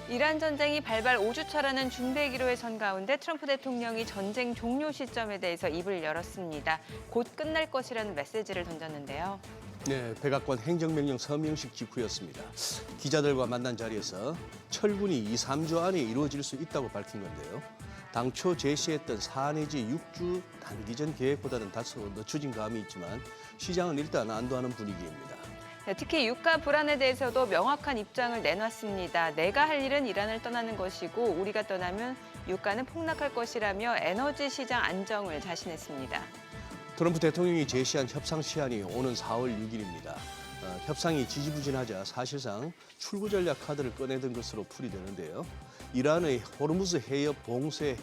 이란 전쟁이 발발 5주차라는 중대기로에 선 가운데 트럼프 대통령이 전쟁 종료 시점에 대해서 입을 열었습니다. 곧 끝날 것이라는 메시지를 던졌는데요. 네, 백악관 행정명령 서명식 직후였습니다. 기자들과 만난 자리에서 철군이 2, 3주 안에 이루어질 수 있다고 밝힌 건데요. 당초 제시했던 4 내지 6주 단기전 계획보다는 다소 늦춰진 감이 있지만 시장은 일단 안도하는 분위기입니다. 특히 유가 불안에 대해서도 명확한 입장을 내놨습니다. 내가 할 일은 이란을 떠나는 것이고 우리가 떠나면 유가는 폭락할 것이라며 에너지 시장 안정을 자신했습니다. 트럼프 대통령이 제시한 협상 시한이 오는 4월 6일입니다. 협상이 지지부진하자 사실상 출구 전략 카드를 꺼내든 것으로 풀이되는데요. 이란의 호르무즈 해협 봉쇄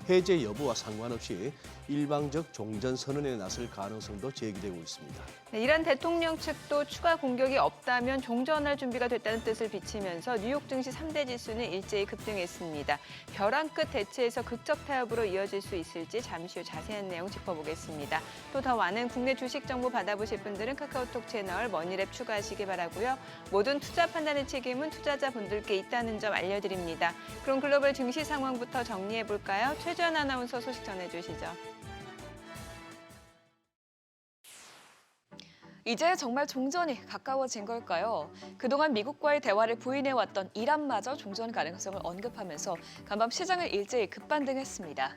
해제 여부와 상관없이 일방적 종전 선언에 나설 가능성도 제기되고 있습니다. 이란 대통령 측도 추가 공격이 없다면 종전할 준비가 됐다는 뜻을 비치면서 뉴욕 증시 3대 지수는 일제히 급등했습니다. 벼랑 끝 대치에서 극적 타협으로 이어질 수 있을지 잠시 후 자세한 내용 짚어보겠습니다. 또 더 많은 국내 주식 정보 받아보실 분들은 카카오톡 채널 머니랩 추가하시기 바라고요. 모든 투자 판단의 책임은 투자자분들께 있다는 점 알려드립니다. 그럼 글로벌 증시 상황부터 정리해볼까요? 최주연 아나운서 소식 전해주시죠. 이제 정말 종전이 가까워진 걸까요? 그동안 미국과의 대화를 부인해왔던 이란마저 종전 가능성을 언급하면서 간밤 시장을 일제히 급반등했습니다.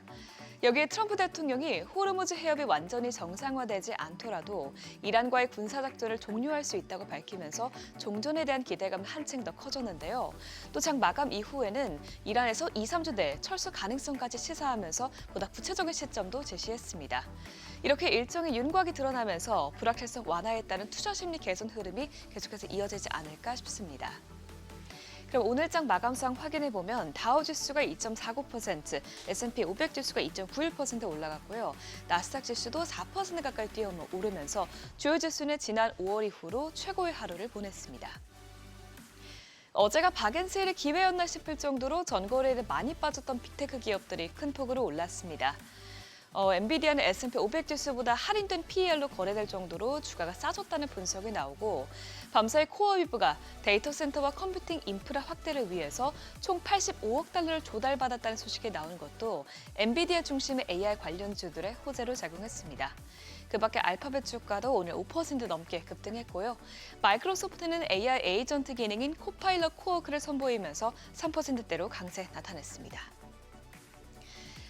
여기에 트럼프 대통령이 호르무즈 해협이 완전히 정상화되지 않더라도 이란과의 군사작전을 종료할 수 있다고 밝히면서 종전에 대한 기대감은 한층 더 커졌는데요. 또 장 마감 이후에는 이란에서 2, 3주 내에 철수 가능성까지 시사하면서 보다 구체적인 시점도 제시했습니다. 이렇게 일정의 윤곽이 드러나면서 불확실성 완화에 따른 투자 심리 개선 흐름이 계속해서 이어지지 않을까 싶습니다. 그럼 오늘장 마감상 확인해보면 다우지수가 2.49%, S&P 500 지수가 2.91% 올라갔고요. 나스닥 지수도 4% 가까이 뛰어오르면서 주요 지수는 지난 5월 이후로 최고의 하루를 보냈습니다. 어제가 박앤세일의 기회였나 싶을 정도로 전거래를 많이 빠졌던 빅테크 기업들이 큰 폭으로 올랐습니다. 엔비디아는 S&P 500 지수보다 할인된 PER로 거래될 정도로 주가가 싸졌다는 분석이 나오고 밤사이 코어위브가 데이터 센터와 컴퓨팅 인프라 확대를 위해서 총 85억 달러를 조달받았다는 소식이 나온 것도 엔비디아 중심의 AI 관련주들의 호재로 작용했습니다. 그 밖에 알파벳 주가도 오늘 5% 넘게 급등했고요. 마이크로소프트는 AI 에이전트 기능인 코파일럿 코어크를 선보이면서 3%대로 강세 나타냈습니다.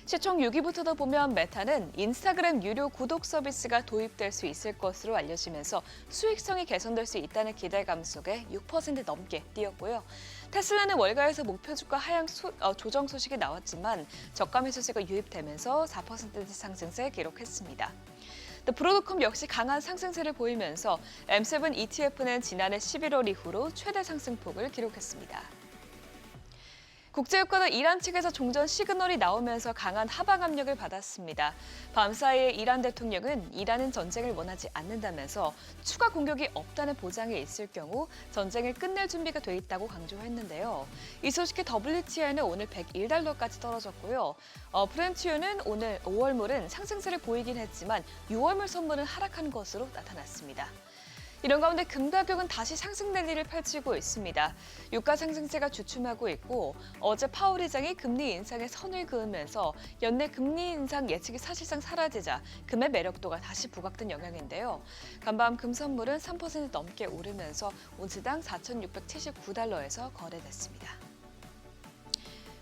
시총 6위부터 보면 메타는 인스타그램 유료 구독 서비스가 도입될 수 있을 것으로 알려지면서 수익성이 개선될 수 있다는 기대감 속에 6% 넘게 뛰었고요. 테슬라는 월가에서 목표 주가 하향 조정 소식이 나왔지만 저가 매수세가 유입되면서 4% 상승세 기록했습니다. 또 브로드컴 역시 강한 상승세를 보이면서 M7 ETF는 지난해 11월 이후로 최대 상승폭을 기록했습니다. 국제유가는 이란 측에서 종전 시그널이 나오면서 강한 하방 압력을 받았습니다. 밤사이에 이란 대통령은 이란은 전쟁을 원하지 않는다면서 추가 공격이 없다는 보장이 있을 경우 전쟁을 끝낼 준비가 돼 있다고 강조했는데요. 이 소식에 WTI는 오늘 101달러까지 떨어졌고요. 브렌트유는 오늘 5월물은 상승세를 보이긴 했지만 6월물 선물은 하락한 것으로 나타났습니다. 이런 가운데 금 가격은 다시 상승 랠리를 펼치고 있습니다. 유가 상승세가 주춤하고 있고 어제 파월 의장이 금리 인상에 선을 그으면서 연내 금리 인상 예측이 사실상 사라지자 금의 매력도가 다시 부각된 영향인데요. 간밤 금 선물은 3% 넘게 오르면서 온스당 4,679달러에서 거래됐습니다.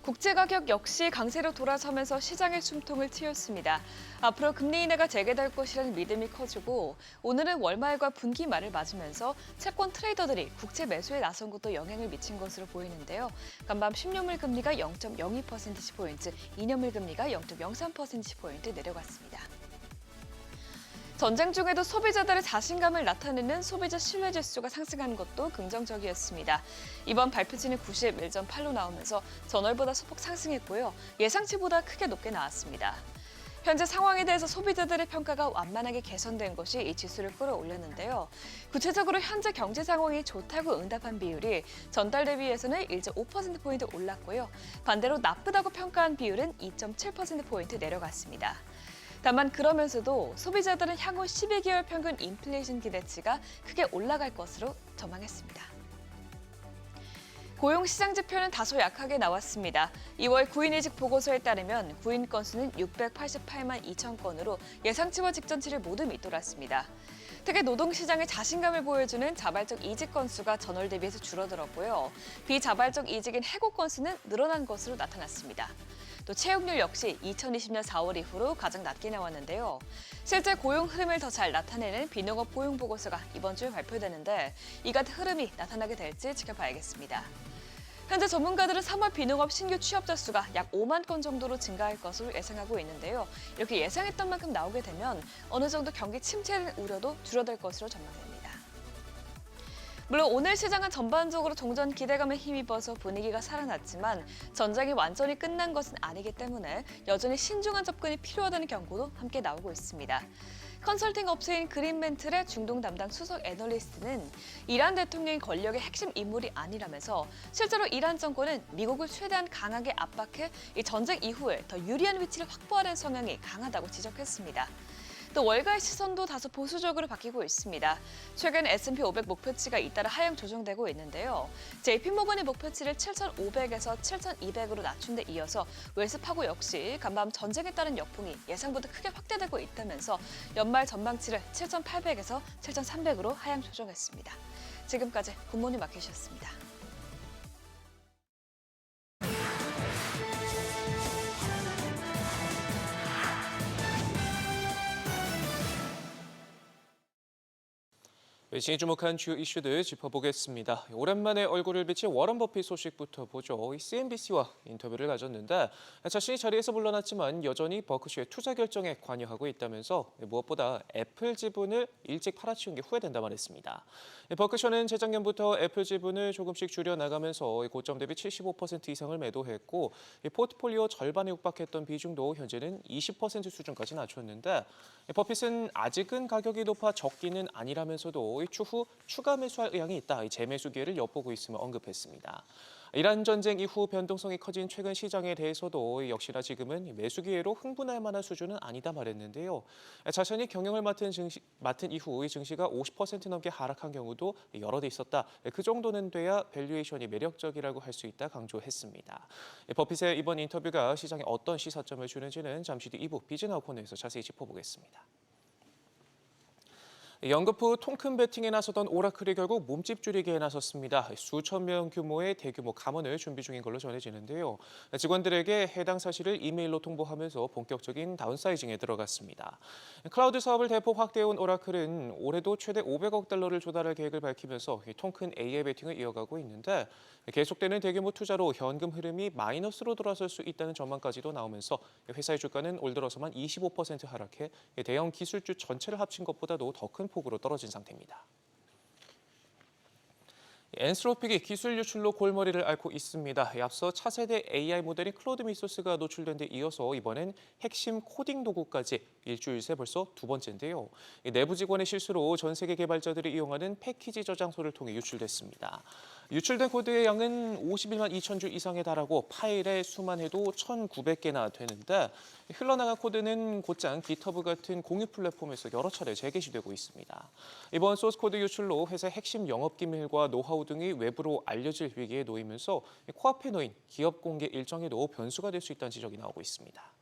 국제가격 역시 강세로 돌아서면서 시장의 숨통을 트였습니다. 앞으로 금리 인하가 재개될 것이라는 믿음이 커지고 오늘은 월말과 분기 말을 맞으면서 채권 트레이더들이 국채 매수에 나선 것도 영향을 미친 것으로 보이는데요. 간밤 10년물 금리가 0.02%포인트, 2년물 금리가 0.03%포인트 내려갔습니다. 전쟁 중에도 소비자들의 자신감을 나타내는 소비자 신뢰지수가 상승한 것도 긍정적이었습니다. 이번 발표치는 91.8로 나오면서 전월보다 소폭 상승했고요. 예상치보다 크게 높게 나왔습니다. 현재 상황에 대해서 소비자들의 평가가 완만하게 개선된 것이 이 지수를 끌어올렸는데요. 구체적으로 현재 경제 상황이 좋다고 응답한 비율이 전달 대비해서는 1.5%포인트 올랐고요. 반대로 나쁘다고 평가한 비율은 2.7%포인트 내려갔습니다. 다만 그러면서도 소비자들은 향후 12개월 평균 인플레이션 기대치가 크게 올라갈 것으로 전망했습니다. 고용 시장 지표는 다소 약하게 나왔습니다. 2월 구인이직 보고서에 따르면 구인 건수는 688만 2천 건으로 예상치와 직전치를 모두 밑돌았습니다. 특히 노동시장에 자신감을 보여주는 자발적 이직 건수가 전월 대비해서 줄어들었고요. 비자발적 이직인 해고 건수는 늘어난 것으로 나타났습니다. 또 채용률 역시 2020년 4월 이후로 가장 낮게 나왔는데요. 실제 고용 흐름을 더 잘 나타내는 비농업 고용 보고서가 이번 주에 발표되는데 이 같은 흐름이 나타나게 될지 지켜봐야겠습니다. 현재 전문가들은 3월 비농업 신규 취업자 수가 약 5만 건 정도로 증가할 것으로 예상하고 있는데요. 이렇게 예상했던 만큼 나오게 되면 어느 정도 경기 침체의 우려도 줄어들 것으로 전망됩니다. 물론 오늘 시장은 전반적으로 종전 기대감에 힘입어서 분위기가 살아났지만 전쟁이 완전히 끝난 것은 아니기 때문에 여전히 신중한 접근이 필요하다는 경고도 함께 나오고 있습니다. 컨설팅 업체인 그린맨틀의 중동 담당 수석 애널리스트는 이란 대통령이 권력의 핵심 인물이 아니라면서 실제로 이란 정권은 미국을 최대한 강하게 압박해 이 전쟁 이후에 더 유리한 위치를 확보하려는 성향이 강하다고 지적했습니다. 또 월가의 시선도 다소 보수적으로 바뀌고 있습니다. 최근 S&P 500 목표치가 잇따라 하향 조정되고 있는데요. JP모건의 목표치를 7,500에서 7,200으로 낮춘 데 이어서 웰스파고 역시 간밤 전쟁에 따른 역풍이 예상보다 크게 확대되고 있다면서 연말 전망치를 7,800에서 7,300으로 하향 조정했습니다. 지금까지 굿모닝 마켓이었습니다. 시간이 주목한 주요 이슈들 짚어보겠습니다. 오랜만에 얼굴을 비친 워런 버핏 소식부터 보죠. CNBC와 인터뷰를 가졌는데 자신이 자리에서 물러났지만 여전히 버크셔의 투자 결정에 관여하고 있다면서 무엇보다 애플 지분을 일찍 팔아치운 게 후회된다 말했습니다. 버크셔는 재작년부터 애플 지분을 조금씩 줄여나가면서 고점 대비 75% 이상을 매도했고 포트폴리오 절반에 육박했던 비중도 현재는 20% 수준까지 낮췄는데 버핏은 아직은 가격이 높아 적기는 아니라면서도 추후 추가 매수할 의향이 있다. 재매수 기회를 엿보고 있음을 언급했습니다. 이란 전쟁 이후 변동성이 커진 최근 시장에 대해서도 역시나 지금은 매수 기회로 흥분할 만한 수준은 아니다 말했는데요. 자신이 경영을 맡은 이후 이 증시가 50% 넘게 하락한 경우도 여러 대 있었다. 그 정도는 돼야 밸류에이션이 매력적이라고 할 수 있다 강조했습니다. 버핏의 이번 인터뷰가 시장에 어떤 시사점을 주는지는 잠시 뒤 2부 비즈나우 코너에서 자세히 짚어보겠습니다. 연급 후 통큰 베팅에 나서던 오라클이 결국 몸집 줄이기에 나섰습니다. 수천 명 규모의 대규모 감원을 준비 중인 걸로 전해지는데요. 직원들에게 해당 사실을 이메일로 통보하면서 본격적인 다운사이징에 들어갔습니다. 클라우드 사업을 대폭 확대해온 오라클은 올해도 최대 500억 달러를 조달할 계획을 밝히면서 통큰 AI 베팅을 이어가고 있는데 계속되는 대규모 투자로 현금 흐름이 마이너스로 돌아설 수 있다는 전망까지도 나오면서 회사의 주가는 올 들어서만 25% 하락해 대형 기술주 전체를 합친 것보다도 더 큰 폭으로 떨어진 상태입니다. 엔스로픽이 기술 유출로 골머리를 앓고 있습니다. 앞서 차세대 AI 모델인 클로드 미소스가 노출된 데 이어서 이번엔 핵심 코딩 도구까지 일주일 새 벌써 두 번째인데요. 내부 직원의 실수로 전 세계 개발자들이 이용하는 패키지 저장소를 통해 유출됐습니다. 유출된 코드의 양은 51만 2천 줄 이상에 달하고 파일의 수만 해도 1,900개나 되는데 흘러나간 코드는 곧장 깃허브 같은 공유 플랫폼에서 여러 차례 재게시되고 있습니다. 이번 소스코드 유출로 회사의 핵심 영업기밀과 노하우 등이 외부로 알려질 위기에 놓이면서 코앞에 놓인 기업 공개 일정에도 변수가 될 수 있다는 지적이 나오고 있습니다.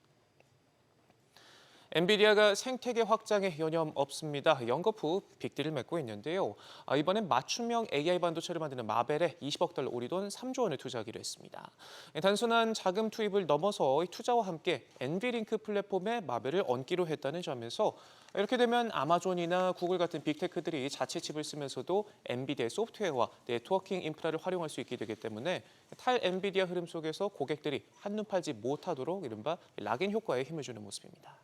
엔비디아가 생태계 확장에 여념 없습니다. 연급 후 빅딜을 맺고 있는데요. 이번엔 맞춤형 AI 반도체를 만드는 마벨에 20억 달러 우리 돈 3조 원을 투자하기로 했습니다. 단순한 자금 투입을 넘어서 투자와 함께 엔비링크 플랫폼에 마벨을 얹기로 했다는 점에서 이렇게 되면 아마존이나 구글 같은 빅테크들이 자체 칩을 쓰면서도 엔비디아의 소프트웨어와 네트워킹 인프라를 활용할 수 있게 되기 때문에 탈 엔비디아 흐름 속에서 고객들이 한눈 팔지 못하도록 이른바 락인 효과에 힘을 주는 모습입니다.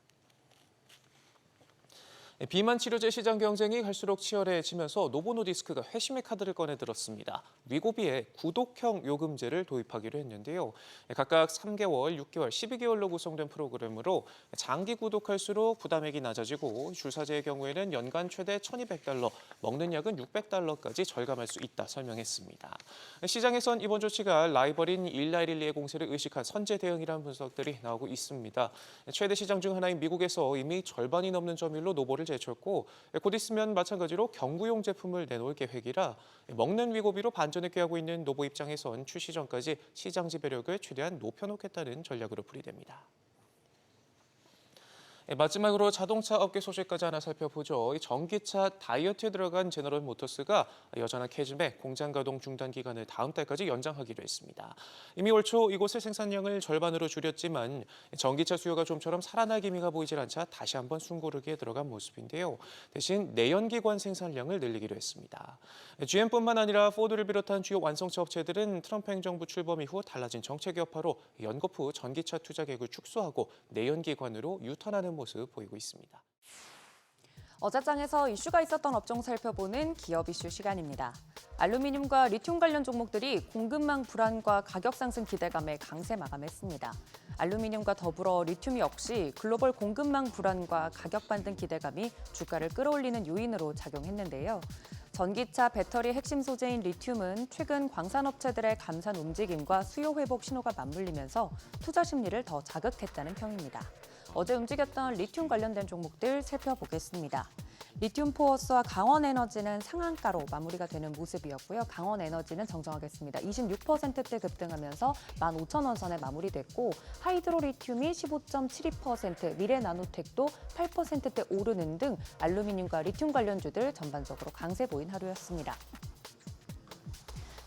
비만 치료제 시장 경쟁이 갈수록 치열해지면서 노보노디스크가 회심의 카드를 꺼내들었습니다. 위고비에 구독형 요금제를 도입하기로 했는데요. 각각 3개월, 6개월, 12개월로 구성된 프로그램으로 장기 구독할수록 부담액이 낮아지고 줄사제의 경우에는 연간 최대 1,200달러, 먹는 약은 600달러까지 절감할 수 있다 설명했습니다. 시장에선 이번 조치가 라이벌인 일라이릴리의 공세를 의식한 선제 대응이라는 분석들이 나오고 있습니다. 최대 시장 중 하나인 미국에서 이미 절반이 넘는 점유율로 노보를 보고서를 제출했고 곧 있으면 마찬가지로 경구용 제품을 내놓을 계획이라 먹는 위고비로 반전을 꾀하고 있는 노보 입장에선 출시 전까지 시장 지배력을 최대한 높여놓겠다는 전략으로 풀이됩니다. 마지막으로 자동차 업계 소식까지 하나 살펴보죠. 이 전기차 다이어트에 들어간 제너럴 모터스가 여전한 캐즘에 공장 가동 중단 기간을 다음 달까지 연장하기로 했습니다. 이미 올 초 이곳의 생산량을 절반으로 줄였지만 전기차 수요가 좀처럼 살아날 기미가 보이질 않자 다시 한번 숨고르기에 들어간 모습인데요. 대신 내연기관 생산량을 늘리기로 했습니다. GM뿐만 아니라 포드를 비롯한 주요 완성차 업체들은 트럼프 행정부 출범 이후 달라진 정책 여파로 연거푸 후 전기차 투자 계획을 축소하고 내연기관으로 유턴하는 모습 보이고 있습니다. 어제장에서 이슈가 있었던 업종 살펴보는 기업 이슈 시간입니다. 알루미늄과 리튬 관련 종목들이 공급망 불안과 가격 상승 기대감에 강세 마감했습니다. 알루미늄과 더불어 리튬 역시 글로벌 공급망 불안과 가격 반등 기대감이 주가를 끌어올리는 요인으로 작용했는데요. 전기차 배터리 핵심 소재인 리튬은 최근 광산업체들의 감산 움직임과 수요 회복 신호가 맞물리면서 투자 심리를 더 자극했다는 평입니다. 어제 움직였던 리튬 관련된 종목들 살펴보겠습니다. 리튬 포어스와 강원에너지는 상한가로 마무리가 되는 모습이었고요. 강원에너지는 정정하겠습니다. 26%대 급등하면서 15,000원 선에 마무리됐고 하이드로리튬이 15.72%, 미래나노텍도 8%대 오르는 등 알루미늄과 리튬 관련주들 전반적으로 강세 보인 하루였습니다.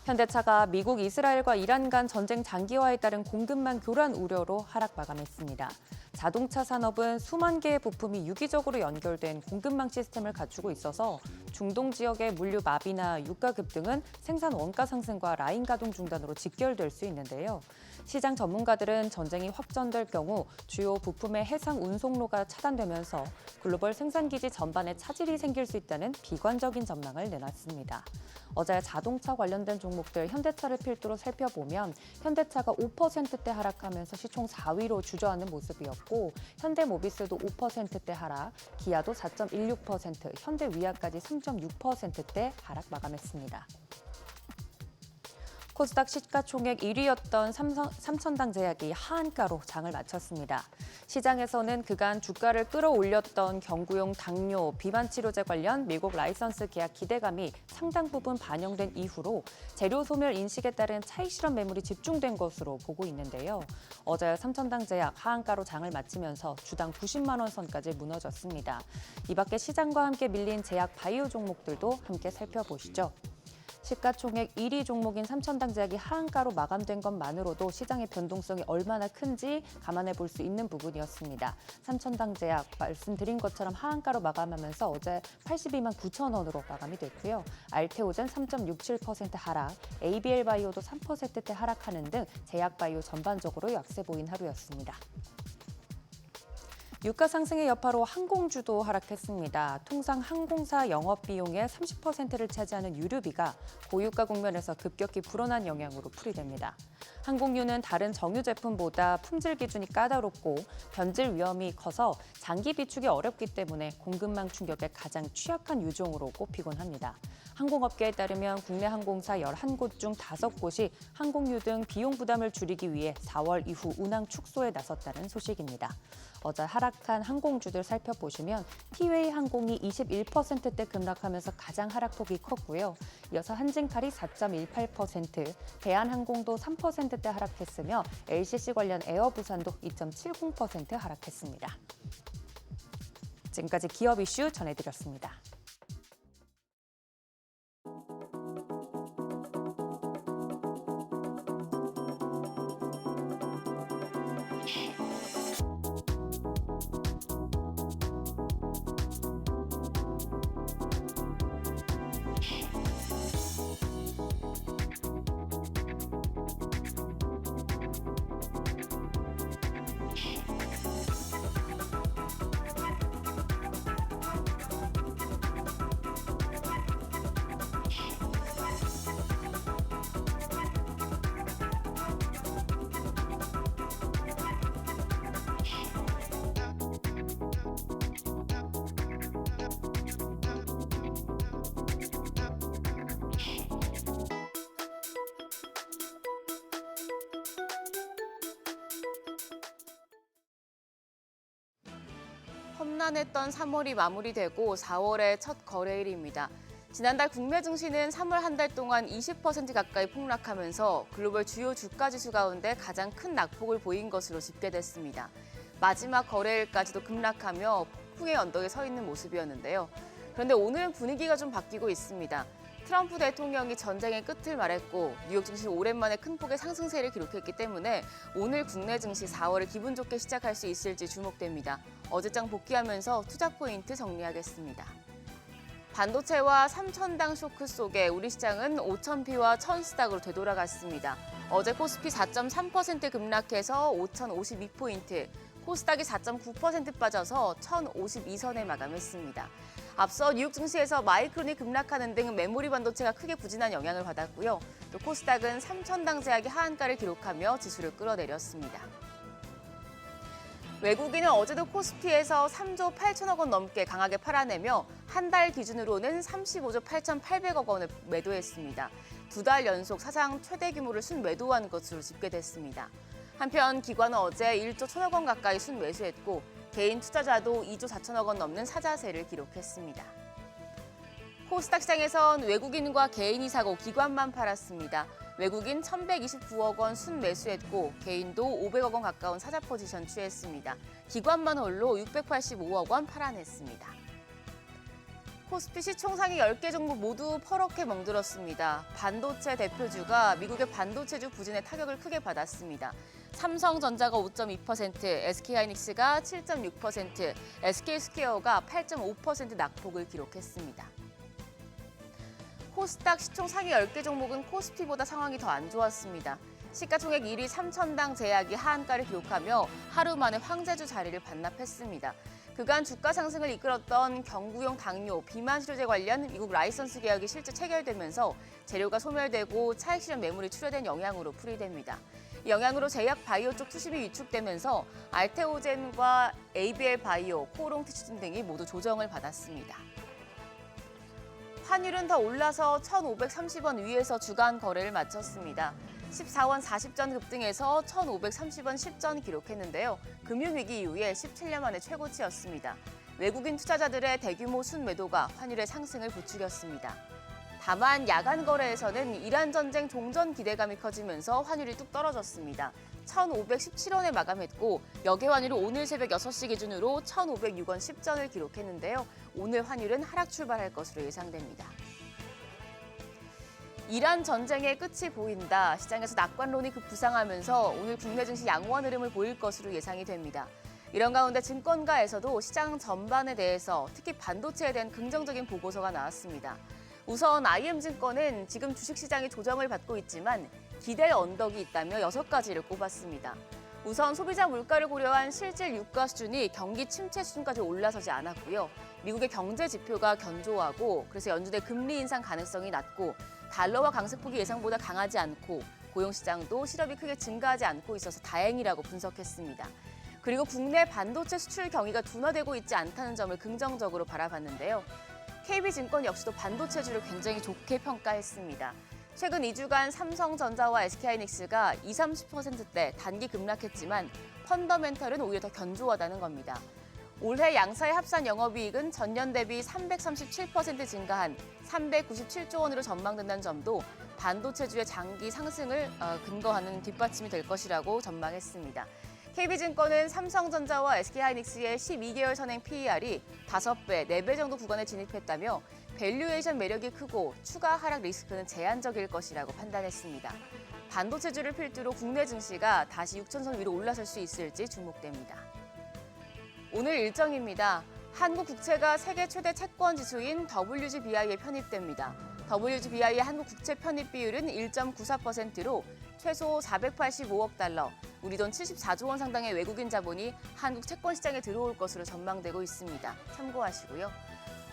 현대차가 미국, 이스라엘과 이란 간 전쟁 장기화에 따른 공급망 교란 우려로 하락 마감했습니다. 자동차 산업은 수만 개의 부품이 유기적으로 연결된 공급망 시스템을 갖추고 있어서 중동 지역의 물류 마비나 유가 급등은 생산 원가 상승과 라인 가동 중단으로 직결될 수 있는데요. 시장 전문가들은 전쟁이 확전될 경우 주요 부품의 해상 운송로가 차단되면서 글로벌 생산기지 전반에 차질이 생길 수 있다는 비관적인 전망을 내놨습니다. 어제 자동차 관련된 종목들 현대차를 필두로 살펴보면 현대차가 5%대 하락하면서 시총 4위로 주저하는 모습이었고 현대모비스도 5%대 하락, 기아도 4.16%, 현대위아까지 3.6%대 하락 마감했습니다. 코스닥 시가총액 1위였던 삼천당 제약이 하한가로 장을 마쳤습니다. 시장에서는 그간 주가를 끌어올렸던 경구용 당뇨, 비만 치료제 관련 미국 라이선스 계약 기대감이 상당 부분 반영된 이후로 재료 소멸 인식에 따른 차익 실현 매물이 집중된 것으로 보고 있는데요. 어제 삼천당 제약 하한가로 장을 마치면서 주당 90만 원 선까지 무너졌습니다. 이 밖에 시장과 함께 밀린 제약 바이오 종목들도 함께 살펴보시죠. 시가총액 1위 종목인 삼천당 제약이 하한가로 마감된 것만으로도 시장의 변동성이 얼마나 큰지 감안해 볼 수 있는 부분이었습니다. 삼천당 제약 말씀드린 것처럼 하한가로 마감하면서 어제 82만 9천 원으로 마감이 됐고요. 알테오젠 3.67% 하락, ABL 바이오도 3%대 하락하는 등 제약 바이오 전반적으로 약세 보인 하루였습니다. 유가 상승의 여파로 항공주도 하락했습니다. 통상 항공사 영업비용의 30%를 차지하는 유류비가 고유가 국면에서 급격히 불어난 영향으로 풀이됩니다. 항공유는 다른 정유 제품보다 품질 기준이 까다롭고 변질 위험이 커서 장기 비축이 어렵기 때문에 공급망 충격에 가장 취약한 유종으로 꼽히곤 합니다. 항공업계에 따르면 국내 항공사 11곳 중 5곳이 항공유 등 비용 부담을 줄이기 위해 4월 이후 운항 축소에 나섰다는 소식입니다. 어제 하락한 항공주들 살펴보시면 티웨이 항공이 21%대 급락하면서 가장 하락폭이 컸고요. 이어서 한진칼이 4.18%, 대한항공도 3%대 하락했으며 LCC 관련 에어부산도 2.70% 하락했습니다. 지금까지 기업 이슈 전해드렸습니다. 험난했던 3월이 마무리되고 4월의 첫 거래일입니다. 지난달 국내 증시는 3월 한 달 동안 20% 가까이 폭락하면서 글로벌 주요 주가 지수 가운데 가장 큰 낙폭을 보인 것으로 집계됐습니다. 마지막 거래일까지도 급락하며 폭풍의 언덕에 서 있는 모습이었는데요. 그런데 오늘은 분위기가 좀 바뀌고 있습니다. 트럼프 대통령이 전쟁의 끝을 말했고 뉴욕 증시 오랜만에 큰 폭의 상승세를 기록했기 때문에 오늘 국내 증시 4월을 기분 좋게 시작할 수 있을지 주목됩니다. 어제장 복귀하면서 투자 포인트 정리하겠습니다. 반도체와 3,000당 쇼크 속에 우리 시장은 5,000피와 1,000스닥으로 되돌아갔습니다. 어제 코스피 4.3% 급락해서 5,052포인트, 코스닥이 4.9% 빠져서 1,052선에 마감했습니다. 앞서 뉴욕 증시에서 마이크론이 급락하는 등 메모리 반도체가 크게 부진한 영향을 받았고요. 또 코스닥은 3,000당 제약이 하한가를 기록하며 지수를 끌어내렸습니다. 외국인은 어제도 코스피에서 3조 8천억 원 넘게 강하게 팔아내며 한 달 기준으로는 35조 8,800억 원을 매도했습니다. 2달 연속 사상 최대 규모를 순매도한 것으로 집계됐습니다. 한편 기관은 어제 1조 1천억 원 가까이 순매수했고 개인 투자자도 2조 4천억 원 넘는 사자세를 기록했습니다. 코스닥 시장에선 외국인과 개인이 사고 기관만 팔았습니다. 외국인 1,129억 원 순매수했고 개인도 500억 원 가까운 사자 포지션 취했습니다. 기관만 홀로 685억 원 팔아냈습니다. 코스피 시총상위 10개 종목 모두 퍼렇게 멍들었습니다. 반도체 대표주가 미국의 반도체주 부진의 타격을 크게 받았습니다. 삼성전자가 5.2%, SK하이닉스가 7.6%, SK스퀘어가 8.5% 낙폭을 기록했습니다. 코스닥 시총 상위 10개 종목은 코스피보다 상황이 더 안 좋았습니다. 시가총액 1위 3,000당 제약이 하한가를 기록하며 하루 만에 황제주 자리를 반납했습니다. 그간 주가 상승을 이끌었던 경구용 당뇨, 비만 치료제 관련 미국 라이선스 계약이 실제 체결되면서 재료가 소멸되고 차익 실현 매물이 출회된 영향으로 풀이됩니다. 이 영향으로 제약 바이오 쪽 투심이 위축되면서 알테오젠과 ABL 바이오, 코오롱 티슈진 등이 모두 조정을 받았습니다. 환율은 더 올라서 1,530원 위에서 주간 거래를 마쳤습니다. 14원 40전 급등해서 1,530원 10전 기록했는데요. 금융위기 이후에 17년 만에 최고치였습니다. 외국인 투자자들의 대규모 순매도가 환율의 상승을 부추겼습니다. 다만 야간 거래에서는 이란 전쟁 종전 기대감이 커지면서 환율이 뚝 떨어졌습니다. 1,517원에 마감했고 역외 환율은 오늘 새벽 6시 기준으로 1,506원 10전을 기록했는데요. 오늘 환율은 하락 출발할 것으로 예상됩니다. 이란 전쟁의 끝이 보인다. 시장에서 낙관론이 급부상하면서 오늘 국내 증시 양호한 흐름을 보일 것으로 예상이 됩니다. 이런 가운데 증권가에서도 시장 전반에 대해서 특히 반도체에 대한 긍정적인 보고서가 나왔습니다. 우선 IM증권은 지금 주식시장이 조정을 받고 있지만 기대 언덕이 있다며 6가지를 꼽았습니다. 우선 소비자 물가를 고려한 실질 유가 수준이 경기 침체 수준까지 올라서지 않았고요. 미국의 경제 지표가 견조하고 그래서 연준의 금리 인상 가능성이 낮고 달러와 강세폭이 예상보다 강하지 않고 고용시장도 실업이 크게 증가하지 않고 있어서 다행이라고 분석했습니다. 그리고 국내 반도체 수출 경기가 둔화되고 있지 않다는 점을 긍정적으로 바라봤는데요. KB증권 역시도 반도체주를 굉장히 좋게 평가했습니다. 최근 2주간 삼성전자와 SK하이닉스가 20-30%대 단기 급락했지만 펀더멘털은 오히려 더 견조하다는 겁니다. 올해 양사의 합산 영업이익은 전년 대비 337% 증가한 397조 원으로 전망된다는 점도 반도체주의 장기 상승을 근거하는 뒷받침이 될 것이라고 전망했습니다. KB증권은 삼성전자와 SK하이닉스의 12개월 선행 PER이 5배, 4배 정도 구간에 진입했다며 밸류에이션 매력이 크고 추가 하락 리스크는 제한적일 것이라고 판단했습니다. 반도체주를 필두로 국내 증시가 다시 6천선 위로 올라설 수 있을지 주목됩니다. 오늘 일정입니다. 한국 국채가 세계 최대 채권 지수인 WGBI에 편입됩니다. WGBI의 한국 국채 편입 비율은 1.94%로 최소 485억 달러, 우리 돈 74조 원 상당의 외국인 자본이 한국 채권 시장에 들어올 것으로 전망되고 있습니다. 참고하시고요.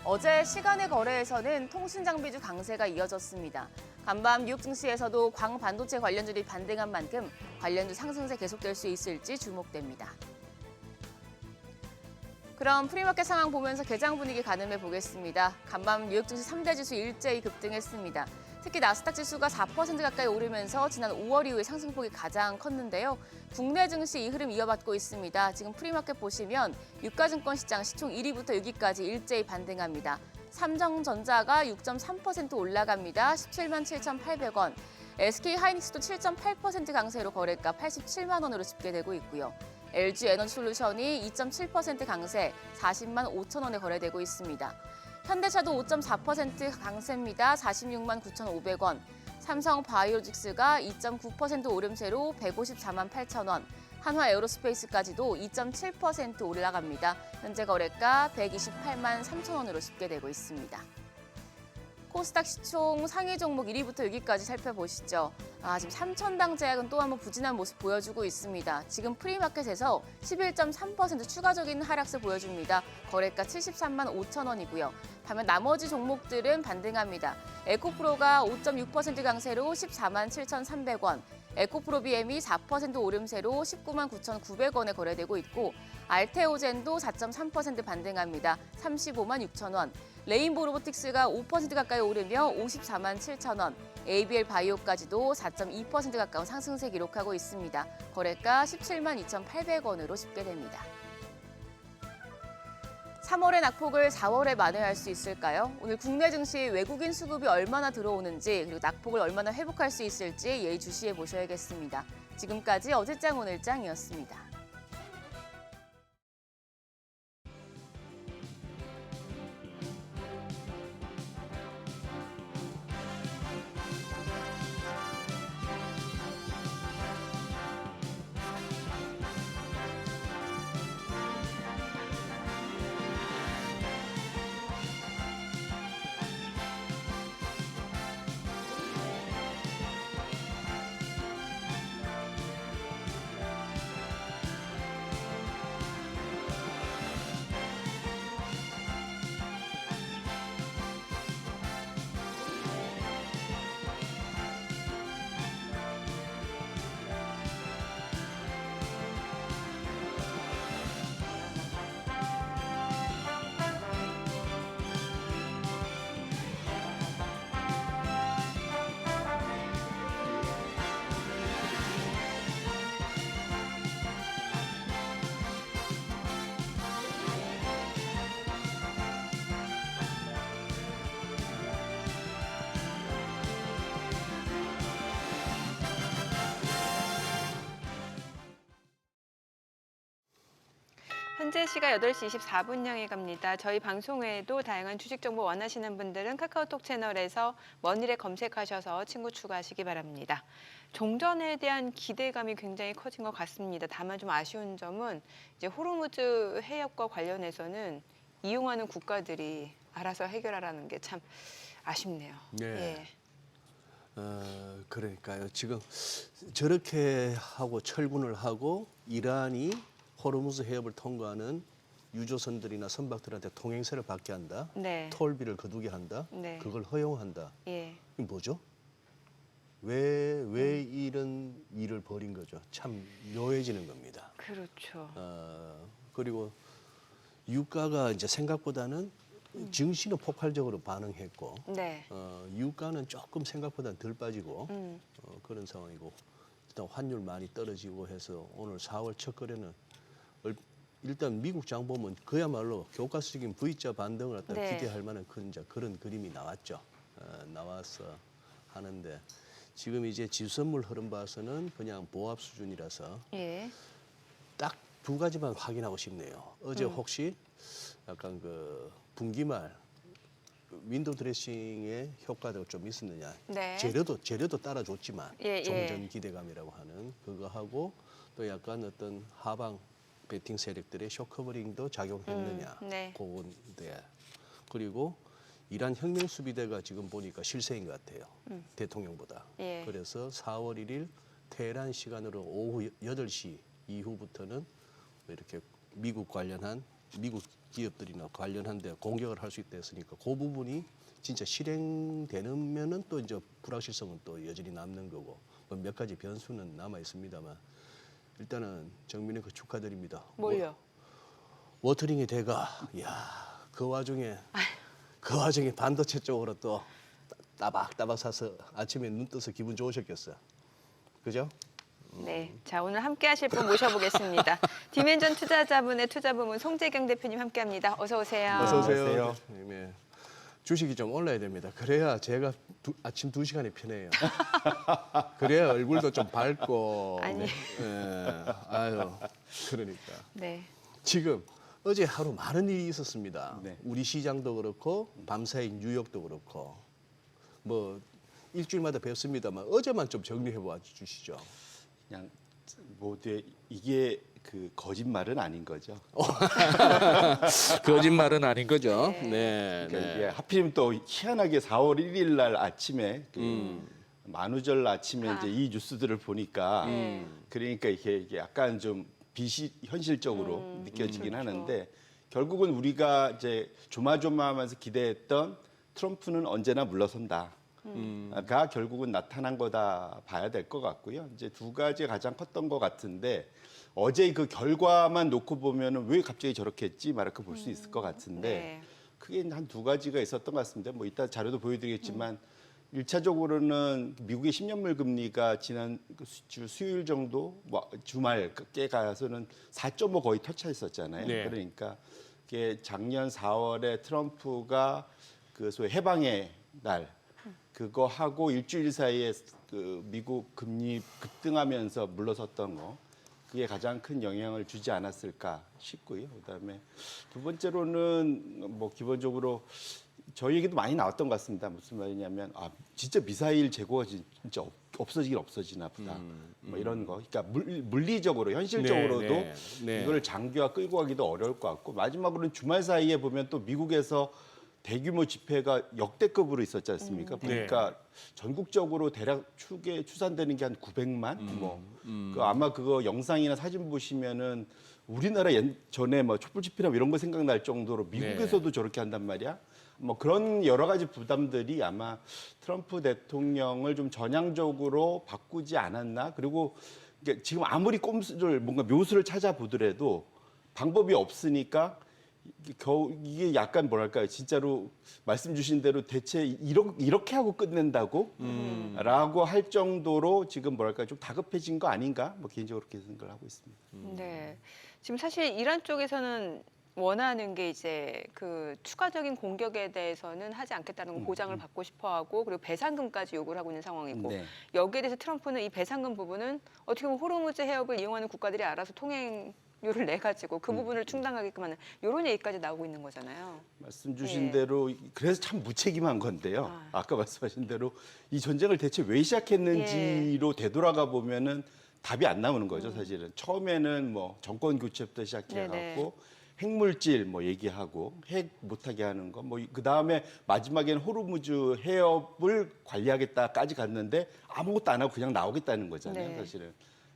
어제 시간의 거래에서는 통신장비주 강세가 이어졌습니다. 간밤 뉴욕 증시에서도 광반도체 관련주들이 반등한 만큼 관련주 상승세 계속될 수 있을지 주목됩니다. 그럼 프리마켓 상황 보면서 개장 분위기 가늠해 보겠습니다. 간밤 뉴욕 증시 3대 지수 일제히 급등했습니다. 특히 나스닥 지수가 4% 가까이 오르면서 지난 5월 이후에 상승폭이 가장 컸는데요. 국내 증시 이 흐름 이어받고 있습니다. 지금 프리마켓 보시면 유가증권 시장 시총 1위부터 6위까지 일제히 반등합니다. 삼성전자가 6.3% 올라갑니다. 17만 7,800원. SK하이닉스도 7.8% 강세로 거래가 87만 원으로 집계되고 있고요. LG에너지솔루션이 2.7% 강세 40만 5천 원에 거래되고 있습니다. 현대차도 5.4% 강세입니다. 46만 9,500원. 삼성바이오로직스가 2.9% 오름세로 154만 8천 원. 한화에어로스페이스까지도 2.7% 올라갑니다. 현재 거래가 128만 3천 원으로 집계되고 있습니다. 코스닥 시총 상위 종목 1위부터 6위까지 살펴보시죠. 지금 3천당 제약은 또 한번 부진한 모습 보여주고 있습니다. 지금 프리마켓에서 11.3% 추가적인 하락세 보여줍니다. 거래가 73만 5천 원이고요. 반면 나머지 종목들은 반등합니다. 에코프로가 5.6% 강세로 14만 7,300원, 에코프로 BM이 4% 오름세로 19만 9,900원에 거래되고 있고 알테오젠도 4.3% 반등합니다. 35만 6천 원. 레인보우 로보틱스가 5% 가까이 오르며 54만 7천 원. ABL 바이오까지도 4.2% 가까운 상승세 기록하고 있습니다. 거래가 17만 2,800원으로 집계됩니다. 3월의 낙폭을 4월에 만회할 수 있을까요? 오늘 국내 증시 외국인 수급이 얼마나 들어오는지 그리고 낙폭을 얼마나 회복할 수 있을지 예의주시해 보셔야겠습니다. 지금까지 어제장 오늘장이었습니다. 현재 시각 8시 24분 향해 갑니다. 저희 방송 외에도 다양한 주식 정보 원하시는 분들은 카카오톡 채널에서 원일에 검색하셔서 친구 추가하시기 바랍니다. 종전에 대한 기대감이 굉장히 커진 것 같습니다. 다만 좀 아쉬운 점은 이제 호르무즈 해협과 관련해서는 이용하는 국가들이 알아서 해결하라는 게 참 아쉽네요. 네. 그러니까요. 지금 저렇게 하고 철군을 하고 이란이 호르무즈 해협을 통과하는 유조선들이나 선박들한테 통행세를 받게 한다. 네. 톨비를 거두게 한다. 네. 그걸 허용한다. 예. 이게 뭐죠? 왜 이런 일을 벌인 거죠? 참 묘해지는 겁니다. 그렇죠. 그리고 유가가 이제 생각보다는 증시는 폭발적으로 반응했고 네. 유가는 조금 생각보다는 덜 빠지고 그런 상황이고 일단 환율 많이 떨어지고 해서 오늘 4월 첫 거래는 일단 미국 장 보면 그야말로 교과서적인 V자 반등을 갖다 네. 기대할 만한 그런 그림이 나왔죠. 나와서 하는데 지금 이제 지수선물 흐름 봐서는 그냥 보합 수준이라서 예. 딱 두 가지만 확인하고 싶네요. 어제 혹시 약간 그 분기말 윈도우 드레싱의 효과가 좀 있었느냐. 네. 재료도 따라줬지만 예, 예. 종전 기대감이라고 하는 그거 하고 또 약간 어떤 하방 베팅 세력들의 쇼커버링도 작용했느냐. 네. 그건데 그리고 이란 혁명 수비대가 지금 보니까 실세인 것 같아요. 대통령보다. 예. 그래서 4월 1일 테헤란 시간으로 오후 8시 이후부터는 이렇게 미국 기업들이나 관련한 데 공격을 할 수 있다 했으니까 그 부분이 진짜 실행되면은 또 이제 불확실성은 또 여전히 남는 거고 몇 가지 변수는 남아 있습니다만 일단은 정민의 그 축하드립니다. 뭘요? 워터링의 대가, 그 와중에 반도체 쪽으로 또 따박따박 사서 아침에 눈 떠서 기분 좋으셨겠어. 그죠? 네, 자 오늘 함께하실 분 모셔보겠습니다. 디멘전 투자자문의 투자부문 송재경 대표님 함께합니다. 어서 오세요. 어서 오세요. 안녕하세요. 네. 주식이 좀 올라야 됩니다. 그래야 제가 아침 2시간이 편해요. 그래야 얼굴도 좀 밝고. 아니. 예, 아유, 그러니까. 네. 지금 어제 하루 많은 일이 있었습니다. 네. 우리 시장도 그렇고 밤사이 뉴욕도 그렇고 뭐 일주일마다 뵙습니다만 어제만 좀 정리해 봐 주시죠. 그냥 모두의 이게 그 거짓말은 아닌 거죠. 거짓말은 아닌 거죠. 네. 그러니까 이게 하필이면 또 희한하게 4월 1일 날 아침에 만우절 아침에 이제 이 뉴스들을 보니까 그러니까 이게 약간 좀 현실적으로 느껴지긴 그렇죠. 하는데 결국은 우리가 이제 조마조마하면서 기대했던 트럼프는 언제나 물러선다. 가 결국은 나타난 거다 봐야 될 것 같고요. 이제 두 가지 가장 컸던 것 같은데 어제 그 결과만 놓고 보면은 왜 갑자기 저렇게 했지 말까 볼 수 있을 것 같은데 네. 크게 한 두 가지가 있었던 것 같습니다. 뭐 이따 자료도 보여드리겠지만 1차적으로는 미국의 10년물 금리가 지난 주 수요일 정도 뭐 주말 깨 가서는 4.5 거의 터치했었잖아요. 네. 그러니까 그게 작년 4월에 트럼프가 그 소위 해방의 날 그거 하고 일주일 사이에 그 미국 금리 급등하면서 물러섰던 거 그게 가장 큰 영향을 주지 않았을까 싶고요. 그다음에 두 번째로는 뭐 기본적으로 저희 얘기도 많이 나왔던 것 같습니다. 무슨 말이냐면 아 진짜 미사일 재고가 진짜 없어지나 보다. 뭐 이런 거. 그러니까 물리적으로 현실적으로도 네, 네. 이걸 장기화 끌고 가기도 어려울 것 같고 마지막으로는 주말 사이에 보면 또 미국에서 대규모 집회가 역대급으로 있었지 않습니까? 보니까 전국적으로 대략 추산되는 게 한 900만 그 아마 그거 영상이나 사진 보시면은 우리나라 전에 뭐 촛불 집회나 이런 거 생각날 정도로 미국에서도 저렇게 한단 말이야. 뭐 그런 여러 가지 부담들이 아마 트럼프 대통령을 좀 전향적으로 바꾸지 않았나? 그리고 이게 지금 아무리 꼼수를 뭔가 묘수를 찾아보더라도 방법이 없으니까 이게 약간 뭐랄까요? 진짜로 말씀 주신 대로 대체 이렇게 하고 끝낸다고? 라고 할 정도로 지금 뭐랄까 좀 다급해진 거 아닌가? 뭐 개인적으로 그렇게 생각을 하고 있습니다. 네. 지금 사실 이란 쪽에서는 원하는 게 이제 그 추가적인 공격에 대해서는 하지 않겠다는 거 보장을 받고 싶어하고 그리고 배상금까지 요구를 하고 있는 상황이고 네. 여기에 대해서 트럼프는 이 배상금 부분은 어떻게 보면 호르무즈 해협을 이용하는 국가들이 알아서 통행료를 내 가지고 그 부분을 충당하게끔 하는 이런 얘기까지 나오고 있는 거잖아요. 말씀 주신 예. 대로 그래서 참 무책임한 건데요. 아. 아까 말씀하신 대로 이 전쟁을 대체 왜 시작했는지로 되돌아가 보면은 답이 안 나오는 거죠, 사실은. 처음에는 뭐 정권 교체부터 시작해 네네. 갖고 핵물질 뭐 얘기하고 핵 못하게 하는 거 뭐 그 다음에 마지막에는 호르무즈 해협을 관리하겠다까지 갔는데 아무것도 안 하고 그냥 나오겠다는 거잖아요, 네. 사실은.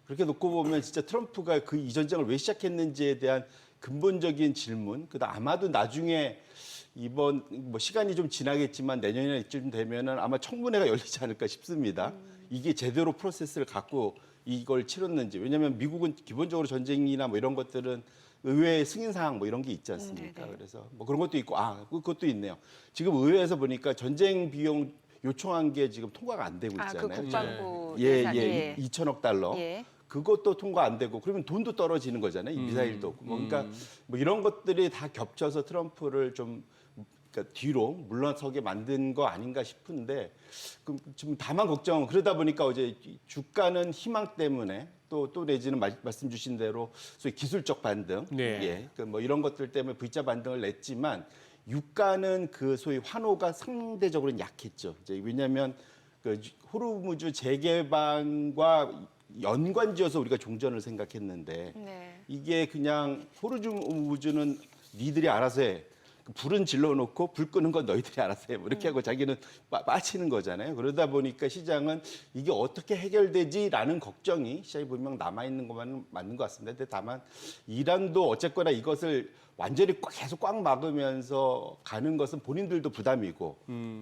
그렇게 놓고 보면 진짜 트럼프가 그 이 전쟁을 왜 시작했는지에 대한 근본적인 질문, 그다음 아마도 나중에 이번 뭐 시간이 좀 지나겠지만 내년이나 이쯤 되면은 아마 청문회가 열리지 않을까 싶습니다. 이게 제대로 프로세스를 갖고 이걸 치렀는지. 왜냐하면 미국은 기본적으로 전쟁이나 뭐 이런 것들은 의회 승인 사항 뭐 이런 게 있지 않습니까? 네네. 그래서 뭐 그런 것도 있고 그것도 있네요. 지금 의회에서 보니까 전쟁 비용 요청한 게 지금 통과가 안 되고 아, 있잖아요. 그 국방부 예, 예산. 예, 2천억 달러. 예. 그것도 통과 안 되고 그러면 돈도 떨어지는 거잖아요. 이 미사일도 없고. 그러니까 뭐 이런 것들이 다 겹쳐서 트럼프를 좀 그러니까 뒤로 물러서게 만든 거 아닌가 싶은데 지금 다만 걱정은 그러다 보니까 어제 주가는 희망 때문에 또 내지는 말씀 주신 대로 소위 기술적 반등, 네. 예, 그 뭐 이런 것들 때문에 V자 반등을 냈지만 유가는 그 소위 환호가 상대적으로 약했죠. 이제 왜냐하면 그 호르무즈 재개방과 연관지어서 우리가 종전을 생각했는데 네. 이게 그냥 호르무즈는 니들이 알아서 해. 불은 질러놓고 불 끄는 건 너희들이 알아서 해. 뭐 이렇게 하고 자기는 빠치는 거잖아요. 그러다 보니까 시장은 이게 어떻게 해결되지라는 걱정이 시장에 분명 남아있는 것만은 맞는 것 같습니다. 근데 다만 이란도 어쨌거나 이것을 완전히 계속 꽉 막으면서 가는 것은 본인들도 부담이고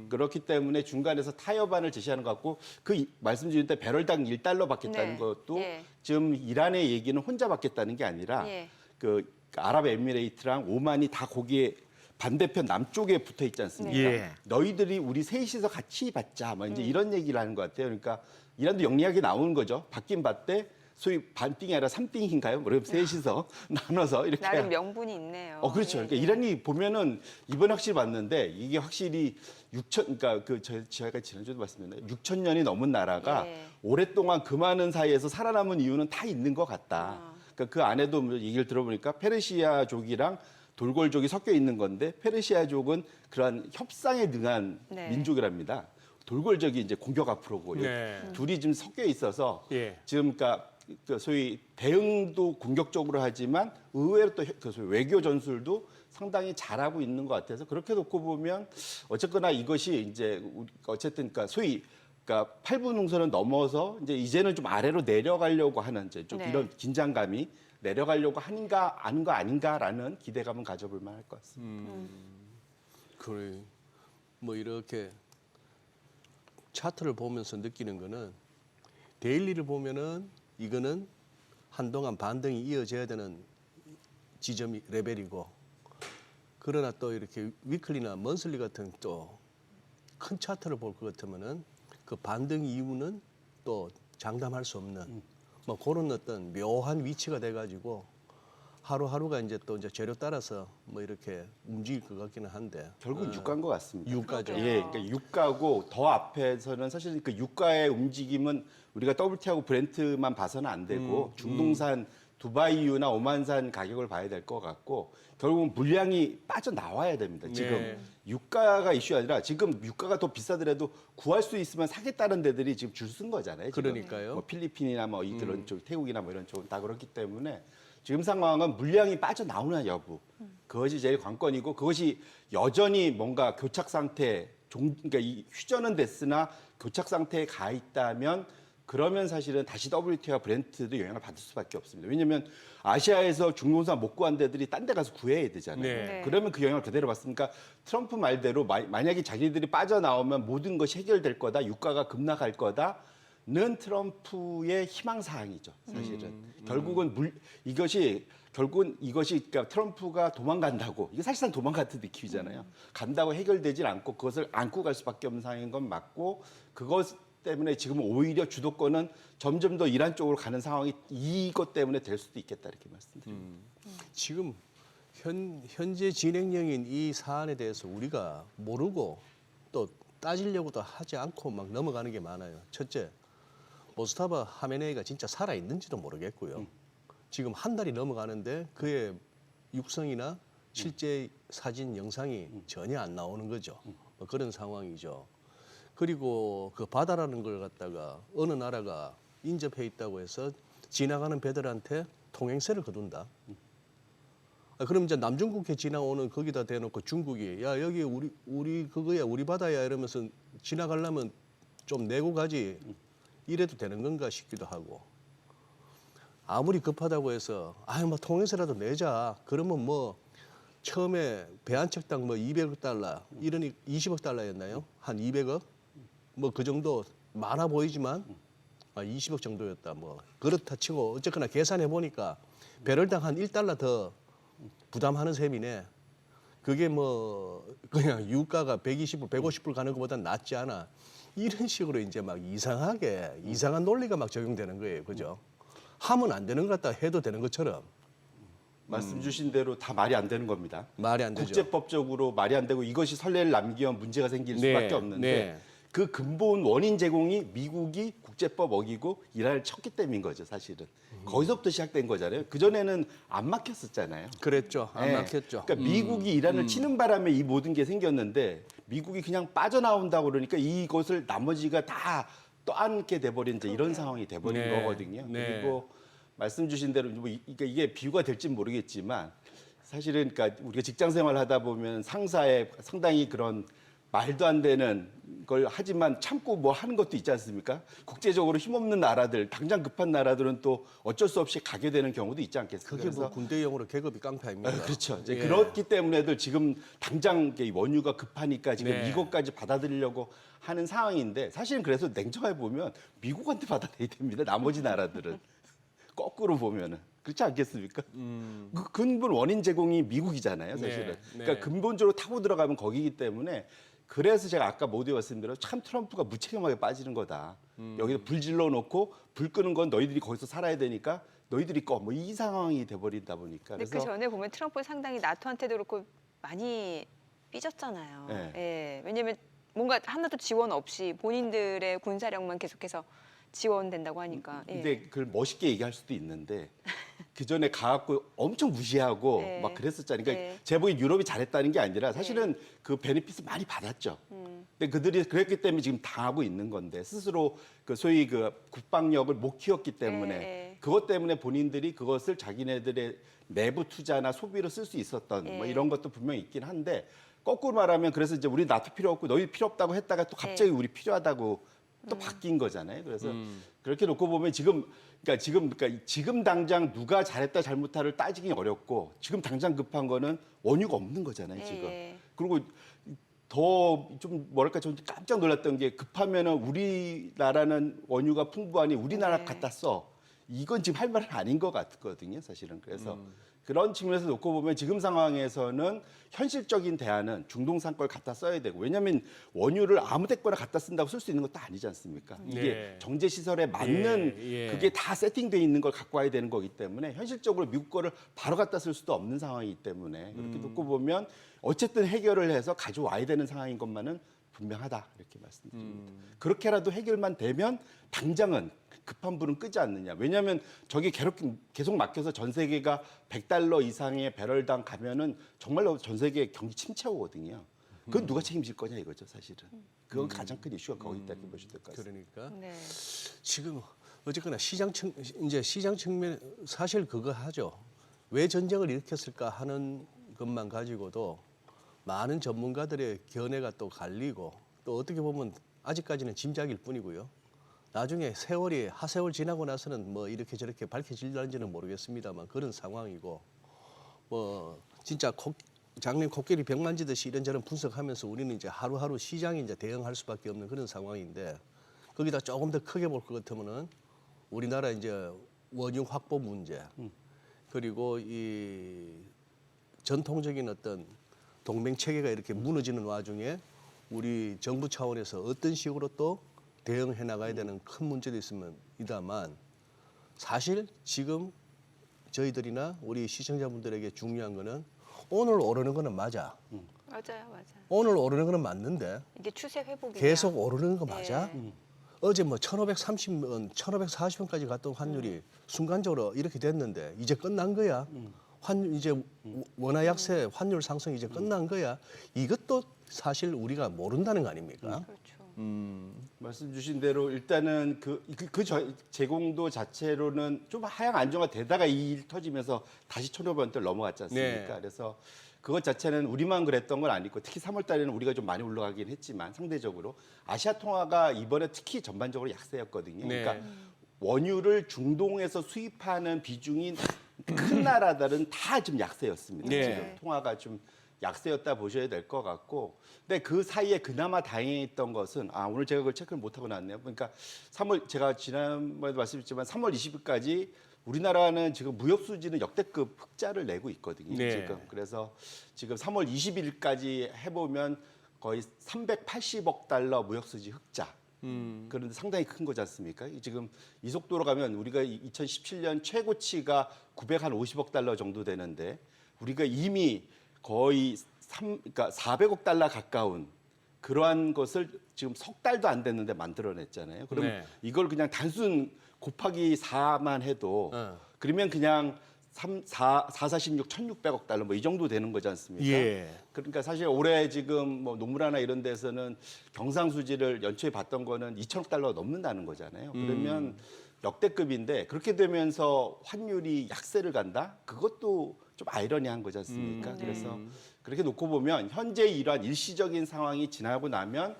그렇기 때문에 중간에서 타협안을 제시하는 것 같고 그 말씀 주신 때 배럴당 1달러 받겠다는 네. 것도 예. 지금 이란의 얘기는 혼자 받겠다는 게 아니라 예. 그 아랍에미레이트랑 오만이 다 거기에 반대편 남쪽에 붙어 있지 않습니까? 예. 너희들이 우리 셋이서 같이 받자. 뭐 이제 이런 얘기를 하는 것 같아요. 그러니까 이란도 영리하게 나오는 거죠. 받긴 받되 소위 반띵이 아니라 삼띵인가요? 뭐 셋이서 나눠서 이렇게. 나름 명분이 있네요. 그렇죠. 예, 그러니까 예. 이란이 보면은 이번 확실히 봤는데 이게 확실히 6천, 그러니까 제가 지난주에도 말씀드렸는데 6천 년이 넘은 나라가 예. 오랫동안 그 많은 사이에서 살아남은 이유는 다 있는 것 같다. 그러니까 그 안에도 뭐 얘기를 들어보니까 페르시아족이랑 돌골족이 섞여 있는 건데 페르시아족은 그러한 협상에 능한 네. 민족이랍니다. 돌골족이 이제 공격 앞으로고 네. 둘이 지금 섞여 있어서 예. 지금 그러니까 그 소위 대응도 공격적으로 하지만 의외로 또 그 소위 외교 전술도 상당히 잘하고 있는 것 같아서 그렇게 놓고 보면 어쨌거나 이것이 이제 어쨌든 그러니까 소위 그러니까 8분 능선을 넘어서 이제는 좀 아래로 내려가려고 하는 이제 좀 네. 이런 긴장감이 내려가려고 하는 거 아닌가라는 기대감은 가져볼 만할 것 같습니다. 그래. 뭐 이렇게 차트를 보면서 느끼는 거는 데일리를 보면은 이거는 한동안 반등이 이어져야 되는 지점 레벨이고 그러나 또 이렇게 위클리나 먼슬리 같은 또 큰 차트를 볼 것 같으면은 그 반등 이유는 또 장담할 수 없는 뭐 그런 어떤 묘한 위치가 돼가지고 하루하루가 이제 또 이제 재료 따라서 뭐 이렇게 움직일 것 같기는 한데 결국 유가인 것 같습니다. 유가죠. 예, 그러니까 유가고 더 앞에서는 사실 그 유가의 움직임은 우리가 WTI하고 브렌트만 봐서는 안 되고 중동산 두바이유나 오만산 가격을 봐야 될 것 같고 결국은 물량이 빠져나와야 됩니다. 지금 네. 유가가 이슈가 아니라 지금 유가가 더 비싸더라도 구할 수 있으면 사겠다는 데들이 지금 줄 쓴 거잖아요. 지금. 그러니까요. 뭐 필리핀이나 뭐 이런 쪽, 태국이나 뭐 이런 쪽은 다 그렇기 때문에 지금 상황은 물량이 빠져나오나 여부 그것이 제일 관건이고 그것이 여전히 뭔가 교착 상태, 그러니까 이 휴전은 됐으나 교착 상태에 가 있다면 그러면 사실은 다시 WTI와 브렌트도 영향을 받을 수밖에 없습니다. 왜냐하면 아시아에서 중동산 못 구한 데들이 딴 데 가서 구해야 되잖아요. 네. 그러면 그 영향을 그대로 받습니까? 트럼프 말대로 만약에 자기들이 빠져나오면 모든 것이 해결될 거다, 유가가 급락할 거다는 트럼프의 희망사항이죠. 사실은 결국은 결국은 이것이 그러니까 트럼프가 도망간다고 이게 사실상 도망갔던 느낌이잖아요. 간다고 해결되질 않고 그것을 안고 갈 수밖에 없는 상황인 건 맞고 그것 때문에 지금 오히려 주도권은 점점 더 이란 쪽으로 가는 상황이 이것 때문에 될 수도 있겠다 이렇게 말씀드립니다. 지금 현재 진행형인 이 사안에 대해서 우리가 모르고 또 따지려고도 하지 않고 막 넘어가는 게 많아요. 첫째, 모스타바 하메네이가 진짜 살아있는지도 모르겠고요. 지금 한 달이 넘어가는데 그의 육성이나 실제 사진, 영상이 전혀 안 나오는 거죠. 뭐 그런 상황이죠. 그리고 그 바다라는 걸 갖다가 어느 나라가 인접해 있다고 해서 지나가는 배들한테 통행세를 거둔다. 그럼 이제 남중국해 지나오는 거기다 대놓고 중국이 야 여기 우리 그거야 우리 바다야 이러면서 지나가려면 좀 내고 가지 이래도 되는 건가 싶기도 하고 아무리 급하다고 해서 아유 뭐 통행세라도 내자 그러면 뭐 처음에 배 한 척당 뭐 200억 달러 이러니 20억 달러였나요? 한 200억? 뭐 그 정도 많아 보이지만 20억 정도였다. 뭐 그렇다 치고 어쨌거나 계산해 보니까 배럴당 한 1달러 더 부담하는 셈이네. 그게 뭐 그냥 유가가 120불, 150불 가는 것보다 낫지 않아. 이런 식으로 이제 막 이상한 논리가 막 적용되는 거예요. 그죠? 하면 안 되는 것 같다 해도 되는 것처럼. 말씀 주신 대로 다 말이 안 되는 겁니다. 말이 안 되죠. 국제법적으로 말이 안 되고 이것이 선례를 남기면 문제가 생길 네, 수밖에 없는데 네. 그 근본 원인 제공이 미국이 국제법 어기고 이란을 쳤기 때문인 거죠, 사실은. 거기서부터 시작된 거잖아요. 그전에는 안 막혔었잖아요. 그랬죠. 안 네. 막혔죠. 그러니까 미국이 이란을 치는 바람에 이 모든 게 생겼는데 미국이 그냥 빠져나온다고 그러니까 이것을 나머지가 다 떠안게 돼버린 이제 이런 상황이 돼버린 네. 거거든요. 네. 그리고 말씀 주신 대로 뭐 이게 비유가 될진 모르겠지만 사실은 그러니까 우리가 직장 생활 하다 보면 상사의 상당히 그런 말도 안 되는 걸 하지만 참고 뭐 하는 것도 있지 않습니까? 국제적으로 힘없는 나라들, 당장 급한 나라들은 또 어쩔 수 없이 가게 되는 경우도 있지 않겠습니까? 그게 뭐 군대용으로 계급이 깡패 아닙니까? 그렇죠. 이제 예. 그렇기 때문에들 지금 당장 이게 원유가 급하니까 지금 네. 이것까지 받아들이려고 하는 상황인데 사실은 그래서 냉정해 보면 미국한테 받아들여야 됩니다. 나머지 나라들은 거꾸로 보면은 그렇지 않겠습니까? 그 근본 원인 제공이 미국이잖아요, 사실은. 네, 그러니까 네. 근본적으로 타고 들어가면 거기기 때문에 그래서 제가 아까 모두에 말씀드린 대로 참 트럼프가 무책임하게 빠지는 거다. 여기서 불 질러 놓고 불 끄는 건 너희들이 거기서 살아야 되니까 너희들이 꺼. 뭐 이 상황이 돼버리다 보니까. 근데 그 전에 보면 트럼프 상당히 나토한테도 그렇고 많이 삐졌잖아요. 네. 예, 왜냐하면 뭔가 하나도 지원 없이 본인들의 군사력만 계속해서 지원된다고 하니까. 예. 근데 그걸 멋있게 얘기할 수도 있는데 그 전에 가갖고 엄청 무시하고 네. 막 그랬었잖아요. 그러니까 네. 제복이 유럽이 잘했다는 게 아니라 사실은 그 베네핏을 많이 받았죠. 근데 그들이 그랬기 때문에 지금 당하고 있는 건데 스스로 그 소위 그 국방력을 못 키웠기 때문에 네. 그것 때문에 본인들이 그것을 자기네들의 내부 투자나 소비로 쓸 수 있었던 뭐 네. 이런 것도 분명히 있긴 한데 거꾸로 말하면 그래서 이제 우리 나토 필요 없고 너희 필요 없다고 했다가 또 갑자기 우리 필요하다고 또 바뀐 거잖아요. 그래서 그렇게 놓고 보면 지금 당장 누가 잘했다 잘못다를 따지기 어렵고 지금 당장 급한 거는 원유가 없는 거잖아요. 지금. 예. 그리고 더 좀 뭐랄까 좀 깜짝 놀랐던 게 급하면은 우리나라는 원유가 풍부하니 우리나라 네. 갖다 써. 이건 지금 할 말은 아닌 것 같거든요, 사실은. 그래서 그런 측면에서 놓고 보면 지금 상황에서는 현실적인 대안은 중동산 걸 갖다 써야 되고 왜냐하면 원유를 아무 데거나 갖다 쓴다고 쓸 수 있는 것도 아니지 않습니까? 이게 네. 정제 시설에 맞는 예. 그게 다 세팅돼 있는 걸 갖고 와야 되는 거기 때문에 현실적으로 미국 거를 바로 갖다 쓸 수도 없는 상황이기 때문에 그렇게 놓고 보면 어쨌든 해결을 해서 가져와야 되는 상황인 것만은 분명하다 이렇게 말씀드립니다. 그렇게라도 해결만 되면 당장은 급한 불은 끄지 않느냐. 왜냐하면 저게 계속 막혀서 전 세계가 $100 이상의 배럴당 가면은 정말로 전 세계 경기 침체 오거든요. 그건 누가 책임질 거냐 이거죠, 사실은. 그건 가장 큰 이슈가 거기 있다 이렇게 보시면 될 것 같습니다. 그러니까 네. 지금 어쨌거나 시장 측면 사실 그거 하죠. 왜 전쟁을 일으켰을까 하는 것만 가지고도 많은 전문가들의 견해가 또 갈리고 또 어떻게 보면 아직까지는 짐작일 뿐이고요. 나중에 하세월 지나고 나서는 뭐 이렇게 저렇게 밝혀질는지는 모르겠습니다만 그런 상황이고 뭐 진짜 장님 코끼리 병 만지듯이 이런저런 분석하면서 우리는 이제 하루하루 시장에 이제 대응할 수밖에 없는 그런 상황인데 거기다 조금 더 크게 볼 것 같으면은 우리나라 이제 원유 확보 문제 그리고 이 전통적인 어떤 동맹 체계가 이렇게 무너지는 와중에 우리 정부 차원에서 어떤 식으로 또 대응해 나가야 되는 큰 문제도 있으면 이다만 사실 지금 저희들이나 우리 시청자분들에게 중요한 거는 오늘 오르는 거는 맞아. 맞아요. 오늘 오르는 거는 맞는데 이게 추세 회복이 계속 오르는 거 맞아? 네. 어제 뭐 1,530원, 1,540원까지 갔던 환율이 순간적으로 이렇게 됐는데 이제 끝난 거야. 이제 원화 약세 환율 상승이 이제 끝난 거야. 이것도 사실 우리가 모른다는 거 아닙니까? 그렇죠. 말씀 주신 대로 일단은 제공도 자체로는 좀 하향 안정화 되다가 이 일 터지면서 다시 1,500원대를 넘어갔지 않습니까? 네. 그래서 그것 자체는 우리만 그랬던 건 아니고 특히 3월 달에는 우리가 좀 많이 올라가긴 했지만 상대적으로 아시아 통화가 이번에 특히 전반적으로 약세였거든요. 네. 그러니까 원유를 중동에서 수입하는 비중이 큰 나라들은 다 좀 약세였습니다. 네. 지금 통화가 좀 약세였다 보셔야 될 것 같고, 근데 그 사이에 그나마 다행했던 것은 오늘 제가 그걸 체크를 못 하고 나왔네요. 그러니까 제가 지난번에도 말씀드렸지만 3월 20일까지 우리나라는 지금 무역 수지는 역대급 흑자를 내고 있거든요. 네. 지금 그래서 지금 3월 20일까지 해보면 거의 380억 달러 무역 수지 흑자. 그런데 상당히 큰 거지 않습니까? 지금 이 속도로 가면 우리가 2017년 최고치가 950억 달러 정도 되는데 우리가 이미 거의 그러니까 400억 달러 가까운 그러한 것을 지금 석 달도 안 됐는데 만들어냈잖아요. 그럼 네. 이걸 그냥 단순 곱하기 4만 해도 어. 그러면 그냥 446, 1,600억 달러 뭐 이 정도 되는 거지 않습니까? 예. 그러니까 사실 올해 지금 뭐 농무라나 이런 데서는 경상수지를 연초에 봤던 거는 2천억 달러가 넘는다는 거잖아요. 그러면 역대급인데 그렇게 되면서 환율이 약세를 간다? 그것도 좀 아이러니한 거지 않습니까? 그래서 그렇게 놓고 보면 현재 이러한 일시적인 상황이 지나고 나면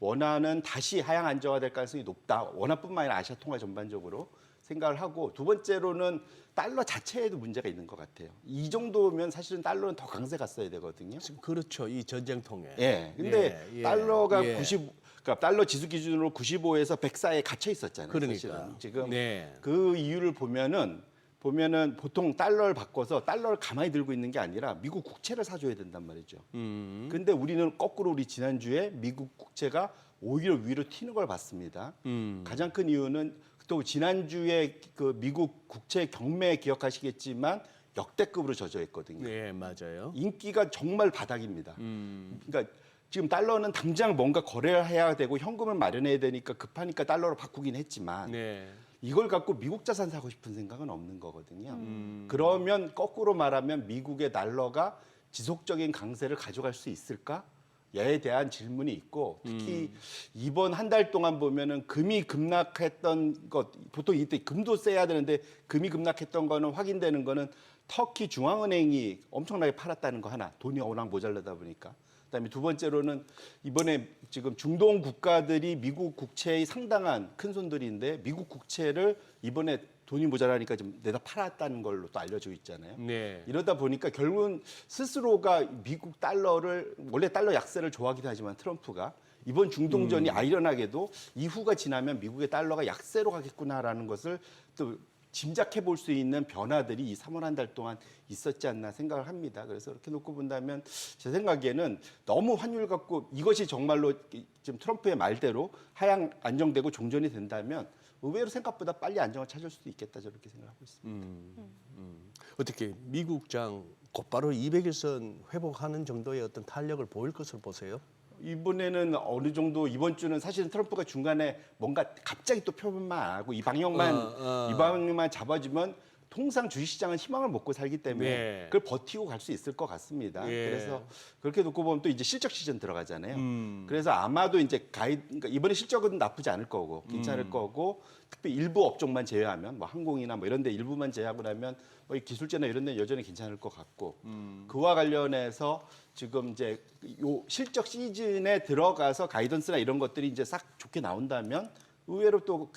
원화는 다시 하향 안정화될 가능성이 높다. 원화뿐만 아니라 아시아 통화 전반적으로 생각을 하고 두 번째로는 달러 자체에도 문제가 있는 것 같아요. 이 정도면 사실은 달러는 더 강세 갔어야 되거든요. 그렇죠. 이 전쟁통에. 예. 근데 예, 예, 달러가 예. 그러니까 달러 지수 기준으로 95에서 104에 갇혀 있었잖아요. 그러니까. 사실은. 지금 네. 그 이유를 보면은 보면은 보통 달러를 바꿔서 달러를 가만히 들고 있는 게 아니라 미국 국채를 사줘야 된단 말이죠. 근데 우리는 거꾸로 우리 지난주에 미국 국채가 오히려 위로 튀는 걸 봤습니다. 가장 큰 이유는 또 지난주에 그 미국 국채 경매 기억하시겠지만 역대급으로 젖어 있거든요. 네, 맞아요. 인기가 정말 바닥입니다. 그러니까 지금 달러는 당장 뭔가 거래를 해야 되고 현금을 마련해야 되니까 급하니까 달러로 바꾸긴 했지만 네. 이걸 갖고 미국 자산 사고 싶은 생각은 없는 거거든요. 그러면 거꾸로 말하면 미국의 달러가 지속적인 강세를 가져갈 수 있을까? 에 대한 질문이 있고 특히 이번 한 달 동안 보면은 금이 급락했던 것 보통 이때 금도 세야 되는데 금이 급락했던 거는 확인되는 거는 터키 중앙은행이 엄청나게 팔았다는 거 하나 돈이 워낙 모자라다 보니까 그다음에 두 번째로는 이번에 지금 중동 국가들이 미국 국채의 상당한 큰 손들인데 미국 국채를 이번에 돈이 모자라니까 좀 내다 팔았다는 걸로 또 알려져 있잖아요. 네. 이러다 보니까 결국은 스스로가 미국 달러를 원래 달러 약세를 좋아하긴 하지만 트럼프가 이번 중동전이 아이러나게도 이후가 지나면 미국의 달러가 약세로 가겠구나라는 것을 또 짐작해 볼 수 있는 변화들이 이 3월 한 달 동안 있었지 않나 생각을 합니다. 그래서 이렇게 놓고 본다면 제 생각에는 너무 환율 갖고 이것이 정말로 지금 트럼프의 말대로 하향 안정되고 종전이 된다면 의외로 생각보다 빨리 안정을 찾을 수도 있겠다 저렇게 생각하고 있습니다. 어떻게 미국장 곧바로 200일선 회복하는 정도의 어떤 탄력을 보일 것으로 보세요? 이번에는 어느 정도 이번 주는 사실은 트럼프가 중간에 뭔가 갑자기 또 표현만 안 하고 이 방향만 잡아주면 통상 주식시장은 희망을 먹고 살기 때문에 네. 그걸 버티고 갈 수 있을 것 같습니다. 예. 그래서 그렇게 놓고 보면 또 이제 실적 시즌 들어가잖아요. 그래서 아마도 이제 그러니까 이번에 실적은 나쁘지 않을 거고 괜찮을 거고 특히 일부 업종만 제외하면 뭐 항공이나 뭐 이런 데 일부만 제외하고 나면 뭐 기술제나 이런 데 여전히 괜찮을 것 같고 그와 관련해서 지금 이제 요 실적 시즌에 들어가서 가이던스나 이런 것들이 이제 싹 좋게 나온다면 의외로 또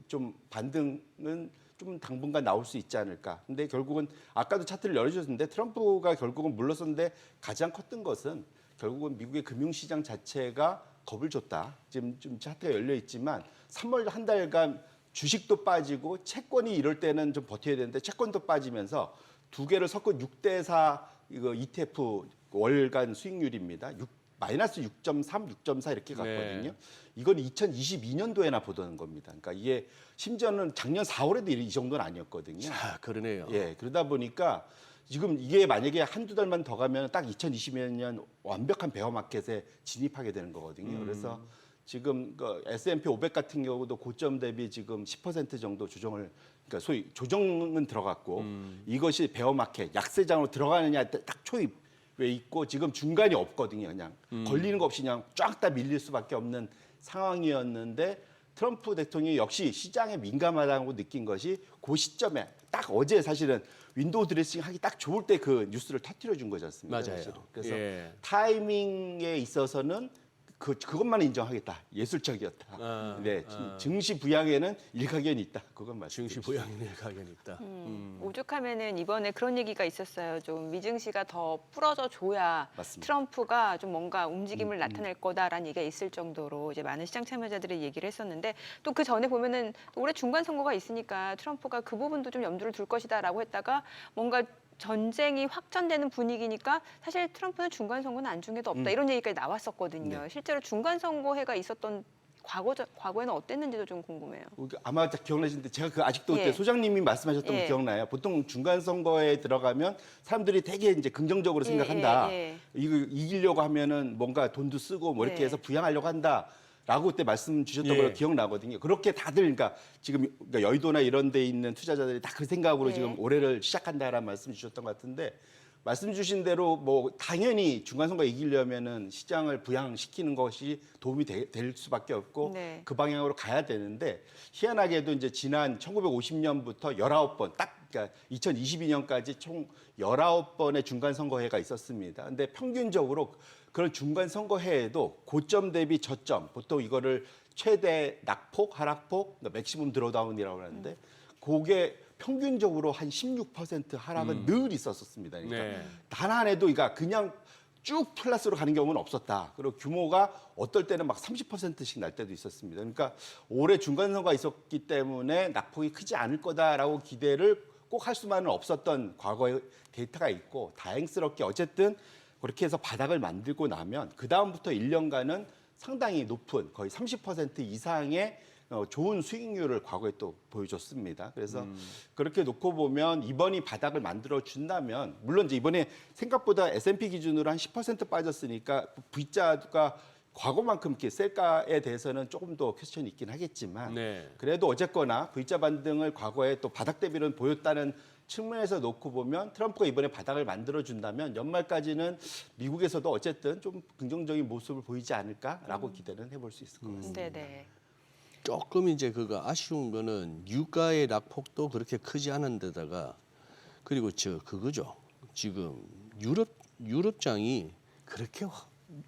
좀 반등은 좀 당분간 나올 수 있지 않을까. 근데 결국은 아까도 차트를 열어주셨는데 트럼프가 결국은 물러섰는데 가장 컸던 것은 결국은 미국의 금융시장 자체가 겁을 줬다. 지금 좀 차트가 열려 있지만 3월 한 달간 주식도 빠지고 채권이 이럴 때는 좀 버텨야 되는데 채권도 빠지면서 두 개를 섞은 6대4 이거 ETF 월간 수익률입니다. 마이너스 6.3, 6.4 이렇게 갔거든요. 이건 2022년도에나 보던 겁니다. 그러니까 이게 심지어는 작년 4월에도 이 정도는 아니었거든요. 자, 그러네요. 예, 그러다 보니까 지금 이게 만약에 한두 달만 더 가면 딱 2020년 완벽한 베어 마켓에 진입하게 되는 거거든요. 그래서 지금 그 S&P 500 같은 경우도 고점 대비 지금 10% 정도 조정을 그러니까 소위 조정은 들어갔고 이것이 베어 마켓 약세장으로 들어가느냐 딱 초입에 있고 지금 중간이 없거든요. 그냥 걸리는 거 없이 그냥 쫙 다 밀릴 수밖에 없는 상황이었는데 트럼프 대통령이 역시 시장에 민감하다고 느낀 것이 그 시점에 딱 어제 사실은 윈도우 드레싱 하기 딱 좋을 때 그 뉴스를 터뜨려 준 거지 않습니까? 맞아요. 사실은. 그래서 예. 타이밍에 있어서는 그것만 인정하겠다. 예술적이었다. 네, 증시 부양에는 일가견이 있다. 그건 맞습니다. 증시 부양에 가견이 있다. 오죽하면은 이번에 그런 얘기가 있었어요. 좀 미증시가 더 풀어져 줘야 맞습니다. 트럼프가 좀 뭔가 움직임을 나타낼 거다라는 얘기가 있을 정도로 이제 많은 시장 참여자들이 얘기를 했었는데 또 그 전에 보면은 또 올해 중간 선거가 있으니까 트럼프가 그 부분도 좀 염두를 둘 것이다라고 했다가 뭔가 전쟁이 확전되는 분위기니까 사실 트럼프는 중간 선거는 안중에도 없다 이런 얘기까지 나왔었거든요. 실제로 중간 선거회가 있었던 과거에는 어땠는지도 좀 궁금해요. 아마 기억나시는데 제가 그 아직도 예. 그때 소장님이 말씀하셨던 예. 거 기억나요. 보통 중간 선거에 들어가면 사람들이 되게 이제 긍정적으로 생각한다. 이거 이기려고 하면은 뭔가 돈도 쓰고 뭐 이렇게 예. 해서 부양하려고 한다. 라고 그때 말씀 주셨던 예. 걸로 기억나거든요. 그렇게 다들 그러니까 지금 그러니까 여의도나 이런 데 있는 투자자들이 다 그 생각으로 예. 지금 올해를 시작한다라는 말씀 주셨던 것 같은데 말씀 주신 대로 뭐 당연히 중간선거 이기려면은 시장을 부양시키는 것이 도움이 될 수밖에 없고 네. 그 방향으로 가야 되는데 희한하게도 이제 지난 1950년부터 19번 딱 그러니까 2022년까지 총 19번의 중간선거회가 있었습니다. 근데 평균적으로 그런 중간선거회에도 고점 대비 저점 보통 이거를 최대 낙폭, 하락폭, 맥시멈 드로다운이라고 하는데 그게 평균적으로 한 16% 하락은 늘 있었습니다. 그러니까 네. 단 한 해도 그냥 쭉 플러스로 가는 경우는 없었다. 그리고 규모가 어떨 때는 막 30%씩 날 때도 있었습니다. 그러니까 올해 중간선거가 있었기 때문에 낙폭이 크지 않을 거다라고 기대를 꼭 할 수만은 없었던 과거의 데이터가 있고 다행스럽게 어쨌든 그렇게 해서 바닥을 만들고 나면 그 다음부터 1년간은 상당히 높은 거의 30% 이상의 좋은 수익률을 과거에 또 보여줬습니다. 그래서 그렇게 놓고 보면 이번이 바닥을 만들어 준다면 물론 이제 이번에 생각보다 S&P 기준으로 한 10% 빠졌으니까 V자가 과거만큼 이렇게 셀까에 대해서는 조금 더 퀘스천이 있긴 하겠지만 네. 그래도 어쨌거나 V자 반등을 과거에 또 바닥 대비는 보였다는 측면에서 놓고 보면 트럼프가 이번에 바닥을 만들어준다면 연말까지는 미국에서도 어쨌든 좀 긍정적인 모습을 보이지 않을까라고 기대는 해볼 수 있을 것 같습니다. 네네. 조금 이제 그거 아쉬운 거는 유가의 낙폭도 그렇게 크지 않은 데다가 그리고 그거죠. 지금 유럽장이 그렇게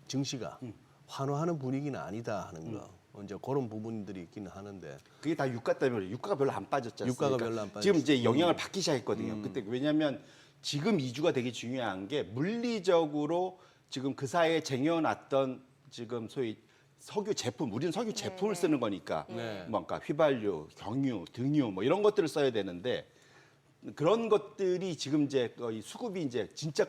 증시가 환호하는 분위기는 아니다 하는 거. 이제 그런 부분들이 있기는 하는데 그게 다 유가 때문에 유가가 별로 안 빠졌지 않습니까? 유가가 별로 안 빠졌어요. 지금 이제 영향을 받기 시작했거든요. 그때 왜냐하면 지금 이주가 되게 중요한 게 물리적으로 지금 그 사이에 쟁여놨던 지금 소위 석유 제품, 우리는 석유 제품을 쓰는 거니까 네. 뭔가 휘발유, 경유, 등유 뭐 이런 것들을 써야 되는데 그런 것들이 지금 이제 거의 수급이 이제 진짜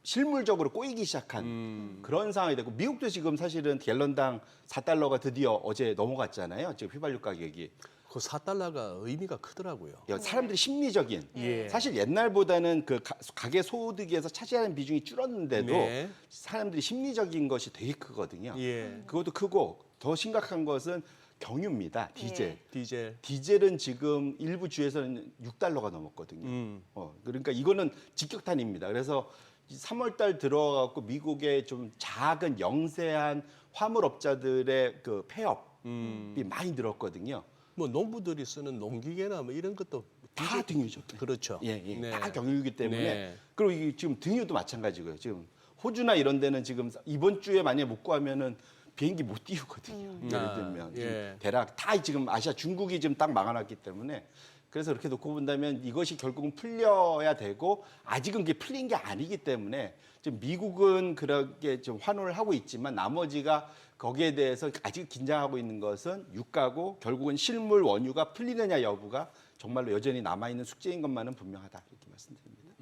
실물적으로 꼬이기 시작한 그런 상황이 되고 미국도 지금 사실은 갤런당 4달러가 드디어 어제 넘어갔잖아요. 지금 휘발유 가격이. 그 4달러가 의미가 크더라고요. 사람들이 심리적인 예. 사실 옛날보다는 그 가계 소득에서 차지하는 비중이 줄었는데도 네. 사람들이 심리적인 것이 되게 크거든요. 예. 그것도 크고 더 심각한 것은 경유입니다. 디젤. 디젤. 디젤은 지금 일부 주에서는 6달러가 넘었거든요. 그러니까 이거는 직격탄입니다. 그래서 3월 달 들어가고 미국의 좀 작은 영세한 화물업자들의 그 폐업이 많이 늘었거든요. 뭐 농부들이 쓰는 농기계나 뭐 이런 것도 다 등유죠. 그렇죠. 예. 네. 다 경유이기 때문에 네. 그리고 이게 지금 등유도 마찬가지고요. 지금 호주나 이런 데는 지금 이번 주에 만약에 못 구하면은 비행기 못 띄우거든요. 예를 들면 지금 예. 대략 다 지금 아시아 중국이 지금 딱 막아놨기 때문에 그래서 그렇게 놓고 본다면 이것이 결국은 풀려야 되고 아직은 그게 풀린 게 아니기 때문에 지금 미국은 그렇게 좀 환호를 하고 있지만 나머지가 거기에 대해서 아직 긴장하고 있는 것은 유가고 결국은 실물 원유가 풀리느냐 여부가 정말로 여전히 남아있는 숙제인 것만은 분명하다 이렇게 말씀드립니다.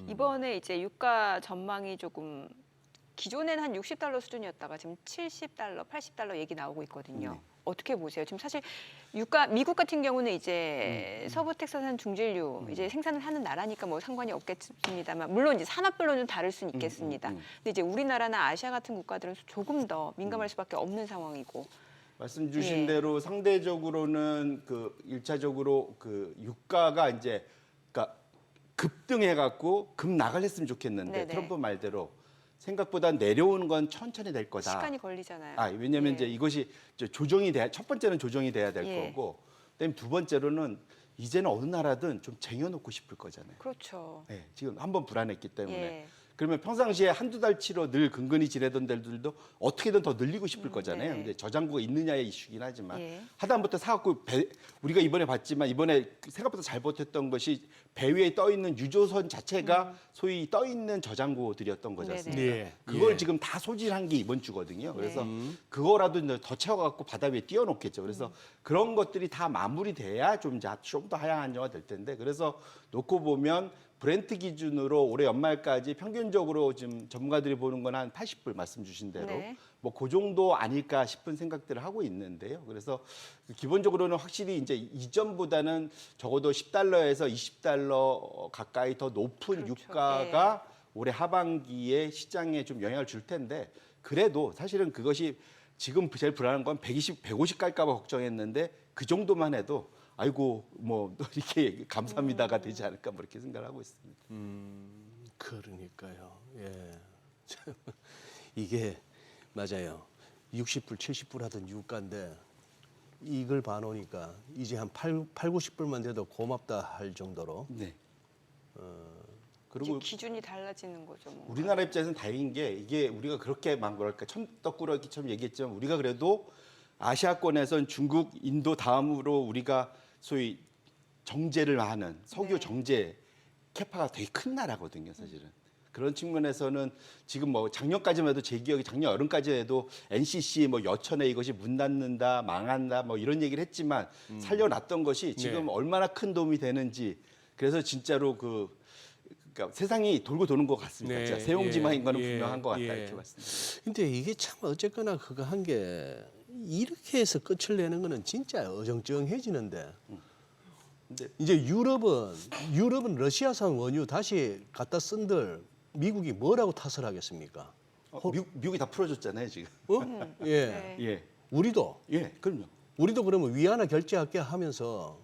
이번에 이제 유가 전망이 조금 기존에는 한 60달러 수준이었다가 지금 70달러, 80달러 얘기 나오고 있거든요. 네. 어떻게 보세요? 지금 사실 미국 같은 경우는 이제 서부 텍사스산 중진류 이제 생산을 하는 나라니까 뭐 상관이 없겠습니다만 물론 이제 산업별로는 다를 수는 있겠습니다. 근데 이제 우리나라나 아시아 같은 국가들은 조금 더 민감할 수밖에 없는 상황이고. 말씀 주신 예. 대로 상대적으로는 그 1차적으로 그 유가가 이제 그러니까 급등해 갖고 급 나갈 했으면 좋겠는데 네네. 트럼프 말대로 생각보다 내려오는 건 천천히 될 거다. 시간이 걸리잖아요. 왜냐면 예. 이제 이것이 이제 조정이 돼야 첫 번째는 조정이 돼야 될 예. 거고 그다음에 두 번째로는 이제는 어느 나라든 좀 쟁여놓고 싶을 거잖아요. 그렇죠. 네, 지금 한번 불안했기 때문에. 예. 그러면 평상시에 한두 달치로 늘 근근히 지내던 데들도 어떻게든 더 늘리고 싶을 거잖아요. 네. 근데 저장고가 있느냐의 이슈긴 하지만 예. 하다못해 사갖고 우리가 이번에 봤지만 이번에 생각보다 잘 버텼던 것이 배 위에 떠 있는 유조선 자체가 소위 떠 있는 저장고들이었던 거지 않습니까? 네. 그걸 예. 지금 다 소진한 게 이번 주거든요. 그래서 네. 그거라도 이제 더 채워갖고 바다 위에 띄워놓겠죠. 그래서 그런 것들이 다 마무리돼야 좀 더 하향 안정화 될 텐데 그래서 놓고 보면 브렌트 기준으로 올해 연말까지 평균적으로 지금 전문가들이 보는 건 한 80불 말씀 주신 대로 네. 뭐 그 정도 아닐까 싶은 생각들을 하고 있는데요. 그래서 기본적으로는 확실히 이제 이전보다는 적어도 10달러에서 20달러 가까이 더 높은 그렇죠. 유가가 올해 하반기에 시장에 좀 영향을 줄 텐데 그래도 사실은 그것이 지금 제일 불안한 건 120, 150 갈까 봐 걱정했는데 그 정도만 해도 아이고 뭐 이렇게 감사합니다가 되지 않을까 뭐 이렇게 생각을 하고 있습니다. 그러니까요. 예. 참, 이게 맞아요. 60불, 70불 하던 유가인데 이걸 봐놓으니까 이제 한 90불만 돼도 고맙다 할 정도로 네. 이제 그리고 기준이 달라지는 거죠. 뭔가. 우리나라 입장에서는 다행인 게 이게 우리가 그렇게 막 뭐랄까 천떡꾸러기처럼 얘기했지만 우리가 그래도 아시아권에선 중국, 인도 다음으로 우리가 소위 정제를 하는 석유 네. 정제 캐파가 되게 큰 나라거든요, 사실은. 그런 측면에서는 지금 뭐 작년까지만 해도 제 기억이 작년 여름까지 해도 NCC 뭐 여천에 이것이 문 닫는다, 망한다 뭐 이런 얘기를 했지만 살려놨던 것이 지금 네. 얼마나 큰 도움이 되는지 그래서 진짜로 그러니까 세상이 돌고 도는 것 같습니다. 네, 진짜 세용지마인 거는 예, 분명한 것 같다 예. 이렇게 봤습니다. 근데 이게 참 어쨌거나 그거 한 게 이렇게 해서 끝을 내는 거는 진짜 어정쩡해지는데 근데 이제 유럽은 러시아산 원유 다시 갖다 쓴들 미국이 뭐라고 탓을 하겠습니까? 미국이 다 풀어줬잖아요 지금. 어? 예. 네. 예, 우리도 그럼요. 그러면 위안화 결제할게 하면서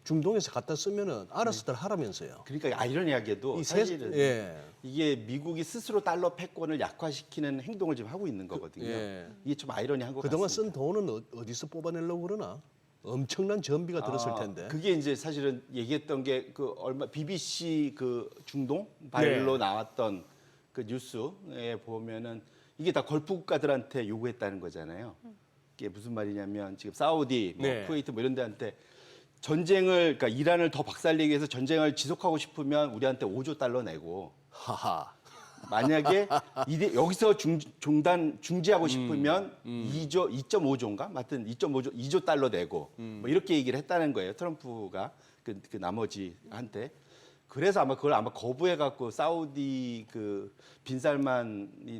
중동에서 갖다 쓰면은 알아서들 하라면서요. 그러니까 아이러니하게도 사실은 예. 이게 미국이 스스로 달러 패권을 약화시키는 행동을 지금 하고 있는 거거든요. 예. 이게 좀 아이러니한 것 그동안 같습니다. 쓴 돈은 어디서 뽑아내려고 그러나? 엄청난 전비가 들었을 텐데. 그게 이제 사실은 얘기했던 게 얼마 BBC 중동 발로 네. 나왔던 그 뉴스에 보면은 이게 다 걸프 국가들한테 요구했다는 거잖아요. 이게 무슨 말이냐면 지금 사우디, 네. 쿠웨이트 뭐 이런 데한테 그러니까 이란을 더 박살내기 위해서 전쟁을 지속하고 싶으면 우리한테 5조 달러 내고 하하. 만약에 여기서 중지하고 싶으면 2.5조인가? 하여튼 2조 달러 내고 뭐 이렇게 얘기를 했다는 거예요. 트럼프가 그 나머지한테. 그래서 아마 그걸 거부해 갖고 사우디 빈살만이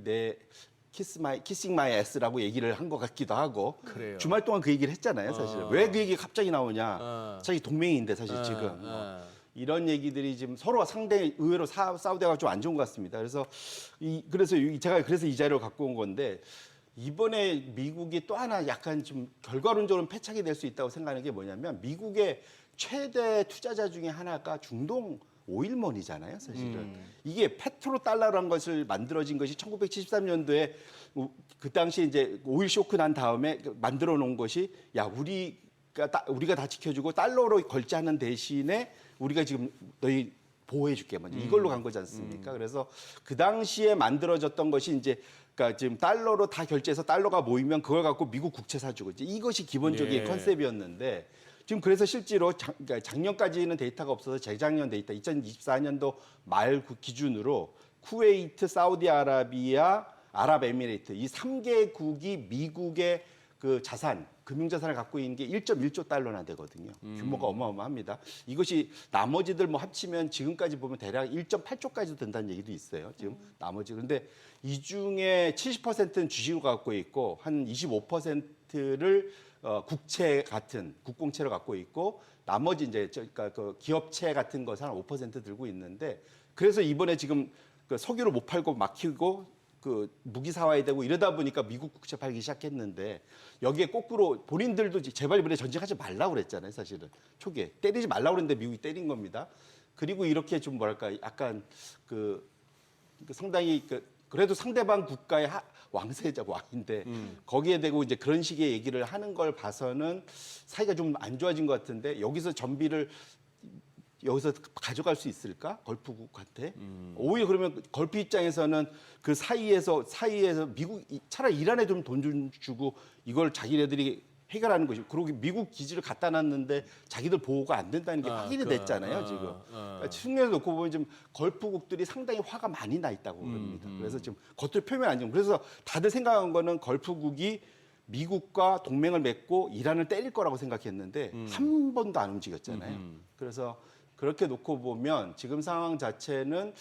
키싱 마이 애스라고 얘기를 한 것 같기도 하고 그래요. 주말 동안 그 얘기를 했잖아요, 사실. 왜 그 얘기 갑자기 나오냐? 자기 동맹인데 사실 지금. 이런 얘기들이 지금 서로 상당히 의외로 사우디가 좀 안 좋은 것 같습니다. 그래서 제가 이 자료를 갖고 온 건데 이번에 미국이 또 하나 약간 좀 결과론적으로 패착이 될 수 있다고 생각하는 게 뭐냐면 미국의 최대 투자자 중에 하나가 중동 오일머니잖아요, 사실은. 이게 페트로달러라는 것을 만들어진 것이 1973년도에 그 당시에 이제 오일 쇼크 난 다음에 만들어 놓은 것이 우리가 다 지켜주고 달러로 결제하는 대신에 우리가 지금 너희 보호해줄게 먼저 이걸로 간 거지 않습니까? 그래서 그 당시에 만들어졌던 것이 이제 그러니까 지금 달러로 다 결제해서 달러가 모이면 그걸 갖고 미국 국채 사주고 이제 이것이 기본적인 예. 컨셉이었는데 지금 그래서 실제로 그러니까 작년까지는 데이터가 없어서 재작년 데이터 2024년도 말 기준으로 쿠웨이트, 사우디아라비아, 아랍에미레이트 이 3개국이 미국의 자산, 금융자산을 갖고 있는 게 1.1조 달러나 되거든요. 규모가 어마어마합니다. 이것이 나머지들 뭐 합치면 지금까지 보면 대략 1.8조까지 된다는 얘기도 있어요. 지금 나머지. 그런데 이 중에 70%는 주식을 갖고 있고 한 25%를 국채 같은 국공채를 갖고 있고 나머지 이제 그러니까 기업채 같은 것을 한 5% 들고 있는데 그래서 이번에 지금 석유를 못 팔고 막히고 무기 사와야 되고 이러다 보니까 미국 국채 팔기 시작했는데 여기에 거꾸로 본인들도 제발 이번에 전쟁하지 말라고 그랬잖아요. 사실은 초기에 때리지 말라고 그랬는데 미국이 때린 겁니다. 그리고 이렇게 좀 뭐랄까 약간 상당히 그래도 상대방 국가의 왕세자 왕인데 거기에 대고 이제 그런 식의 얘기를 하는 걸 봐서는 사이가 좀 안 좋아진 것 같은데 여기서 전비를 여기서 가져갈 수 있을까? 걸프국한테. 오히려 그러면 걸프 입장에서는 그 사이에서 차라리 이란에 좀 돈 좀 주고 이걸 자기네들이 해결하는 것이 그리고 미국 기지를 갖다 놨는데 자기들 보호가 안 된다는 게 확인이 됐잖아요, 지금. 그러니까 측면에서 놓고 보면 지금 걸프국들이 상당히 화가 많이 나 있다고 그럽니다. 그래서 지금 겉으로 표면 안 좋은. 그래서 다들 생각한 거는 걸프국이 미국과 동맹을 맺고 이란을 때릴 거라고 생각했는데 한 번도 안 움직였잖아요. 그래서 그렇게 놓고 보면 지금 상황 자체는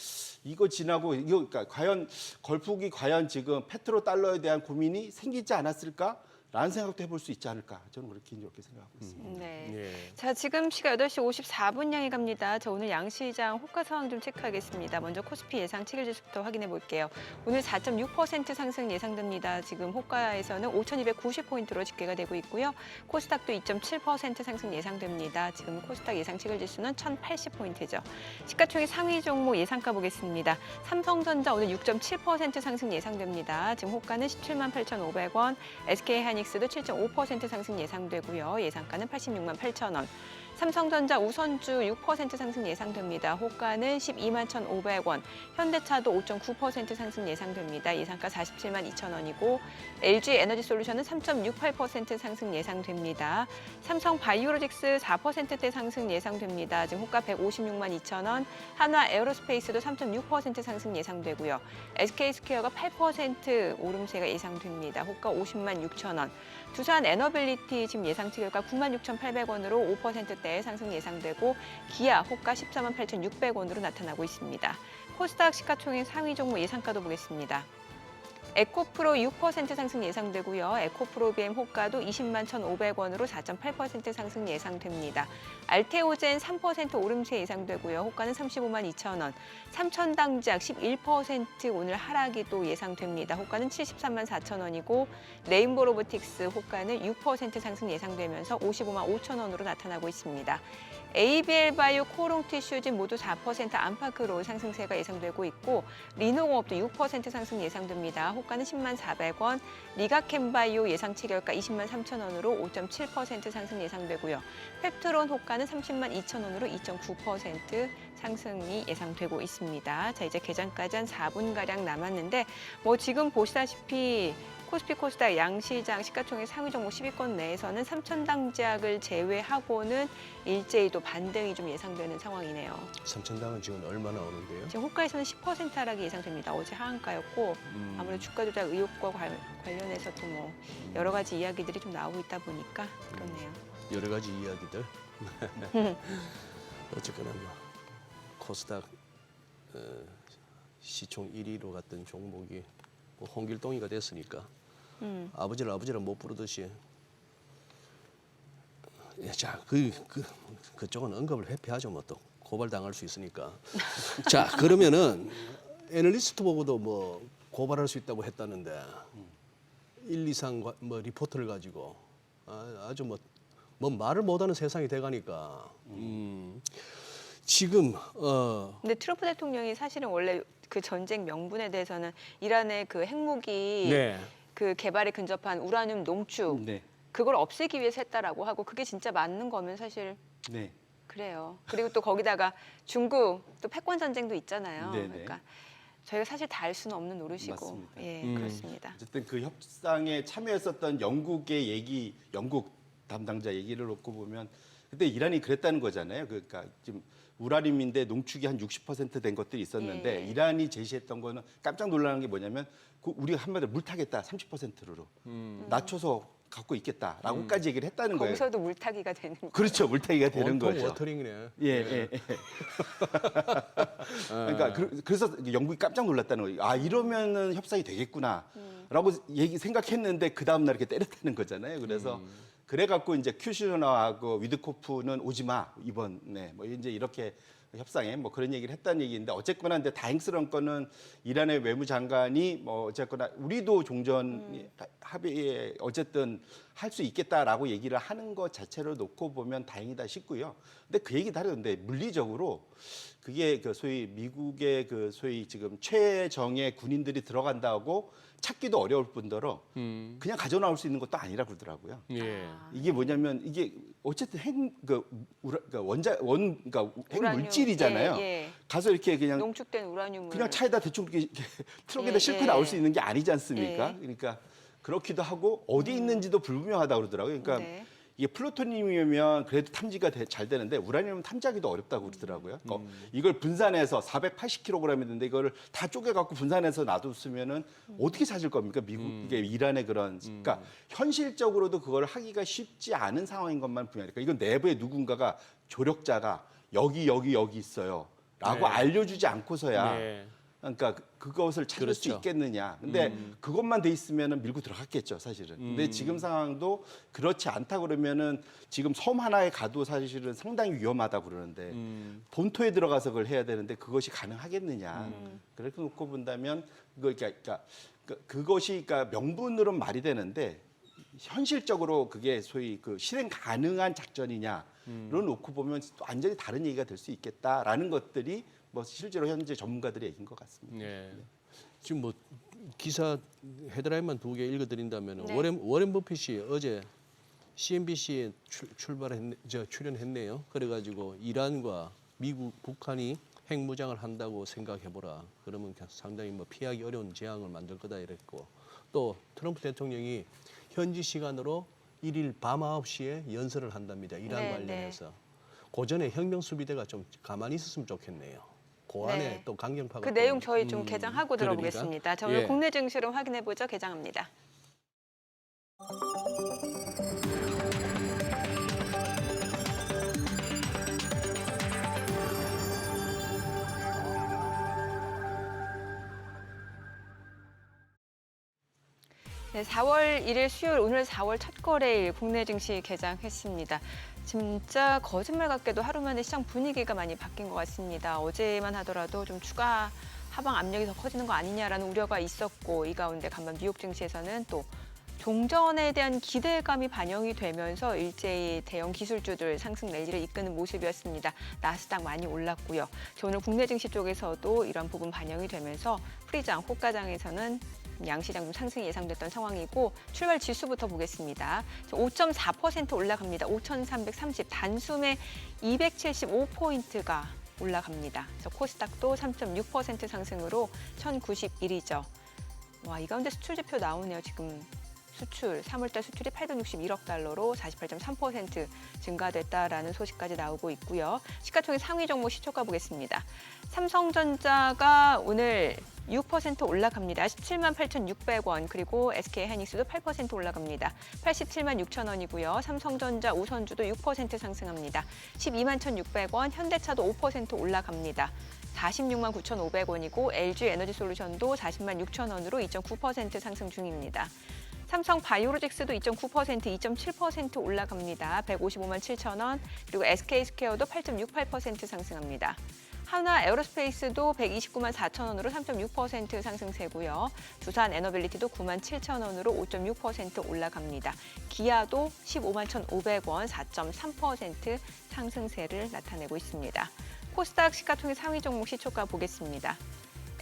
이거 지나고 그러니까 과연 걸프국이 과연 지금 페트로달러에 대한 고민이 생기지 않았을까라는 생각도 해볼 수 있지 않을까 저는 그렇게 생각하고 있습니다. 네. 예. 자, 지금 시각 8시 54분 향해 갑니다. 자, 오늘 양시장 호가 상황 좀 체크하겠습니다. 먼저 코스피 예상 7일 지수부터 확인해 볼게요. 오늘 4.6% 상승 예상됩니다. 지금 호가에서는 5,290포인트로 집계가 되고 있고요. 코스닥도 2.7% 상승 예상됩니다. 지금 코스닥 예상 7일 지수는 1,080포인트죠. 시가총액 상위 종목 예상가 보겠습니다. 삼성전자 오늘 6.7% 상승 예상됩니다. 지금 호가는 17만 8,500원, SK하이닉스도 7.5% 상승 예상되고요. 예상가는 86만 8천 원. 삼성전자 우선주 6% 상승 예상됩니다. 호가는 12만 1,500원. 현대차도 5.9% 상승 예상됩니다. 예상가 47만 2천 원이고 LG 에너지솔루션은 3.68% 상승 예상됩니다. 삼성 바이오로직스 4%대 상승 예상됩니다. 지금 호가 156만 2천 원. 한화 에어로스페이스도 3.6% 상승 예상되고요. SK스퀘어가 8% 오름세가 예상됩니다. 호가 50만 6천 원. 두산 에너빌리티 지금 예상치 결과 96,800원으로 5%대 원대 상승 예상되고 기아, 호가 14만 8,600원으로 나타나고 있습니다. 코스닥 시가총액 상위 종목 예상가도 보겠습니다. 에코프로 6% 상승 예상되고요. 에코프로비엠 호가도 20만 1,500원으로 4.8% 상승 예상됩니다. 알테오젠 3% 오름세 예상되고요. 호가는 35만 2,000원. 삼천당작 11% 오늘 하락이 또 예상됩니다. 호가는 73만 4,000원이고 레인보 로보틱스 호가는 6% 상승 예상되면서 55만 5,000원으로 나타나고 있습니다. ABL 바이오, 코롱 티슈진 모두 4% 안팎으로 상승세가 예상되고 있고 리노공업도 6% 상승 예상됩니다. 호가는 10만 400원, 리가캠바이오 예상 체결가 20만 3,000원으로 5.7% 상승 예상되고요. 펩트론 호가는 30만 2,000원으로 2.9% 상승이 예상되고 있습니다. 자, 이제 개장까지 한 4분가량 남았는데 지금 보시다시피 코스피 코스닥 양시장 시가총액 상위 종목 10위권 내에서는 삼천당작을 제외하고는 일제히 또 반등이 좀 예상되는 상황이네요. 삼천당은 지금 얼마나 오는데요? 지금 호가에서는 10% 하락이 예상됩니다. 어제 하한가였고 아무래도 주가 조작 의혹과 관련해서도 여러 가지 이야기들이 좀 나오고 있다 보니까 그렇네요. 여러 가지 이야기들. 어쨌거나 코스닥 시총 1위로 갔던 종목이 홍길동이가 됐으니까 아버지를 못 부르듯이 자 그쪽은 언급을 회피하죠. 또 고발당할 수 있으니까. 자 그러면은 애널리스트 보고도 고발할 수 있다고 했다는데 1, 2상 리포트를 가지고 아주 말을 못하는 세상이 돼가니까 지금 근데 트럼프 대통령이 사실은 원래 그 전쟁 명분에 대해서는 이란의 그 핵무기 그 개발에 근접한 우라늄 농축 그걸 없애기 위해서 했다라고 하고 그게 진짜 맞는 거면 사실 그래요. 그리고 또 거기다가 중국 또 패권 전쟁도 있잖아요. 그러니까 저희가 사실 다 알 수는 없는 노릇이고 맞습니다. 예, 그렇습니다. 어쨌든 그 협상에 참여했었던 영국 담당자 얘기를 놓고 보면 그때 이란이 그랬다는 거잖아요. 그러니까 지금 우라늄인데 농축이 한 60% 된 것들이 있었는데 예. 이란이 제시했던 거는 깜짝 놀라는 게 뭐냐면 우리가 한마디로 물 타겠다 30%로 낮춰서 갖고 있겠다라고까지 얘기를 했다는 거예요. 거기서도 물타기가 되는 거예요. 그렇죠, 물타기가 되는 거죠. 워터링이네. 예. 그러니까 그래서 영국이 깜짝 놀랐다는 거예요. 아 이러면은 협상이 되겠구나라고 생각했는데 그 다음 날 이렇게 때렸다는 거잖아요. 그래서 그래갖고 이제 큐슈너하고 위드코프는 오지 마 이번에 이제 이렇게 협상에 그런 얘기를 했다는 얘기인데 어쨌거나 근데 다행스러운 거는 이란의 외무장관이 어쨌거나 우리도 종전 합의에 어쨌든 할 수 있겠다라고 얘기를 하는 것 자체를 놓고 보면 다행이다 싶고요. 근데 그 얘기 다르는데 물리적으로 그게 그 소위 미국의 그 소위 지금 최정예 군인들이 들어간다고 찾기도 어려울 뿐더러 그냥 가져 나올 수 있는 것도 아니라 그러더라고요. 예. 이게 뭐냐면 이게 어쨌든 그러니까 핵 우라늄, 물질이잖아요. 예. 가서 이렇게 그냥 농축된 우라늄을 그냥 차에다 대충 이렇게 트럭에다 예, 싣고 예. 나올 수 있는 게 아니지 않습니까? 예. 그러니까 그렇기도 하고 어디 있는지도 불분명하다고 그러더라고요. 그러니까 네. 이게 플루토늄이면 그래도 탐지가 잘 되는데 우라늄은 탐지하기도 어렵다고 그러더라고요. 이걸 분산해서 480kg인데 이거를 다 쪼개갖고 분산해서 놔뒀으면은 어떻게 찾을 겁니까? 이게 이란의 그런 그러니까 현실적으로도 그걸 하기가 쉽지 않은 상황인 것만 분명하니까 이건 내부에 누군가가 조력자가 여기 있어요라고 알려주지 않고서야. 그러니까 그것을 찾을 수 그렇죠. 있겠느냐. 근데 그것만 돼 있으면은 밀고 들어갔겠죠, 사실은. 근데 지금 상황도 그렇지 않다 그러면은 지금 섬 하나에 가도 사실은 상당히 위험하다고 그러는데 본토에 들어가서 그걸 해야 되는데 그것이 가능하겠느냐. 그렇게 놓고 본다면 그것이 명분으로는 말이 되는데 현실적으로 그게 소위 그 실행 가능한 작전이냐로 놓고 보면 또 완전히 다른 얘기가 될 수 있겠다라는 것들이 실제로 현재 전문가들의 얘기인 것 같습니다. 네. 지금 기사 헤드라인만 2개 읽어드린다면 네. 워렌 버핏이 어제 CNBC에 출연했네요. 그래가지고 이란과 미국, 북한이 핵무장을 한다고 생각해보라. 그러면 상당히 피하기 어려운 재앙을 만들 거다 이랬고 또 트럼프 대통령이 현지 시간으로 1일 밤 9시에 연설을 한답니다. 이란 네, 관련해서. 그 전에 혁명수비대가 좀 가만히 있었으면 좋겠네요. 그 안에 네. 또 강경파가 그 내용 저희 좀 개장하고 그러니까. 들어보겠습니다. 자, 오늘 예. 국내 증시로 확인해 보죠. 개장합니다. 네, 4월 1일 수요일 오늘 4월 첫 거래일 국내 증시 개장했습니다. 진짜 거짓말 같게도 하루 만에 시장 분위기가 많이 바뀐 것 같습니다. 어제만 하더라도 좀 추가 하방 압력이 더 커지는 거 아니냐라는 우려가 있었고 이 가운데 간밤 뉴욕 증시에서는 또 종전에 대한 기대감이 반영이 되면서 일제히 대형 기술주들 상승 랠리를 이끄는 모습이었습니다. 나스닥 많이 올랐고요. 오늘 국내 증시 쪽에서도 이런 부분 반영이 되면서 프리장, 호가장에서는 양시장 좀 상승이 예상됐던 상황이고 출발 지수부터 보겠습니다. 5.4% 올라갑니다. 5,330 단숨에 275포인트가 올라갑니다. 그래서 코스닥도 3.6% 상승으로 1,091이죠. 와, 이 가운데 수출 지표 나오네요. 지금 수출, 3월달 수출이 861억 달러로 48.3% 증가됐다라는 소식까지 나오고 있고요. 시가총액 상위 종목 시초가 보겠습니다. 삼성전자가 오늘 6% 올라갑니다. 17만 8,600원. 그리고 SK하이닉스도 8% 올라갑니다. 87만 6천 원이고요. 삼성전자 우선주도 6% 상승합니다. 12만 1,600원. 현대차도 5% 올라갑니다. 46만 9,500원이고 LG에너지솔루션도 40만 6천 원으로 2.9% 상승 중입니다. 삼성 바이오로직스도 2.9%, 2.7% 올라갑니다. 155만 7천 원. 그리고 SK스퀘어도 8.68% 상승합니다. 한화 에어로스페이스도 129만 4천 원으로 3.6% 상승세고요. 두산 에너빌리티도 9만 7천 원으로 5.6% 올라갑니다. 기아도 15만 1,500원 4.3% 상승세를 나타내고 있습니다. 코스닥 시가총액 상위 종목 시초가 보겠습니다.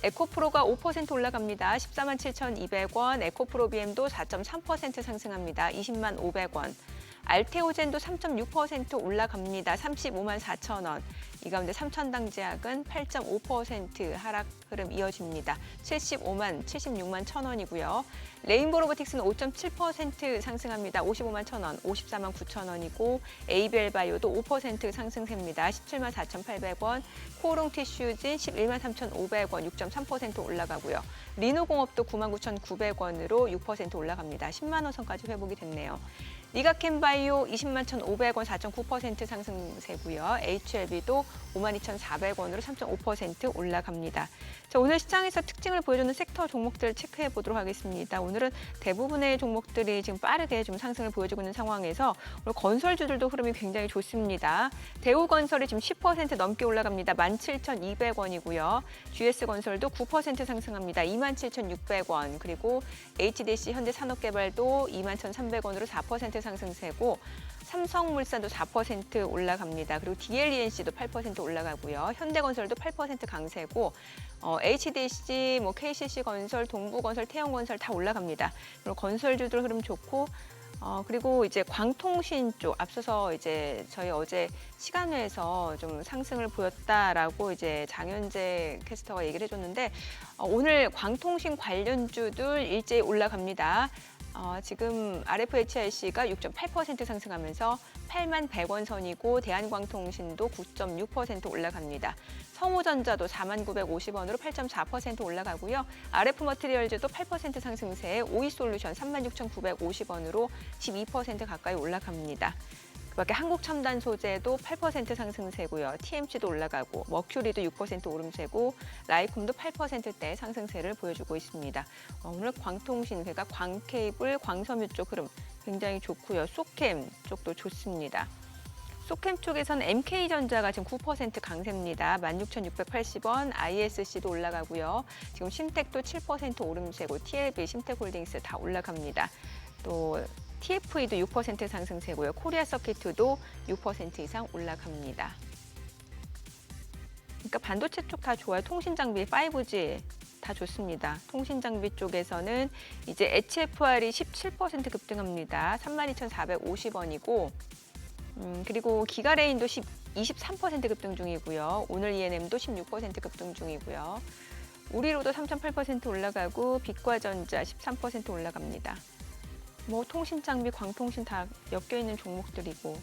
에코프로가 5% 올라갑니다. 14만 7,200원. 에코프로 BM도 4.3% 상승합니다. 20만 500원. 알테오젠도 3.6% 올라갑니다. 35만 4천 원. 이 가운데 삼천당제약은 8.5% 하락 흐름 이어집니다. 76만 1천 원이고요. 레인보 로보틱스는 5.7% 상승합니다. 55만 1천 원, 54만 9천 원이고 ABL바이오도 5% 상승세입니다. 17만 4,800원. 코오롱 티슈진 11만 3,500원, 6.3% 올라가고요. 리노공업도 9만 9,900원으로 6% 올라갑니다. 10만 원 선까지 회복이 됐네요. 니가캔바이오 20만 1,500원 4.9% 상승세고요. HLB도 5만 2,400원으로 3.5% 올라갑니다. 자, 오늘 시장에서 특징을 보여주는 섹터 종목들 체크해 보도록 하겠습니다. 오늘은 대부분의 종목들이 지금 빠르게 좀 상승을 보여주고 있는 상황에서 오늘 건설주들도 흐름이 굉장히 좋습니다. 대우건설이 지금 10% 넘게 올라갑니다. 17,200원이고요. GS건설도 9% 상승합니다. 27,600원. 그리고 HDC 현대산업개발도 21,300원으로 4% 상승세고 삼성물산도 4% 올라갑니다. 그리고 DLENC도 8% 올라가고요. 현대건설도 8% 강세고 HDC, KCC건설, 동부건설, 태영건설 다 올라갑니다. 그리고 건설주들 흐름 좋고 그리고 이제 광통신 쪽 앞서서 이제 저희 어제 시간회에서 좀 상승을 보였다라고 이제 장현재 캐스터가 얘기를 해줬는데 오늘 광통신 관련주들 일제히 올라갑니다. 지금 RFHIC가 6.8% 상승하면서 8만 100원 선이고 대한광통신도 9.6% 올라갑니다. 성우전자도 4만 950원으로 8.4% 올라가고요. RF머티리얼즈도 8% 상승세에 오이솔루션 3만 6,950원으로 12% 가까이 올라갑니다. 그밖에 한국첨단소재도 8% 상승세고요. TMC도 올라가고 머큐리도 6% 오름세고 라이콤도 8%대 상승세를 보여주고 있습니다. 오늘 광통신, 그러니까 광케이블, 광섬유 쪽 흐름 굉장히 좋고요. 소캠 쪽도 좋습니다. 소캠 쪽에서는 MK전자가 지금 9% 강세입니다. 16,680원, ISC도 올라가고요. 지금 신텍도 7% 오름세고 TLB, 신텍홀딩스 다 올라갑니다. 또 TFE도 6% 상승세고요. 코리아 서킷도 6% 이상 올라갑니다. 그러니까 반도체 쪽 다 좋아요. 통신 장비, 5G 다 좋습니다. 통신 장비 쪽에서는 이제 HFR이 17% 급등합니다. 32,450원이고 그리고 기가레인도 23% 급등 중이고요. 오늘 ENM도 16% 급등 중이고요. 우리로도 3.8% 올라가고 빛과전자 13% 올라갑니다. 통신 장비, 광통신 다 엮여 있는 종목들이고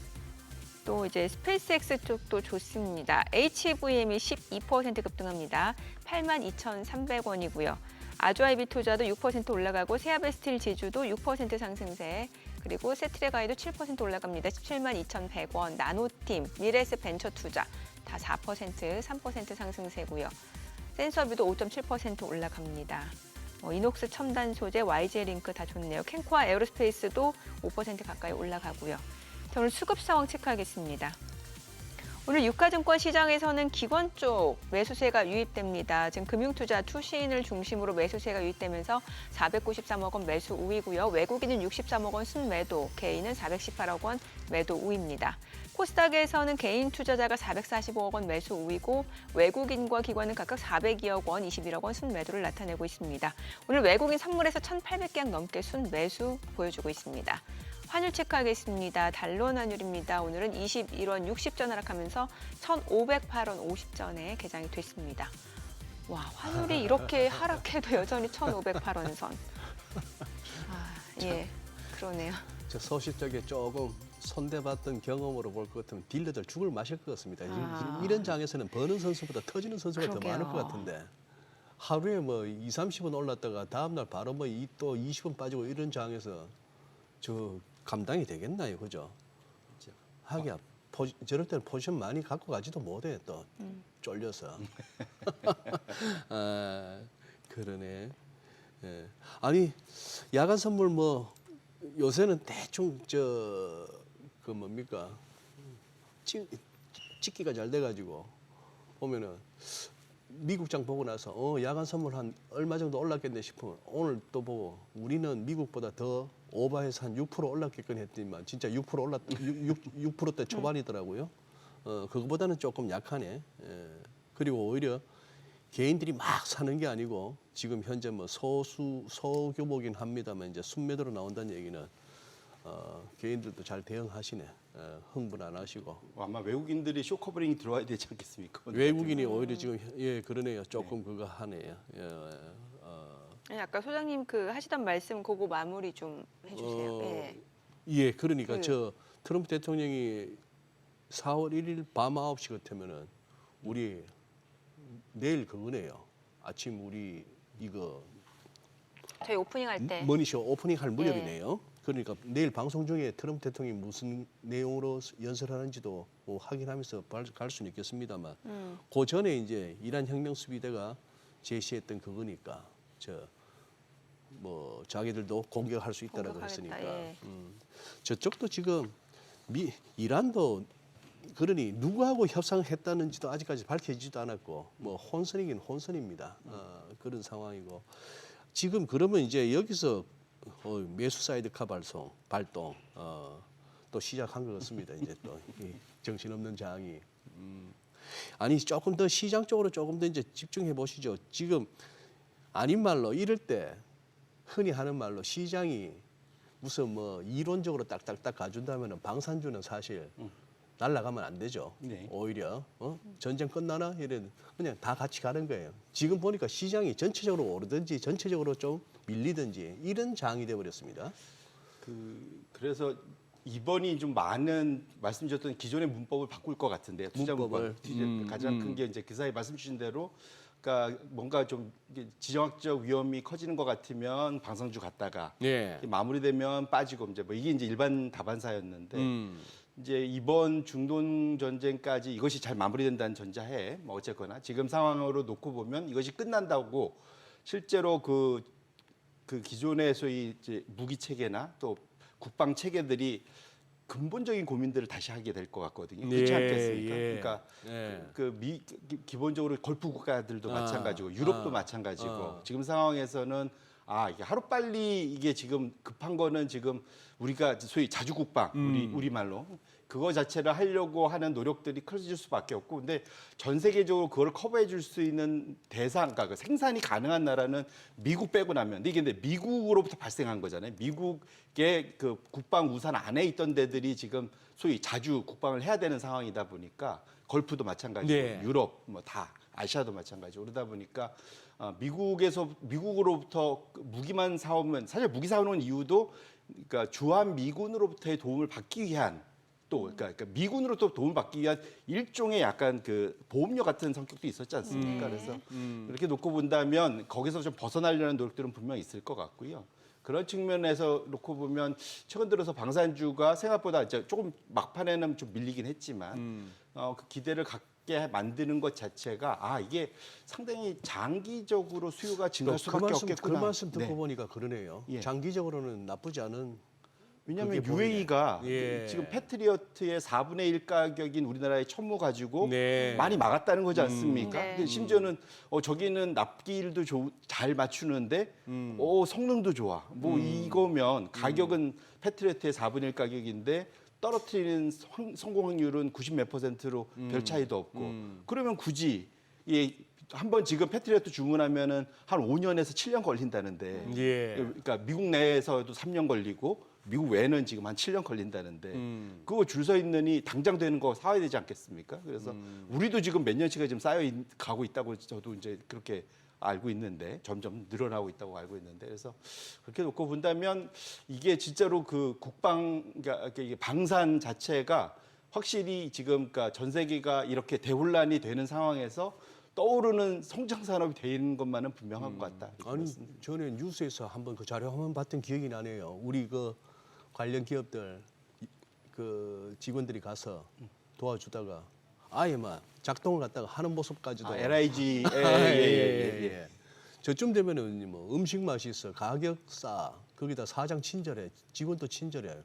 또 이제 스페이스X 쪽도 좋습니다. HVM이 12% 급등합니다. 82,300원이고요. 아주아이비 투자도 6% 올라가고 세아베스틸 지주도 6% 상승세. 그리고 세트레가이도 7% 올라갑니다. 172,100원. 나노팀, 미래에셋 벤처 투자 다 4%, 3% 상승세고요. 센서비도 5.7% 올라갑니다. 이녹스 첨단 소재, YJ 링크 다 좋네요. 캔코아 에어로스페이스도 5% 가까이 올라가고요. 자, 오늘 수급 상황 체크하겠습니다. 오늘 유가증권 시장에서는 기관 쪽 매수세가 유입됩니다. 지금 금융투자 투신을 중심으로 매수세가 유입되면서 493억 원 매수 우위고요. 외국인은 63억 원 순매도, 개인은 418억 원 매도 우위입니다. 코스닥에서는 개인 투자자가 445억 원 매수 우위고 외국인과 기관은 각각 402억 원, 21억 원 순매도를 나타내고 있습니다. 오늘 외국인 선물에서 1,800개약 넘게 순매수 보여주고 있습니다. 환율 체크하겠습니다. 달러 환율입니다. 오늘은 21원 60전 하락하면서 1,508원 50전에 개장이 됐습니다. 와, 환율이 이렇게 하락해도 여전히 1,508원 선. 예, 그러네요. 저 소실적에 조금 손대봤던 경험으로 볼 것 같으면 딜러들 죽을 마실 것 같습니다. 이런 장에서는 버는 선수보다 터지는 선수가 그러게요. 더 많을 것 같은데 하루에 뭐 2, 30원 올랐다가 다음날 바로 뭐 또 20원 빠지고 이런 장에서 저 감당이 되겠나요, 그죠? 하기야 저럴 때는 포지션 많이 갖고 가지도 못해 또 쫄려서. 아, 그러네. 예. 아니 야간 선물 뭐 요새는 대충 그 뭡니까 찍기가 잘 돼가지고 보면은 미국장 보고 나서 야간 선물 한 얼마 정도 올랐겠네 싶으면 오늘 또 보고 우리는 미국보다 더 오버해서 한 6% 올랐겠건 했지만 진짜 6% 올랐 6%대 초반이더라고요. 그거보다는 조금 약하네. 예. 그리고 오히려 개인들이 막 사는 게 아니고 지금 현재 뭐 소규모긴 합니다만 이제 순매도로 나온다는 얘기는 개인들도 잘 대응하시네. 흥분 안 하시고. 아마 외국인들이 쇼커버링이 들어와야 되지 않겠습니까? 외국인이 오히려 지금 예 그러네요. 조금 그거 하네요. 아니, 아까 소장님 그 하시던 말씀 그거 마무리 좀 해주세요. 예. 예, 그러니까 저 트럼프 대통령이 4월 1일 밤 9시 같으면은 우리 내일 그거네요. 아침 우리 이거 저희 오프닝 할 때. 머니쇼 오프닝 할 무렵이네요. 그러니까 내일 방송 중에 트럼프 대통령이 무슨 내용으로 연설하는지도 뭐 확인하면서 갈 수는 있겠습니다만 그 전에 이제 이란 혁명 수비대가 제시했던 그거니까 뭐 자기들도 공격할 수 있다라고 공격하겠다, 했으니까 예. 저쪽도 지금 이란도 그러니 누구하고 협상했다는지도 아직까지 밝혀지지도 않았고 뭐 혼선이긴 혼선입니다. 그런 상황이고 지금 그러면 이제 여기서 매수 사이드 카 발동 또 시작한 것 같습니다. 이제 또 정신없는 장이 아니 조금 더 시장 쪽으로 조금 더 이제 집중해 보시죠. 지금 아닌 말로 이럴 때 흔히 하는 말로 시장이 무슨 뭐 이론적으로 딱딱딱 가준다면은 방산주는 사실 날아가면 안 되죠. 네. 오히려 전쟁 끝나나 이래 그냥 다 같이 가는 거예요. 지금 보니까 시장이 전체적으로 오르든지 전체적으로 좀 밀리든지 이런 장이 돼 버렸습니다. 그래서 이번이 좀 많은 말씀 주셨던 기존의 문법을 바꿀 것 같은데요. 투자 문법을. 문법. 가장 큰 게 이제 기사에 말씀 주신 대로 그러니까 뭔가 좀 이게 지정학적 위험이 커지는 것 같으면 방산주 갔다가 예. 마무리되면 빠지고 이제 뭐 이게 이제 일반 다반사였는데 이제 이번 중동 전쟁까지 이것이 잘 마무리된다는 전자하에 뭐 어쨌거나 지금 상황으로 놓고 보면 이것이 끝난다고 실제로 그 기존의 소위 이제 무기 체계나 또 국방 체계들이 근본적인 고민들을 다시 하게 될 것 같거든요. 그렇지 않겠습니까? 그러니까 기본적으로 걸프 국가들도 마찬가지고 유럽도 마찬가지고 지금 상황에서는 이게 하루빨리 이게 지금 급한 거는 지금 우리가 소위 자주국방 우리 말로 그거 자체를 하려고 하는 노력들이 커질 수밖에 없고 근데 전 세계적으로 그걸 커버해 줄 수 있는 대상 그러니까 그 생산이 가능한 나라는 미국 빼고 나면 이게 근데 미국으로부터 발생한 거잖아요. 미국의 그 국방 우산 안에 있던 데들이 지금 소위 자주 국방을 해야 되는 상황이다 보니까 걸프도 마찬가지고 네. 유럽 뭐 다 아시아도 마찬가지고 그러다 보니까 미국으로부터 무기만 사오면 사실 무기 사오는 이유도 그러니까 주한 미군으로부터의 도움을 받기 위한 또 그러니까 미군으로부터 도움을 받기 위한 일종의 약간 그 보험료 같은 성격도 있었지 않습니까? 그래서 이렇게 놓고 본다면 거기서 좀 벗어나려는 노력들은 분명히 있을 것 같고요. 그런 측면에서 놓고 보면 최근 들어서 방산주가 생각보다 이제 조금 막판에는 좀 밀리긴 했지만 그 기대를 갖게 있게 만드는 것 자체가 이게 상당히 장기적으로 수요가 증가할 그 수밖에 말씀, 그 없겠구나. 말씀 듣고 네. 보니까 그러네요. 예. 장기적으로는 나쁘지 않은. 왜냐하면 그게 보이네. UAE가 예. 지금 패트리어트의 4분의 1 가격인 우리나라의 천무 가지고 네. 많이 막았다는 거지 않습니까? 네. 근데 심지어는 저기는 납기일도 잘 맞추는데 성능도 좋아. 뭐 이거면 가격은 패트리어트의 4분의 1 가격인데 떨어뜨리는 성공 확률은 90 몇 %로 별 차이도 없고 그러면 굳이 한번 지금 패트리어트 주문하면은 한 5년에서 7년 걸린다는데 예. 그러니까 미국 내에서도 3년 걸리고 미국 외에는 지금 한 7년 걸린다는데 그거 줄 서 있느니 당장 되는 거 사와야 되지 않겠습니까? 그래서 우리도 지금 몇 년치가 지금 가고 있다고 저도 이제 그렇게 알고 있는데 점점 늘어나고 있다고 알고 있는데 그래서 그렇게 놓고 본다면 이게 진짜로 그 그러니까 이게 방산 자체가 확실히 지금 그러니까 전 세계가 이렇게 대혼란이 되는 상황에서 떠오르는 성장 산업이 되는 것만은 분명한 것 같다. 아니 전에 뉴스에서 한번 그 자료 한번 봤던 기억이 나네요. 우리 그 관련 기업들 그 직원들이 가서 도와주다가 아예 막 작동을 갖다가 하는 모습까지도 LIG 예. 저쯤 되면은 뭐 음식 맛있어, 가격 싸, 거기다 사장 친절해, 직원도 친절해.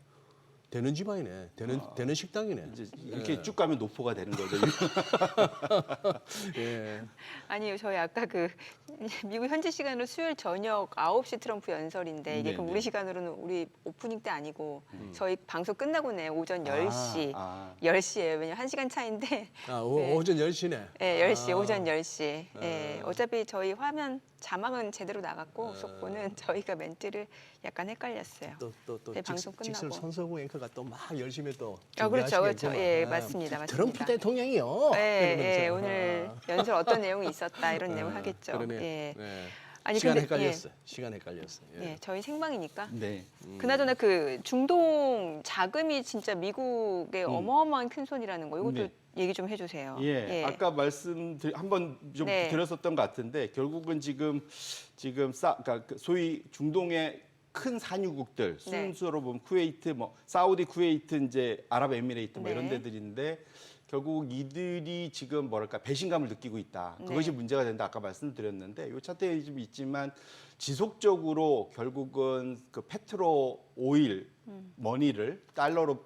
되는 집안이네, 되는 식당이네. 이제 이렇게 쭉 가면 노포가 되는 거죠. 예. 아니요, 저희 아까 그 미국 현지 시간으로 수요일 저녁 9시 트럼프 연설인데 이게 그럼 네네. 우리 시간으로는 우리 오프닝 때 아니고 저희 방송 끝나고네 오전 10시. 10시예요. 왜냐면 1시간 차인데. 아, 네. 오전 10시네. 네, 10시, 오전 10시. 예, 어차피 저희 화면 자막은 제대로 나갔고 속보는 저희가 멘트를 약간 헷갈렸어요. 또 네, 방송 직설 끝나고. 손석구 앵커가 또 막 열심히 또 그렇죠, 그렇죠. 준비하시겠구만. 예, 맞습니다. 트럼프 대통령이요. 예, 이러면서. 오늘 연설 어떤 내용이 있었다 이런 내용 하겠죠. 그러네. 예. 네. 아니, 시간 근데, 헷갈렸어. 시간 헷갈렸어. 예. 예, 저희 생방이니까. 네. 그나저나 그 중동 자금이 진짜 미국의 어마어마한 큰 손이라는 거. 이것도 네. 얘기 좀 해주세요. 예, 아까 한번 좀 네. 드렸었던 것 같은데 결국은 지금 그러니까 소위 중동의 큰 산유국들 네. 순수로 보면 쿠웨이트, 뭐 사우디, 쿠웨이트, 이제 아랍에미레이트 뭐 이런 네. 데들인데 결국 이들이 지금 뭐랄까 배신감을 느끼고 있다. 네. 그것이 문제가 된다. 아까 말씀드렸는데 이 차트에 좀 있지만 지속적으로 결국은 그 페트로 오일 머니를 달러로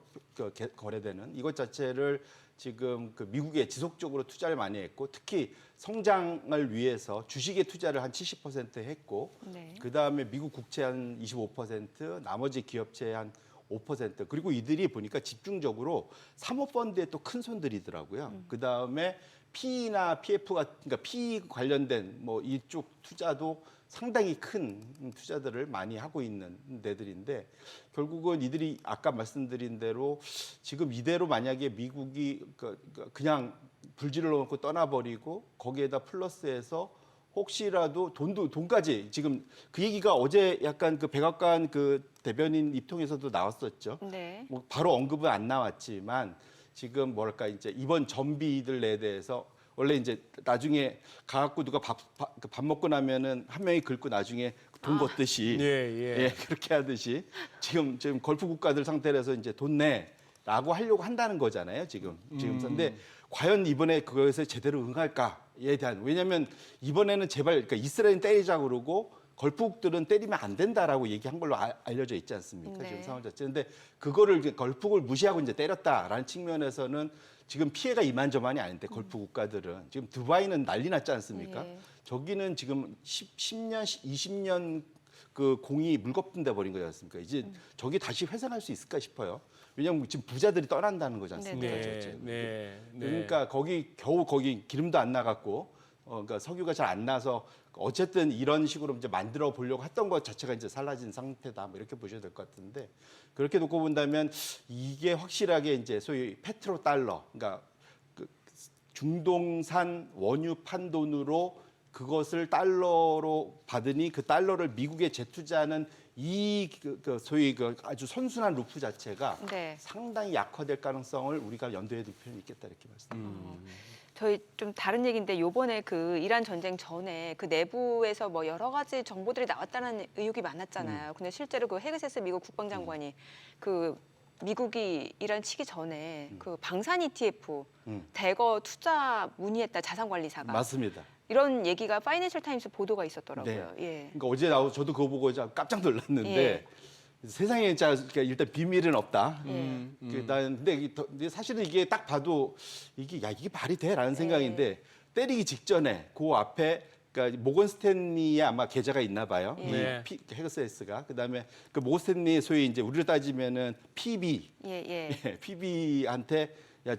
거래되는 이것 자체를 지금 그 미국에 지속적으로 투자를 많이 했고 특히 성장을 위해서 주식에 투자를 한 70% 했고 네. 그다음에 미국 국채 한 25%, 나머지 기업체 한 5% 그리고 이들이 보니까 집중적으로 사모펀드에 또 큰 손들이더라고요. 그다음에 PE나 PF가 그러니까 PE 관련된 뭐 이쪽 투자도 상당히 큰 투자들을 많이 하고 있는 데들인데 결국은 이들이 아까 말씀드린 대로 지금 이대로 만약에 미국이 그냥 불지를 놓고 떠나버리고 거기에다 플러스해서 혹시라도 돈까지 지금 그 얘기가 어제 약간 그 백악관 그 대변인 입통에서도 나왔었죠. 네. 뭐 바로 언급은 안 나왔지만 지금 뭐랄까 이제 이번 전비들에 대해서 원래 이제 나중에 가갖고 누가 밥 먹고 나면은 한 명이 긁고 나중에 돈 걷듯이 예. 그렇게 하듯이 지금 걸프 국가들 상태라서 이제 돈 내라고 하려고 한다는 거잖아요 지금 근데 과연 이번에 그것에 제대로 응할까에 대한 왜냐하면 이번에는 제발 그러니까 이스라엘 때리자 그러고 걸프국들은 때리면 안 된다라고 얘기한 걸로 알려져 있지 않습니까? 네. 지금 상황 자체. 근데 그거를 걸프국을 무시하고 이제 때렸다라는 측면에서는 지금 피해가 이만저만이 아닌데 걸프 국가들은 지금 두바이는 난리 났지 않습니까? 예. 저기는 지금 10년, 20년 그 공이 물거품돼 버린 거지 않습니까? 이제 저기 다시 회생할 수 있을까 싶어요. 왜냐하면 지금 부자들이 떠난다는 거지 않습니까? 그러니까 겨우 거기 기름도 안 나갔고, 그러니까 석유가 잘 안 나서 어쨌든 이런 식으로 이제 만들어 보려고 했던 것 자체가 이제 사라진 상태다. 뭐 이렇게 보셔야 될 것 같은데 그렇게 놓고 본다면 이게 확실하게 이제 소위 페트로 달러, 그러니까 그 중동산 원유 판돈으로 그것을 달러로 받으니 그 달러를 미국에 재투자하는 이 소위 그 아주 선순환 루프 자체가 네. 상당히 약화될 가능성을 우리가 염두에 둘 필요는 있겠다 이렇게 말씀드립니다. 저희 좀 다른 얘기인데 요번에 그 이란 전쟁 전에 그 내부에서 뭐 여러 가지 정보들이 나왔다는 의혹이 많았잖아요. 근데 실제로 그 헤그세스 미국 국방장관이 그 미국이 이란 치기 전에 그 방산 ETF 음. 대거 투자 문의했다 자산관리사가 맞습니다. 이런 얘기가 파이낸셜 타임스 보도가 있었더라고요. 예. 그러니까 어제 저도 그거 보고 깜짝 놀랐는데 예. 세상에 그러니까 일단 비밀은 없다. 예. 근데 사실은 이게 딱 봐도 이게 말이 돼라는 생각인데 때리기 직전에 그 앞에 그러니까 모건 스탠리의 아마 계좌가 있나 봐요. 네. 헤그세스가 그다음에 그 모건 스탠리 소위 이제 우리로 따지면은 PB PB한테 야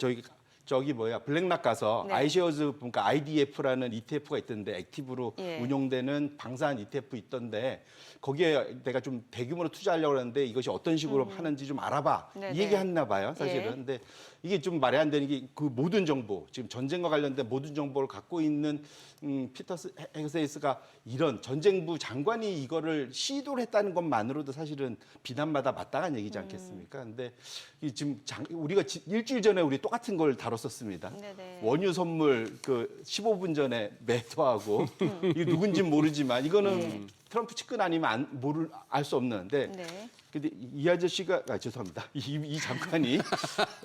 저기 뭐야 블랙락 가서 네. 아이쉐어즈 그러니까 IDF라는 ETF가 있던데 액티브로 예. 운용되는 방산 ETF 있던데 거기에 내가 좀 대규모로 투자하려고 하는데 이것이 어떤 식으로 하는지 좀 알아봐. 네네. 이 얘기했나 봐요, 사실은. 예. 근데 이게 좀 말이 안 되는 게 그 모든 정보, 지금 전쟁과 관련된 모든 정보를 갖고 있는 피터스 헤그세이스가 이런 전쟁부 장관이 이거를 시도를 했다는 것만으로도 사실은 비난마다 마땅한 얘기지 않겠습니까? 근데 이 지금 우리가 일주일 전에 우리 똑같은 걸 다뤘었습니다. 네네. 원유 선물 그 15분 전에 매도하고 이거 누군진 모르지만 이거는 트럼프 측근 아니면 알 수 없는데 네. 근데 이 아저씨가 죄송합니다. 이 장관이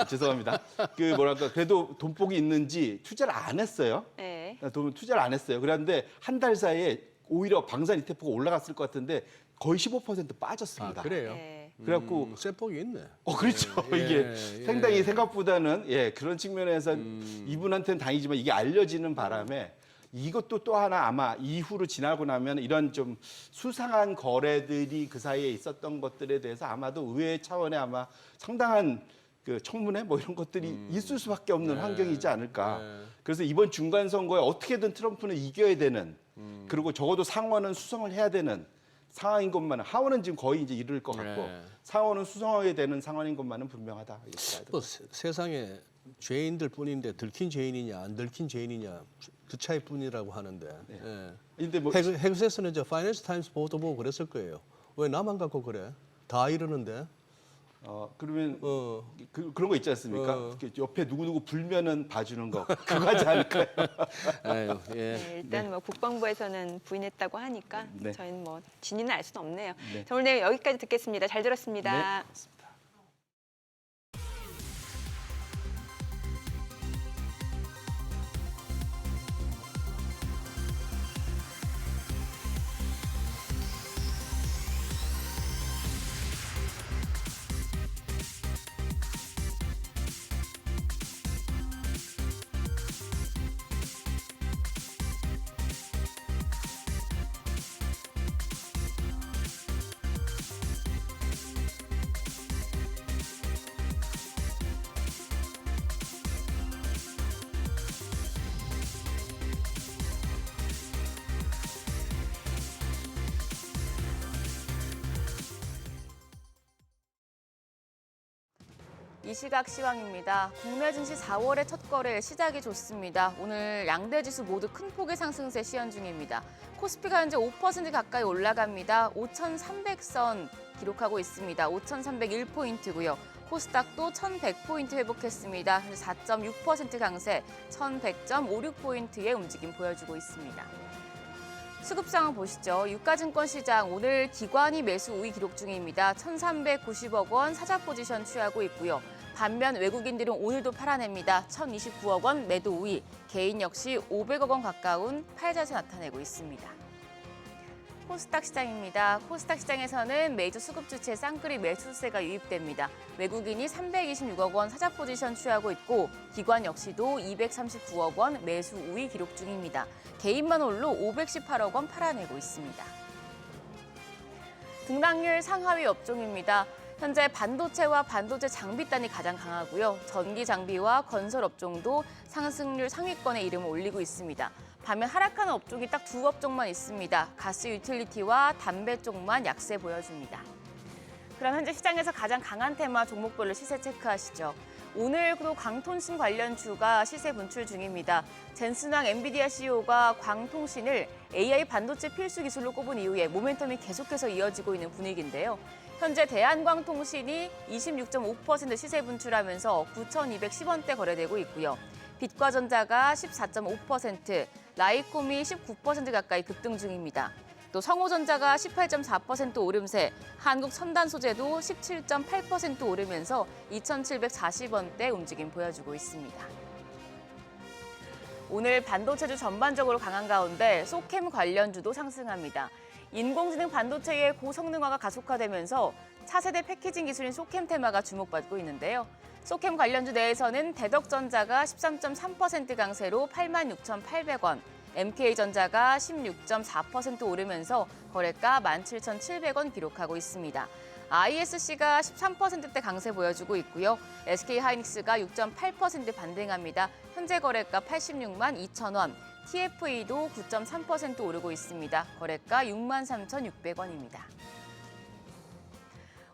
죄송합니다. 그 뭐랄까 그래도 돈복이 있는지 투자를 안 했어요. 네. 투자를 안 했어요. 그런데 한 달 사이에 오히려 방산 ETF가 올라갔을 것 같은데 거의 15% 빠졌습니다. 그래요? 네. 그래갖고 쇠폭이 있네. 그렇죠. 예, 이게 예. 상당히 생각보다는 그런 측면에서 이분한테는 다행이지만 이게 알려지는 바람에 이것도 또 하나 아마 이후로 지나고 나면 이런 좀 수상한 거래들이 그 사이에 있었던 것들에 대해서 아마도 의회 차원에 아마 상당한 그 청문회 뭐 이런 것들이 있을 수밖에 없는 환경이지 않을까. 그래서 이번 중간 선거에 어떻게든 트럼프는 이겨야 되는 그리고 적어도 상원은 수성을 해야 되는 상황인 것만은 하원은 지금 거의 이제 이를 것 같고 네. 상원은 수성해야 되는 상황인 것만은 분명하다. 이렇게 봐야 뭐 됩니다. 세상에 죄인들 뿐인데 들킨 죄인이냐 안 들킨 죄인이냐 그 차이뿐이라고 하는데. 예. 근데 뭐 헤그세스는 이제 파이낸셜 타임스 보도 보고 그랬을 거예요. 왜 나만 갖고 그래? 다 이러는데. 그러면 어. 그런 거 있지 않습니까? 어. 이렇게 옆에 누구 불면은 봐주는 거 그거 하지 않을까요? 아유, 예. 네, 일단 뭐 국방부에서는 부인했다고 하니까 네. 저희는 뭐 진위는 알 수는 없네요. 네. 자, 오늘 내용 여기까지 듣겠습니다. 잘 들었습니다. 네. 이 시각 시황입니다. 국내 증시 4월의 첫 거래 시작이 좋습니다. 오늘 양대 지수 모두 큰 폭의 상승세 시현 중입니다. 코스피가 현재 5% 가까이 올라갑니다. 5,300선 기록하고 있습니다. 5,301포인트고요. 코스닥도 1,100포인트 회복했습니다. 현재 4.6% 강세, 1,100.56포인트의 움직임 보여주고 있습니다. 수급 상황 보시죠. 유가증권 시장 오늘 기관이 매수 우위 기록 중입니다. 1,390억 원 사자 포지션 취하고 있고요. 반면 외국인들은 오늘도 팔아냅니다. 1,029억 원 매도 우위, 개인 역시 500억 원 가까운 팔자세 나타내고 있습니다. 코스닥 시장입니다. 코스닥 시장에서는 메이저 수급 주체 쌍끌이 매수세가 유입됩니다. 외국인이 326억 원 사자 포지션 취하고 있고 기관 역시도 239억 원 매수 우위 기록 중입니다. 개인만 홀로 518억 원 팔아내고 있습니다. 등락률 상하위 업종입니다. 현재 반도체와 반도체 장비단이 가장 강하고요. 전기 장비와 건설 업종도 상승률 상위권에 이름을 올리고 있습니다. 반면 하락하는 업종이 딱 두 업종만 있습니다. 가스 유틸리티와 담배 쪽만 약세 보여줍니다. 그럼 현재 시장에서 가장 강한 테마 종목별로 시세 체크하시죠. 오늘도 광통신 관련주가 시세 분출 중입니다. 젠슨왕 엔비디아 CEO가 광통신을 AI 반도체 필수 기술로 꼽은 이후에 모멘텀이 계속해서 이어지고 있는 분위기인데요. 현재 대한광통신이 26.5% 시세 분출하면서 9,210원대 거래되고 있고요. 빛과전자가 14.5%, 라이콤이 19% 가까이 급등 중입니다. 또 성호전자가 18.4% 오름세, 한국첨단소재도 17.8% 오르면서 2,740원대 움직임 보여주고 있습니다. 오늘 반도체주 전반적으로 강한 가운데 소캠 관련주도 상승합니다. 인공지능 반도체의 고성능화가 가속화되면서 차세대 패키징 기술인 소캠 테마가 주목받고 있는데요. 소캠 관련주 내에서는 대덕전자가 13.3% 강세로 86,800원, MK전자가 16.4% 오르면서 거래가 17,700원 기록하고 있습니다. ISC가 13%대 강세 보여주고 있고요. SK하이닉스가 6.8% 반등합니다. 현재 거래가 86만 2천 원, TFE도 9.3% 오르고 있습니다. 거래가 6만 3,600원입니다.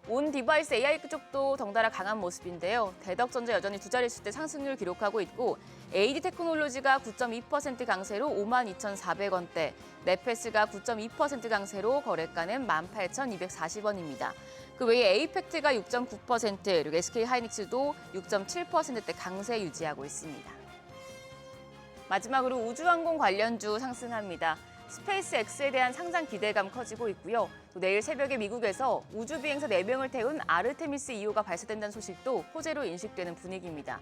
온 디바이스 AI 쪽도 덩달아 강한 모습인데요. 대덕전자 여전히 두 자릿수대 상승률 기록하고 있고 AD테크놀로지가 9.2% 강세로 52,400원대, 네페스가 9.2% 강세로 거래가는 18,240원입니다. 그 외에 에이펙트가 6.9%, 그리고 SK하이닉스도 6.7%대 강세 유지하고 있습니다. 마지막으로 우주항공 관련주 상승합니다. 스페이스X에 대한 상장 기대감 커지고 있고요. 또 내일 새벽에 미국에서 우주비행사 4명을 태운 아르테미스 2호가 발사된다는 소식도 호재로 인식되는 분위기입니다.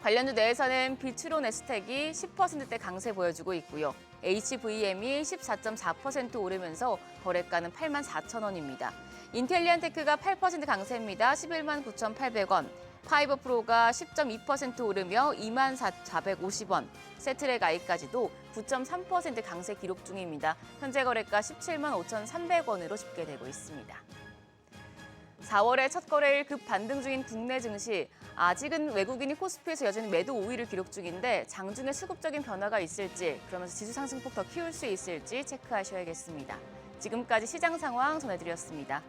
관련주 내에서는 비트론 에스텍이 10%대 강세 보여주고 있고요. HVM이 14.4% 오르면서 거래가는 8만 4천 원입니다. 인텔리안테크가 8% 강세입니다. 11만 9,800원. 파이버 프로가 10.2% 오르며 2만 450원. 세트랙 아이까지도 9.3% 강세 기록 중입니다. 현재 거래가 17만 5,300원으로 집계되고 있습니다. 4월의 첫 거래일 급 반등 중인 국내 증시. 아직은 외국인이 코스피에서 여전히 매도 우위를 기록 중인데 장중에 수급적인 변화가 있을지, 그러면서 지수 상승폭 더 키울 수 있을지 체크하셔야겠습니다. 지금까지 시장 상황 전해드렸습니다.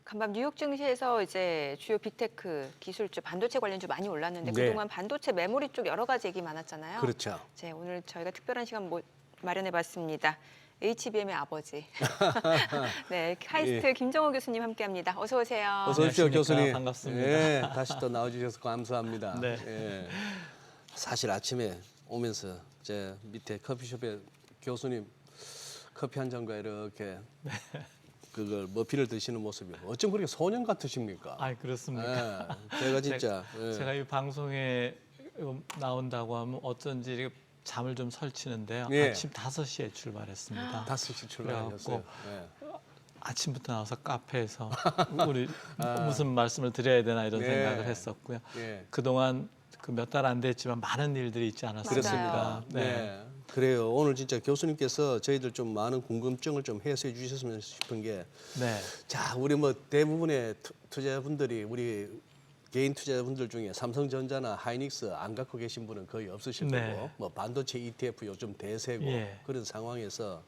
간밤 뉴욕 증시에서 이제 주요 빅테크 기술주, 반도체 관련주 많이 올랐는데 네. 그동안 반도체 메모리 쪽 여러 가지 얘기 많았잖아요. 그렇죠. 이제 오늘 저희가 특별한 시간 마련해봤습니다. HBM의 아버지. 네, 카이스트 김정호 교수님 함께합니다. 어서 오세요. 어서 오십시오, 안녕하십니까. 교수님. 반갑습니다. 예, 다시 또 나와주셔서 감사합니다. 네. 예. 사실 아침에 오면서 제 밑에 커피숍에 교수님 커피 한 잔과 이렇게 그걸 머피를 드시는 모습이 어쩜 그렇게 소년 같으십니까? 아, 그렇습니까? 예, 제가 진짜 제가 이 방송에 나온다고 하면 어쩐지 이렇게 잠을 좀 설치는데요. 예. 아침 5시에 출발했습니다. 5시 출발하셨어요. 예. 아침부터 나와서 카페에서 우리 무슨 말씀을 드려야 되나 이런 예. 생각을 했었고요. 예. 그동안 그 몇 달 안 됐지만 많은 일들이 있지 않았습니까? 맞아요. 네. 그래요. 오늘 진짜 교수님께서 저희들 좀 많은 궁금증을 좀 해소해 주셨으면 싶은 게, 네. 자, 우리 뭐 대부분의 투자자분들이 우리 개인 투자자분들 중에 삼성전자나 하이닉스 안 갖고 계신 분은 거의 없으실 네. 거고, 뭐 반도체 ETF 요즘 대세고 예. 그런 상황에서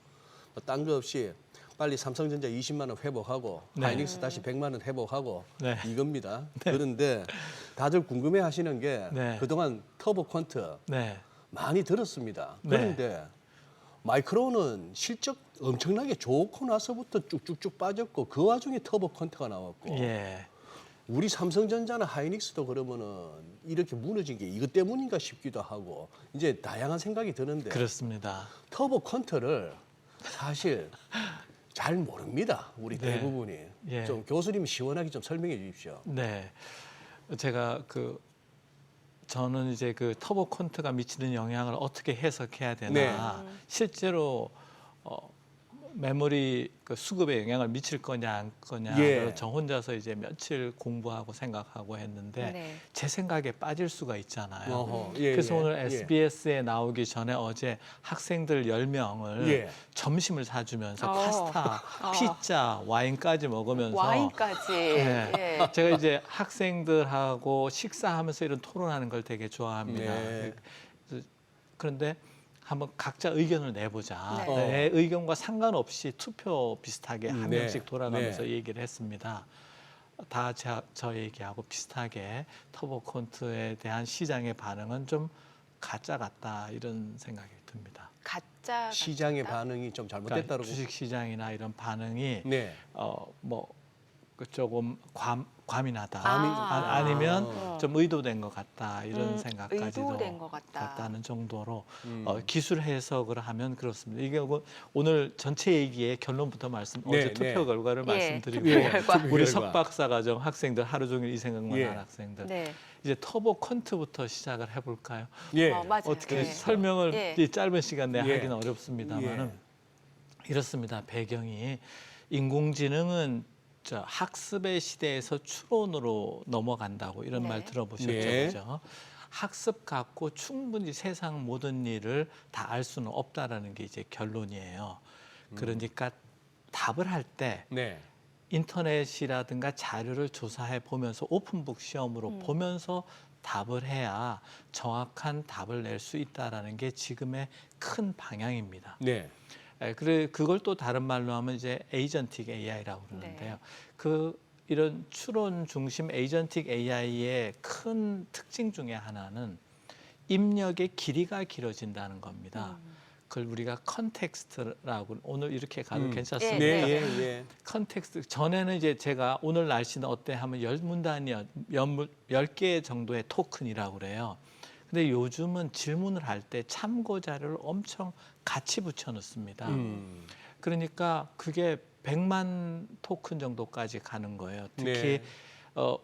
뭐 딴 거 없이 빨리 삼성전자 20만 원 회복하고 네. 하이닉스 다시 100만 원 회복하고 네. 이겁니다. 그런데 다들 궁금해하시는 게 네. 그동안 터보 퀀트 네. 많이 들었습니다. 네. 그런데 마이크론은 실적 엄청나게 좋고 나서부터 쭉쭉쭉 빠졌고 그 와중에 터보 퀀트가 나왔고 예. 우리 삼성전자나 하이닉스도 그러면은 이렇게 무너진 게 이것 때문인가 싶기도 하고 이제 다양한 생각이 드는데 그렇습니다. 터보 퀀트를 사실 잘 모릅니다. 우리 네. 대부분이. 예. 좀 교수님 시원하게 좀 설명해 주십시오. 네. 제가 저는 이제 그 터보 콘트가 미치는 영향을 어떻게 해석해야 되나. 네. 실제로 메모리 그 수급에 영향을 미칠 거냐 안 거냐 예. 저 혼자서 이제 며칠 공부하고 생각하고 했는데 네. 제 생각에 빠질 수가 있잖아요. 어허, 예, 그래서 예, 오늘 예. SBS에 나오기 전에 어제 학생들 10명을 예. 점심을 사주면서 어. 파스타, 피자, 와인까지 먹으면서 와인까지. 예. 예. 제가 이제 학생들하고 식사하면서 이런 토론하는 걸 되게 좋아합니다. 네. 그런데 한번 각자 의견을 내보자. 네. 내 의견과 상관없이 투표 비슷하게 한 네. 명씩 돌아가면서 네. 얘기를 했습니다. 다 저 얘기하고 비슷하게 터보콘트에 대한 시장의 반응은 좀 가짜 같다 이런 생각이 듭니다. 가짜 시장의 같다? 반응이 좀 그러니까 잘못됐다고. 주식 시장이나 이런 반응이 네. 뭐 조금 과민하다. 아니면 아니면 좀 의도된 것 같다 이런 생각까지도 의도된 것 같다. 같다는 정도로 음. 기술 해석을 하면 그렇습니다. 이게 오늘 전체 얘기의 결론부터 네, 어제 투표 네. 결과를 예, 말씀드리고 투표 결과. 우리 결과. 석박사과정 학생들 하루 종일 이 생각만 예. 한 학생들 네. 이제 터보 콘트부터 시작을 해볼까요? 예. 맞아요. 어떻게 예. 설명을 예. 이 짧은 시간 내에 예. 하기는 어렵습니다만은 예. 이렇습니다. 배경이 인공지능은 학습의 시대에서 추론으로 넘어간다고 이런 네. 말 들어보셨죠, 네. 그죠? 학습 갖고 충분히 세상 모든 일을 다 알 수는 없다라는 게 이제 결론이에요. 그러니까 답을 할 때 네. 인터넷이라든가 자료를 조사해 보면서 오픈북 시험으로 보면서 답을 해야 정확한 답을 낼 수 있다라는 게 지금의 큰 방향입니다. 네. 그걸 또 다른 말로 하면 이제 에이전틱 AI라고 그러는데요. 이런 추론 중심 에이전틱 AI의 큰 특징 중에 하나는 입력의 길이가 길어진다는 겁니다. 그걸 우리가 컨텍스트라고 오늘 이렇게 가도 괜찮습니까? 네, 예, 예. 컨텍스트 전에는 이제 제가 오늘 날씨는 어때 하면 10문단이요, 10개 정도의 토큰이라고 그래요. 근데 요즘은 질문을 할 때 참고 자료를 엄청 같이 붙여 넣습니다. 그러니까 그게 100만 토큰 정도까지 가는 거예요. 특히 네.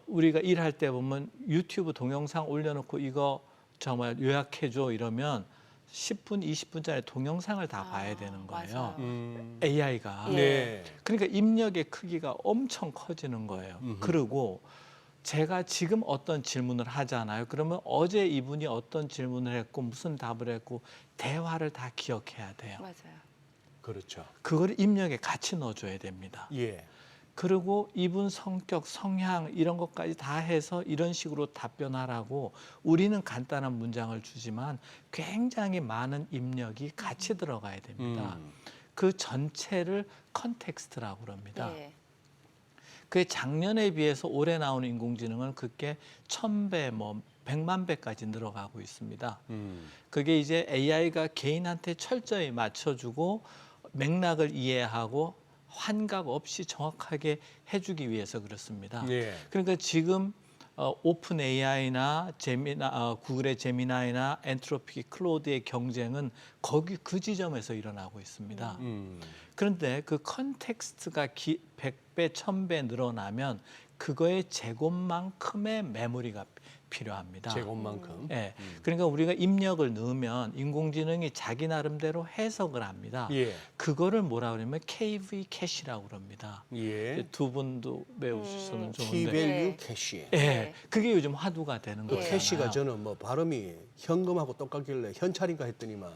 우리가 일할 때 보면 유튜브 동영상 올려놓고 이거 정말 요약해줘 이러면 10분, 20분짜리 동영상을 다 봐야 되는 거예요. 맞아요. AI가. 예. 네. 그러니까 입력의 크기가 엄청 커지는 거예요. 그리고 제가 지금 어떤 질문을 하잖아요. 그러면 어제 이분이 어떤 질문을 했고 무슨 답을 했고 대화를 다 기억해야 돼요. 맞아요. 그렇죠. 그걸 입력에 같이 넣어줘야 됩니다. 예. 그리고 이분 성격, 성향 이런 것까지 다 해서 이런 식으로 답변하라고 우리는 간단한 문장을 주지만 굉장히 많은 입력이 같이 들어가야 됩니다. 그 전체를 컨텍스트라고 그럽니다. 예. 그 작년에 비해서 올해 나오는 인공지능은 그게 1000배, 뭐 100만 배까지 늘어가고 있습니다. 그게 이제 AI가 개인한테 철저히 맞춰주고 맥락을 이해하고 환각 없이 정확하게 해주기 위해서 그렇습니다. 예. 그러니까 지금 오픈 AI나 구글의 제미나이나 엔트로피, 클로드의 경쟁은 거기 그 지점에서 일어나고 있습니다. 그런데 그 컨텍스트가 100배, 1000배 늘어나면 그거의 제곱만큼의 메모리가 필요합니다. 제곱만큼. 예. 그러니까 우리가 입력을 넣으면 인공지능이 자기 나름대로 해석을 합니다. 예. 그거를 뭐라 그러냐면 KV 캐시라고 그럽니다. 예. 두 분도 배우시면 좋은데. 키밸류 네. 캐시. 예. 그게 요즘 화두가 되는 그 거예요. 캐시가 저는 뭐 발음이 현금하고 똑같길래 현찰인가 했더니만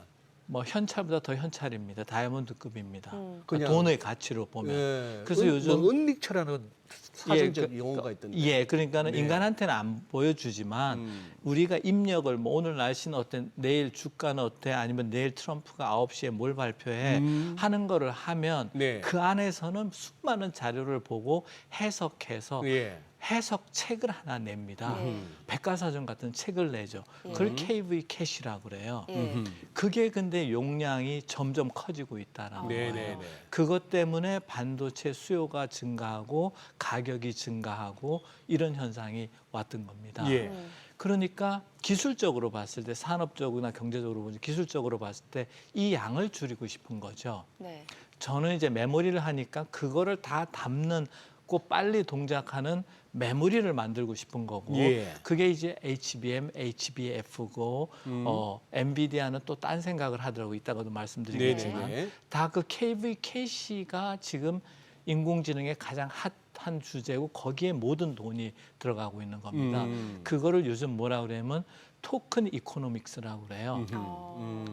뭐 현찰보다 더 현찰입니다. 다이아몬드급입니다. 그냥- 그러니까 돈의 가치로 보면. 예. 그래서 요즘 뭐 은닉처라는 사전적 그- 용어가 있던데. 예, 그러니까는 네. 인간한테는 안 보여주지만 우리가 입력을 뭐 오늘 날씨는 어때, 내일 주가는 어때, 아니면 내일 트럼프가 9시에 뭘 발표해 하는 거를 하면 네. 그 안에서는 수많은 자료를 보고 해석해서 예. 해석책을 하나 냅니다. 예. 백과사전 같은 책을 내죠. 그걸 KV 캐시라고 그래요. 예. 그게 근데 용량이 점점 커지고 있다라는 네, 거예요. 네, 네. 그것 때문에 반도체 수요가 증가하고 가격이 증가하고 이런 현상이 왔던 겁니다. 예. 그러니까 기술적으로 봤을 때 산업적으로나 경제적으로 보면 기술적으로 봤을 때 이 양을 줄이고 싶은 거죠. 네. 저는 이제 메모리를 하니까 그거를 다 담는 쉽고 빨리 동작하는 메모리를 만들고 싶은 거고 예. 그게 이제 HBM, HBF고 엔비디아는 또 딴 생각을 하더라고 이따가도 말씀드리겠지만 네네. 다 그 KVKC가 지금 인공지능의 가장 핫한 주제고 거기에 모든 돈이 들어가고 있는 겁니다. 그거를 요즘 뭐라 그러냐면 토큰 이코노믹스라고 그래요.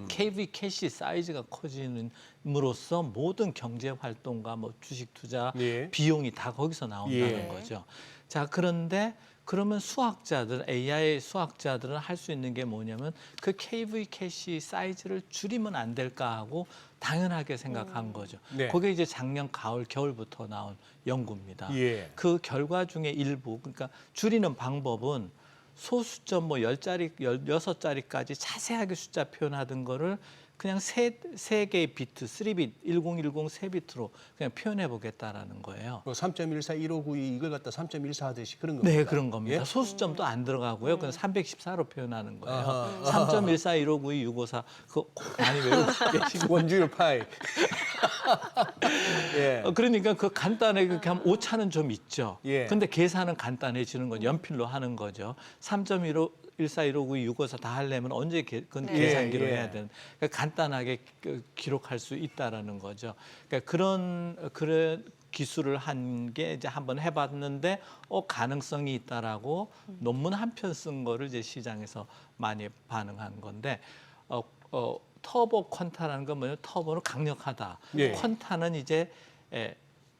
KVKC 사이즈가 커짐으로써 모든 경제 활동과 뭐 주식 투자 예. 비용이 다 거기서 나온다는 예. 거죠. 자, 그런데 그러면 수학자들, AI 수학자들은 할 수 있는 게 뭐냐면 그 KVKC 사이즈를 줄이면 안 될까 하고 당연하게 생각한 거죠. 네. 그게 이제 작년 가을, 겨울부터 나온 연구입니다. 예. 그 결과 중에 일부, 그러니까 줄이는 방법은 소수점 뭐 10자리, 16자리까지 자세하게 숫자 표현하던 거를 그냥 세 개의 비트, 3비트, 1010 3비트로 그냥 표현해 보겠다라는 거예요. 3.14, 1592 이걸 갖다 3.14 하듯이 그런 겁니다. 네, 그런 겁니다. 예? 소수점도 안 들어가고요. 그냥 314로 표현하는 거예요. 아하. 3.14, 1592, 654 그거 많이 외우고 계시고. 원주율 파이. 예. 그러니까 그 간단하게 그렇게 하면 오차는 좀 있죠. 예. 근데 계산은 간단해지는 건 연필로 하는 거죠. 3.15 14, 1592, 654 다 하려면 언제 그건 네. 계산기로 예, 예. 해야 되는. 그러니까 간단하게 기록할 수 있다라는 거죠. 그러니까 그런 기술을 한 게 이제 한번 해봤는데 가능성이 있다라고 논문 한 편 쓴 거를 이제 시장에서 많이 반응한 건데 터보 퀀타라는 건 뭐냐면 터보는 강력하다. 예. 퀀타는 이제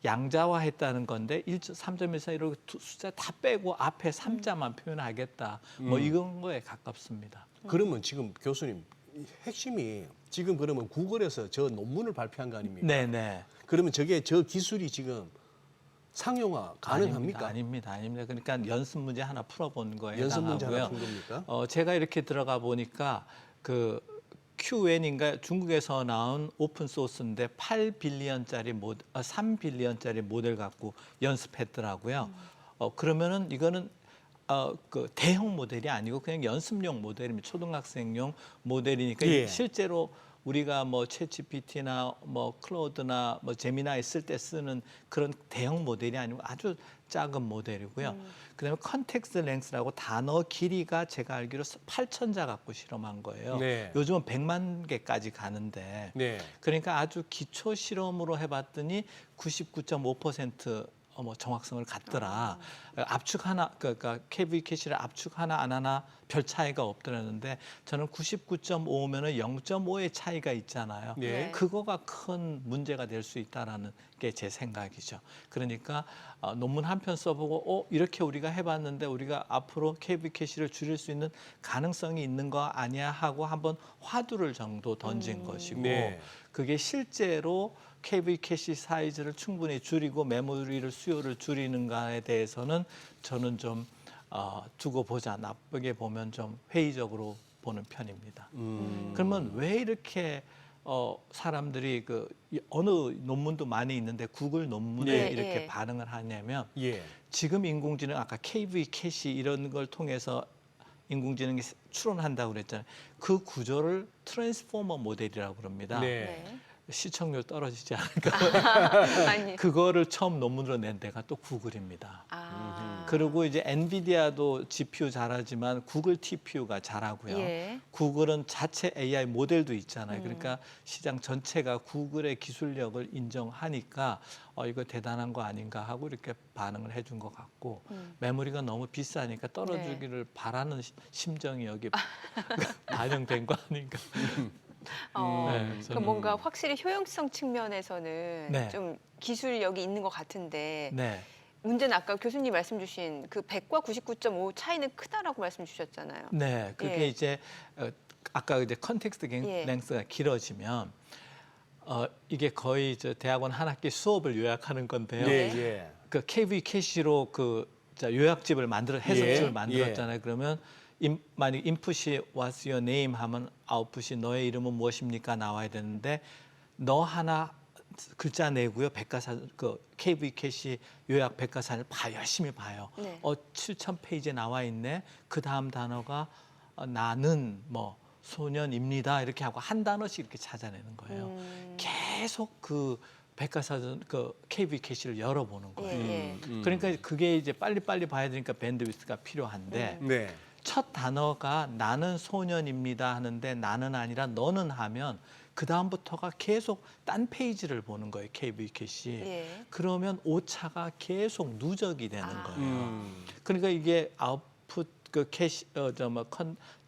양자화했다는 건데 3.14 이런 숫자 다 빼고 앞에 3자만 표현하겠다. 뭐 이런 거에 가깝습니다. 그러면 지금 교수님 핵심이 지금 그러면 구글에서 저 논문을 발표한 거 아닙니까? 네네. 그러면 저 기술이 지금 상용화 가능합니까? 아닙니다. 그러니까 연습 문제 하나 풀어본 거예요. 연습 문제 하나 푼 겁니까? 제가 이렇게 들어가 보니까 그 QN인가 중국에서 나온 오픈 소스인데 8빌리언짜리 3빌리언짜리 모델 갖고 연습했더라고요. 그러면은 이거는 그 대형 모델이 아니고 그냥 연습용 모델입니다. 초등학생용 모델이니까 예. 실제로 우리가 뭐 챗GPT나 뭐 클로드나 뭐 제미나이 쓸 때 쓰는 그런 대형 모델이 아니고 아주 작은 모델이고요. 그다음에 컨텍스트 랭스라고 단어 길이가 제가 알기로 8,000자 갖고 실험한 거예요. 네. 요즘은 100만 개까지 가는데 네. 그러니까 아주 기초 실험으로 해봤더니 99.5% 뭐 정확성을 갖더라. 압축 하나, 그러니까 KVKC를 압축 하나 안 하나 별 차이가 없더라는데 저는 99.5면은 0.5의 차이가 있잖아요. 네. 그거가 큰 문제가 될 수 있다라는 게 제 생각이죠. 그러니까 논문 한 편 써보고 이렇게 우리가 해봤는데 우리가 앞으로 KVKC를 줄일 수 있는 가능성이 있는 거 아니야 하고 한번 화두를 정도 던진 것이고 네. 그게 실제로 KVKC 사이즈를 충분히 줄이고 메모리를 수요를 줄이는가에 대해서는 저는 좀 두고 보자. 나쁘게 보면 좀 회의적으로 보는 편입니다. 그러면 왜 이렇게 사람들이 어느 논문도 많이 있는데 구글 논문에 네. 이렇게 예. 반응을 하냐면 예. 지금 인공지능 아까 KVKC 이런 걸 통해서 인공지능이 추론한다고 그랬잖아요. 그 구조를 트랜스포머 모델이라고 그럽니다. 네. 네. 시청률 떨어지지 않을까. 아니. 그거를 처음 논문으로 낸 데가 또 구글입니다. 그리고 이제 엔비디아도 GPU 잘하지만 구글 TPU가 잘하고요. 예. 구글은 자체 AI 모델도 있잖아요. 그러니까 시장 전체가 구글의 기술력을 인정하니까 이거 대단한 거 아닌가 하고 이렇게 반응을 해준 것 같고 메모리가 너무 비싸니까 떨어지기를 바라는 심정이 여기 반영된 거 아닌가. 네, 그 뭔가 확실히 효용성 측면에서는 네. 좀 기술력이 있는 것 같은데 네. 문제는 아까 교수님 말씀 주신 그 100과 99.5 차이는 크다라고 말씀 주셨잖아요. 네, 그게 예. 이제 아까 이제 컨텍스트 예. 랭스가 길어지면 이게 거의 대학원 한 학기 수업을 요약하는 건데요. 예. 예. 그 KVKC로 요약집을 해석집을 예. 만들었잖아요. 그러면 만약 인풋이 What's your name 하면 아웃풋이 너의 이름은 무엇입니까 나와야 되는데 너 하나 글자 내고요. 백과사전 KVKC 요약 백과사전을 열심히 봐요. 네. 7,000페이지에 나와 있네. 그 다음 단어가 나는 뭐 소년입니다. 이렇게 하고 한 단어씩 이렇게 찾아내는 거예요. 계속 그 백과사전 그 KB 캐시를 열어보는 거예요. 예. 그러니까 그게 이제 빨리빨리 봐야 되니까 밴드위스가 필요한데 네. 첫 단어가 나는 소년입니다 하는데 나는 아니라 너는 하면 그 다음부터가 계속 딴 페이지를 보는 거예요. KB 캐시. 예. 그러면 오차가 계속 누적이 되는 아. 거예요. 그러니까 이게 아웃풋 그 캐시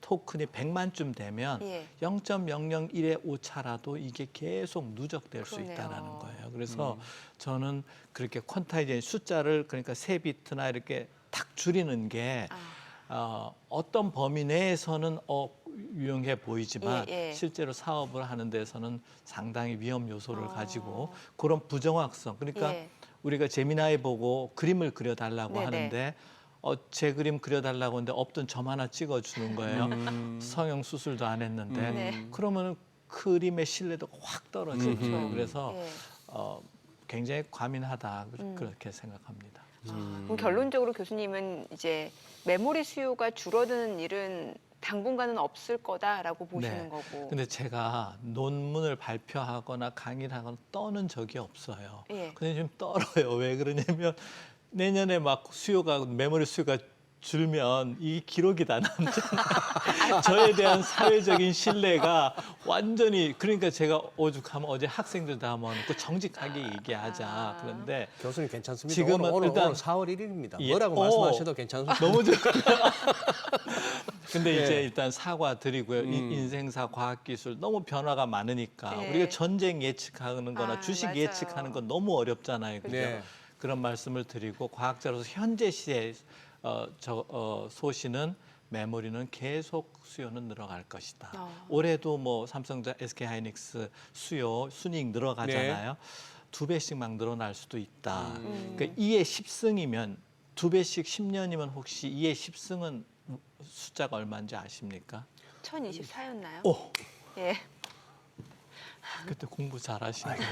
토큰이 100만쯤 되면 예. 0.001의 오차라도 이게 계속 누적될 수 그러네요. 있다라는 거예요. 그래서 저는 그렇게 퀀타이징 숫자를 그러니까 세 비트나 이렇게 탁 줄이는 게 어떤 범위 내에서는 유용해 보이지만 예, 예. 실제로 사업을 하는 데서는 상당히 위험 요소를 가지고 그런 부정확성. 그러니까 예. 우리가 재미나이 보고 그림을 그려달라고 네네. 하는데 제 그림 그려달라고 하는데 없던 점 하나 찍어주는 거예요. 성형 수술도 안 했는데 네. 그러면 그림의 신뢰도가 확 떨어지죠. 그래서 예. 굉장히 과민하다 그렇게 생각합니다. 그럼 결론적으로 교수님은 이제 메모리 수요가 줄어드는 일은 당분간은 없을 거다라고 보시는 네. 거고. 근데 제가 논문을 발표하거나 강의를 하거나 떠는 적이 없어요. 예. 근데 좀 떨어요. 왜 그러냐면 내년에 막 메모리 수요가 줄면 이 기록이 다 남잖아요. 저에 대한 사회적인 신뢰가 완전히 그러니까 제가 오죽하면 어제 학생들 다 모아놓고 정직하게 얘기하자. 그런데 교수님 괜찮습니다. 지금은 오늘 일단 4월 1일입니다. 예. 뭐라고 말씀하셔도 괜찮습니다. 너무 좋 근데 예. 이제 일단 사과드리고요. 인생사, 과학기술 너무 변화가 많으니까 예. 우리가 전쟁 예측하는 거나 주식 맞아요. 예측하는 건 너무 어렵잖아요. 그죠? 네. 그런 말씀을 드리고 과학자로서 현재 시대의 소시는 메모리는 계속 수요는 늘어갈 것이다. 올해도 뭐 삼성전자, SK하이닉스 수요 순이익 늘어가잖아요. 2배씩 막 늘어날 수도 있다. 그러니까 2의 10승이면 2배씩 10년이면 혹시 2의 10승은 숫자가 얼마인지 아십니까? 1024였나요? 오, 예. 그때 공부 잘하시네. 아이고,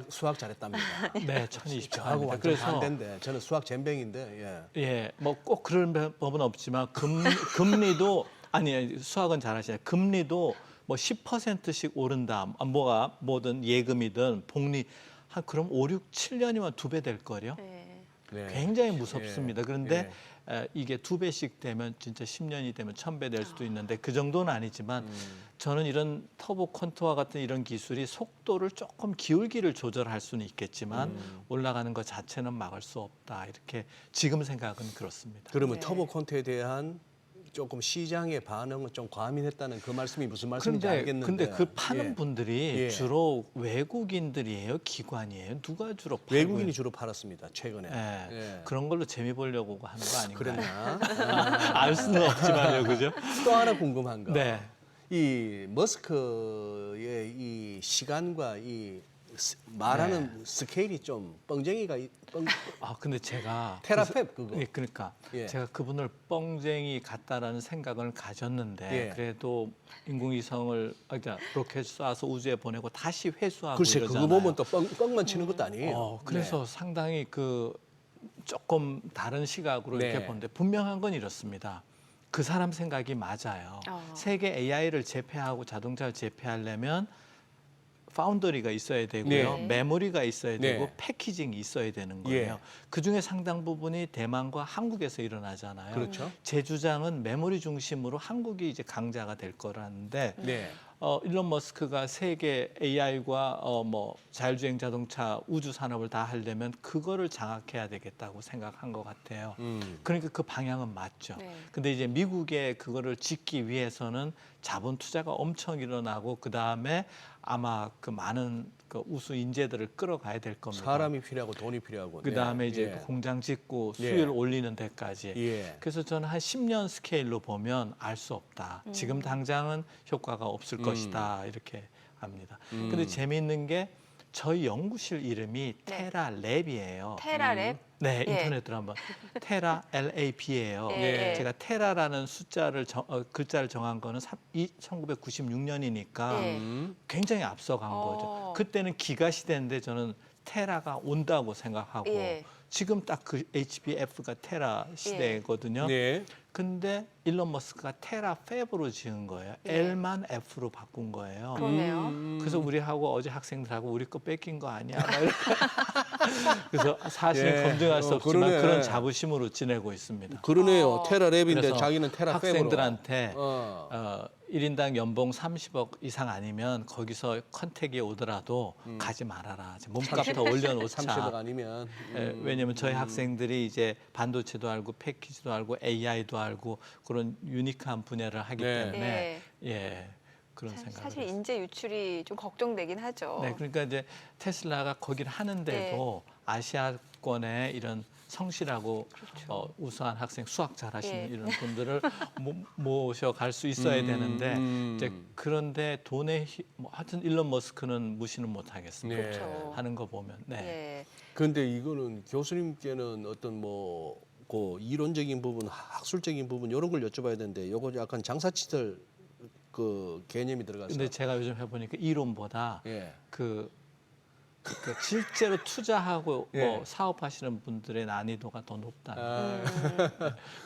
수학 잘했답니다. 네, 저하고 1024입니다. 완전 그래서 반대인데 저는 수학 젬병인데 예, 뭐 꼭 그런 법은 없지만 금리도 아니 수학은 잘하시네. 금리도 뭐 10%씩 오른다. 뭐든 예금이든 복리 한 그럼 5, 6, 7년이면 2배 될 거요. 예. 네. 굉장히 무섭습니다. 그런데 예. 이게 2배씩 되면 진짜 10년이 되면 1000배 될 수도 있는데 그 정도는 아니지만 저는 이런 터보 퀀트와 같은 이런 기술이 속도를 조금 기울기를 조절할 수는 있겠지만 올라가는 것 자체는 막을 수 없다. 이렇게 지금 생각은 그렇습니다. 그러면 네. 터보 콘테에 대한 조금 시장의 반응은 좀 과민했다는 그 말씀이 무슨 말씀인지 근데 알겠는데. 그 파는 예. 분들이 예. 주로 외국인들이에요, 기관이에요? 누가 주로 팔고 외국인이 주로 팔았습니다. 최근에. 예. 예. 그런 걸로 재미 보려고 하는 거 아닌가요? 그랬나? 알 수는 없지만요, 그죠? 또 하나 궁금한 거. 네. 이 머스크의 이 시간과 이 말하는 스케일이 좀 뻥쟁이가 근데 제가 테라팹 그거. 예, 그러니까 예. 제가 그분을 뻥쟁이 같다라는 생각을 가졌는데 예. 그래도 인공위성을 그러니까 로켓 쏴서 우주에 보내고 다시 회수하고 글쎄 이러잖아요. 그거 보면 또 뻥만 치는 것도 아니에요. 그래서 상당히 조금 다른 시각으로 네. 이렇게 보는데 분명한 건 이렇습니다. 그 사람 생각이 맞아요. 어. 세계 AI를 제패하고 자동차를 제패하려면 파운더리가 있어야 되고요. 네. 메모리가 있어야 되고 네. 패키징이 있어야 되는 거예요. 예. 그중에 상당 부분이 대만과 한국에서 일어나잖아요. 그렇죠. 제 주장은 메모리 중심으로 한국이 이제 강자가 될 거라는데 네. 일론 머스크가 세계 AI과 자율주행 자동차 우주 산업을 다 하려면 그거를 장악해야 되겠다고 생각한 것 같아요. 그러니까 그 방향은 맞죠. 네. 근데 이제 미국에 그거를 짓기 위해서는 자본 투자가 엄청 일어나고 그 다음에 아마 그 많은 그 우수 인재들을 끌어가야 될 겁니다. 사람이 필요하고 돈이 필요하고. 그 다음에 네. 이제 예. 공장 짓고 예. 수율 올리는 데까지. 예. 그래서 저는 한 10년 스케일로 보면 알 수 없다. 지금 당장은 효과가 없을 것이다. 이렇게 합니다. 근데 재미있는 게 저희 연구실 이름이 네. 테라랩이에요. 테라랩. 네, 예. 인터넷으로 한번 테라 LAB예요. 예. 제가 테라라는 숫자를 글자를 정한 거는 1996년이니까 예. 굉장히 앞서간 거죠. 그때는 기가 시대인데 저는 테라가 온다고 생각하고 예. 지금 딱 그 HBF가 테라 시대거든요. 네. 근데 일론 머스크가 테라 팹으로 지은 거예요. 네. L만 F로 바꾼 거예요. 그러네요. 그래서 우리하고 어제 학생들하고 우리 거 뺏긴 거 아니야? 막 이렇게. 그래서 사실 예. 검증할 수 없지만 그러네. 그런 자부심으로 지내고 있습니다. 그러네요. 테라 랩인데 그래서 자기는 테라 팹으로. 학생들한테 어. 1인당 연봉 30억 이상 아니면 거기서 컨택이 오더라도 가지 말아라. 몸값 더 30억 올려놓자. 아니면. 왜냐하면 저희 학생들이 이제 반도체도 알고 패키지도 알고 AI도 알고 그런 유니크한 분야를 하기 네. 때문에 예 그런 생각을 사실 했어요. 인재 유출이 좀 걱정되긴 하죠. 네, 그러니까 이제 테슬라가 거기를 하는데도 아시아권에 이런 성실하고 우수한 학생, 수학 잘하시는 예. 이런 분들을 모셔갈 수 있어야 되는데 이제 그런데 뭐 하여튼 일론 머스크는 무시는 못하겠습니다. 네. 그렇죠. 하는 거 보면. 네. 예. 근데 이거는 교수님께는 어떤 뭐 그 이론적인 부분, 학술적인 부분 이런 걸 여쭤봐야 되는데 요거 약간 장사치들 그 개념이 들어가서. 근데 제가 요즘 해보니까 이론보다 예. 그 실제로 투자하고 예. 뭐 사업하시는 분들의 난이도가 더 높다. 아,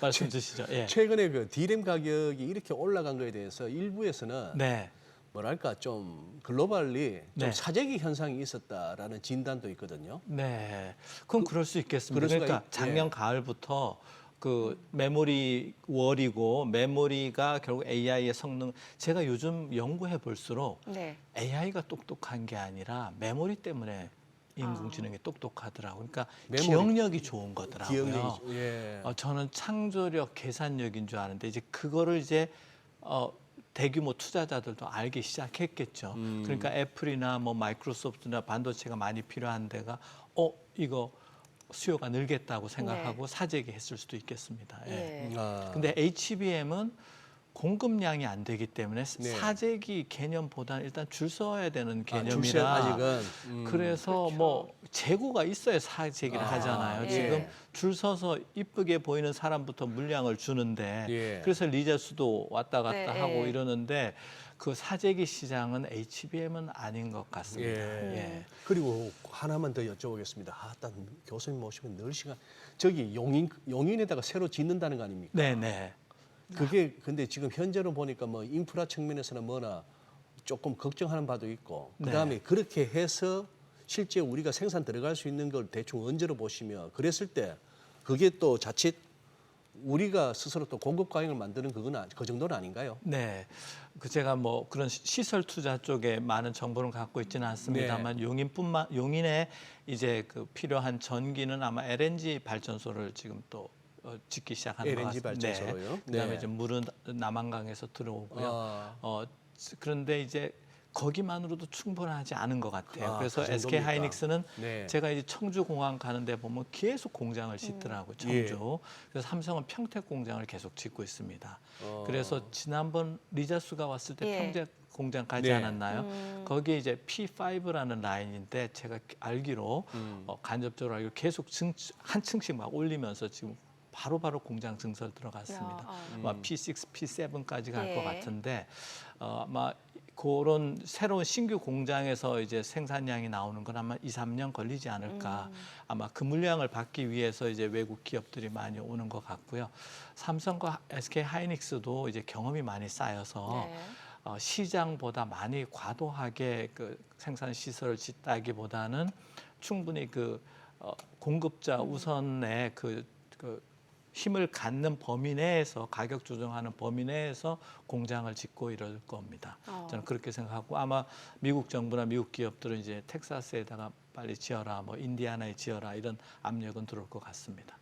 말씀 주시죠. 예. 최근에 그 디램 가격이 이렇게 올라간 거에 대해서 일부에서는 네. 뭐랄까 좀 글로벌리 좀 네. 사재기 현상이 있었다라는 진단도 있거든요. 네, 그럼 그럴 수 있겠습니다. 그럴 수가 그러니까 작년 예. 가을부터 그 메모리 월이고 메모리가 결국 AI의 성능. 제가 요즘 연구해 볼수록 네. AI가 똑똑한 게 아니라 메모리 때문에 인공지능이 똑똑하더라고요. 그러니까 메모리. 기억력이 좋은 거더라고요. 기억력이 예. 저는 창조력, 계산력인 줄 아는데 이제 그거를 이제 대규모 투자자들도 알기 시작했겠죠. 그러니까 애플이나 뭐 마이크로소프트나 반도체가 많이 필요한 데가 이거 수요가 늘겠다고 생각하고 사재기했을 수도 있겠습니다. 예. 예. 아. 근데 HBM은 공급량이 안 되기 때문에 네. 사재기 개념보다는 일단 줄 서야 되는 줄 서야 개념이라 아직은. 그래서 뭐 재고가 있어야 사재기를 아, 하잖아요. 예. 지금 줄 서서 이쁘게 보이는 사람부터 물량을 주는데 예. 그래서 리저스도 왔다 갔다 네, 하고 예. 이러는데 그 사재기 시장은 HBM은 아닌 것 같습니다. 예. 예. 그리고 하나만 더 여쭤보겠습니다. 일단 교수님 모시면 늘 시간. 저기 용인에다가 새로 짓는다는 거 아닙니까? 네, 네. 그게 근데 지금 현재로 보니까 뭐 인프라 측면에서는 뭐나 조금 걱정하는 바도 있고 그다음에 그렇게 해서 실제 우리가 생산 들어갈 수 있는 걸 대충 언제로 보시며 그랬을 때 그게 또 자칫 우리가 스스로 또 공급 과잉을 만드는 그 정도는 아닌가요? 네, 그 제가 뭐 그런 시설 투자 쪽에 많은 정보를 갖고 있지는 않습니다만 용인에 이제 그 필요한 전기는 아마 LNG 발전소를 지금 또 짓기 시작하는 것 LNG 같습니다. 발전소로요? 네. 그다음에 네. 이제 물은 남한강에서 들어오고요. 아. 그런데 이제 거기만으로도 충분하지 않은 것 같아요. 아, 그래서 그 SK 정도입니까? 하이닉스는 네. 제가 이제 청주 공항 가는데 보면 계속 공장을 짓더라고요. 청주. 그래서 삼성은 평택 공장을 계속 짓고 있습니다. 그래서 지난번 리자수가 왔을 때 예. 평택 공장 가지 네. 않았나요? 거기에 이제 P5라는 라인인데 제가 알기로 간접적으로 알기로 계속 한 층씩 막 올리면서 지금 바로바로 공장 증설 들어갔습니다. 아마 P6, P7까지 갈 것 예. 같은데 아마 그런 새로운 신규 공장에서 이제 생산량이 나오는 건 아마 2, 3년 걸리지 않을까. 아마 그 물량을 받기 위해서 이제 외국 기업들이 많이 오는 것 같고요. 삼성과 SK 하이닉스도 이제 경험이 많이 쌓여서 네. 시장보다 많이 과도하게 그 생산 시설을 짓다기보다는 충분히 그 공급자 우선의 그 힘을 갖는 범위 내에서 가격 조정하는 범위 내에서 공장을 짓고 이럴 겁니다. 저는 그렇게 생각하고 아마 미국 정부나 미국 기업들은 이제 텍사스에다가 빨리 지어라, 뭐 인디아나에 지어라 이런 압력은 들어올 것 같습니다.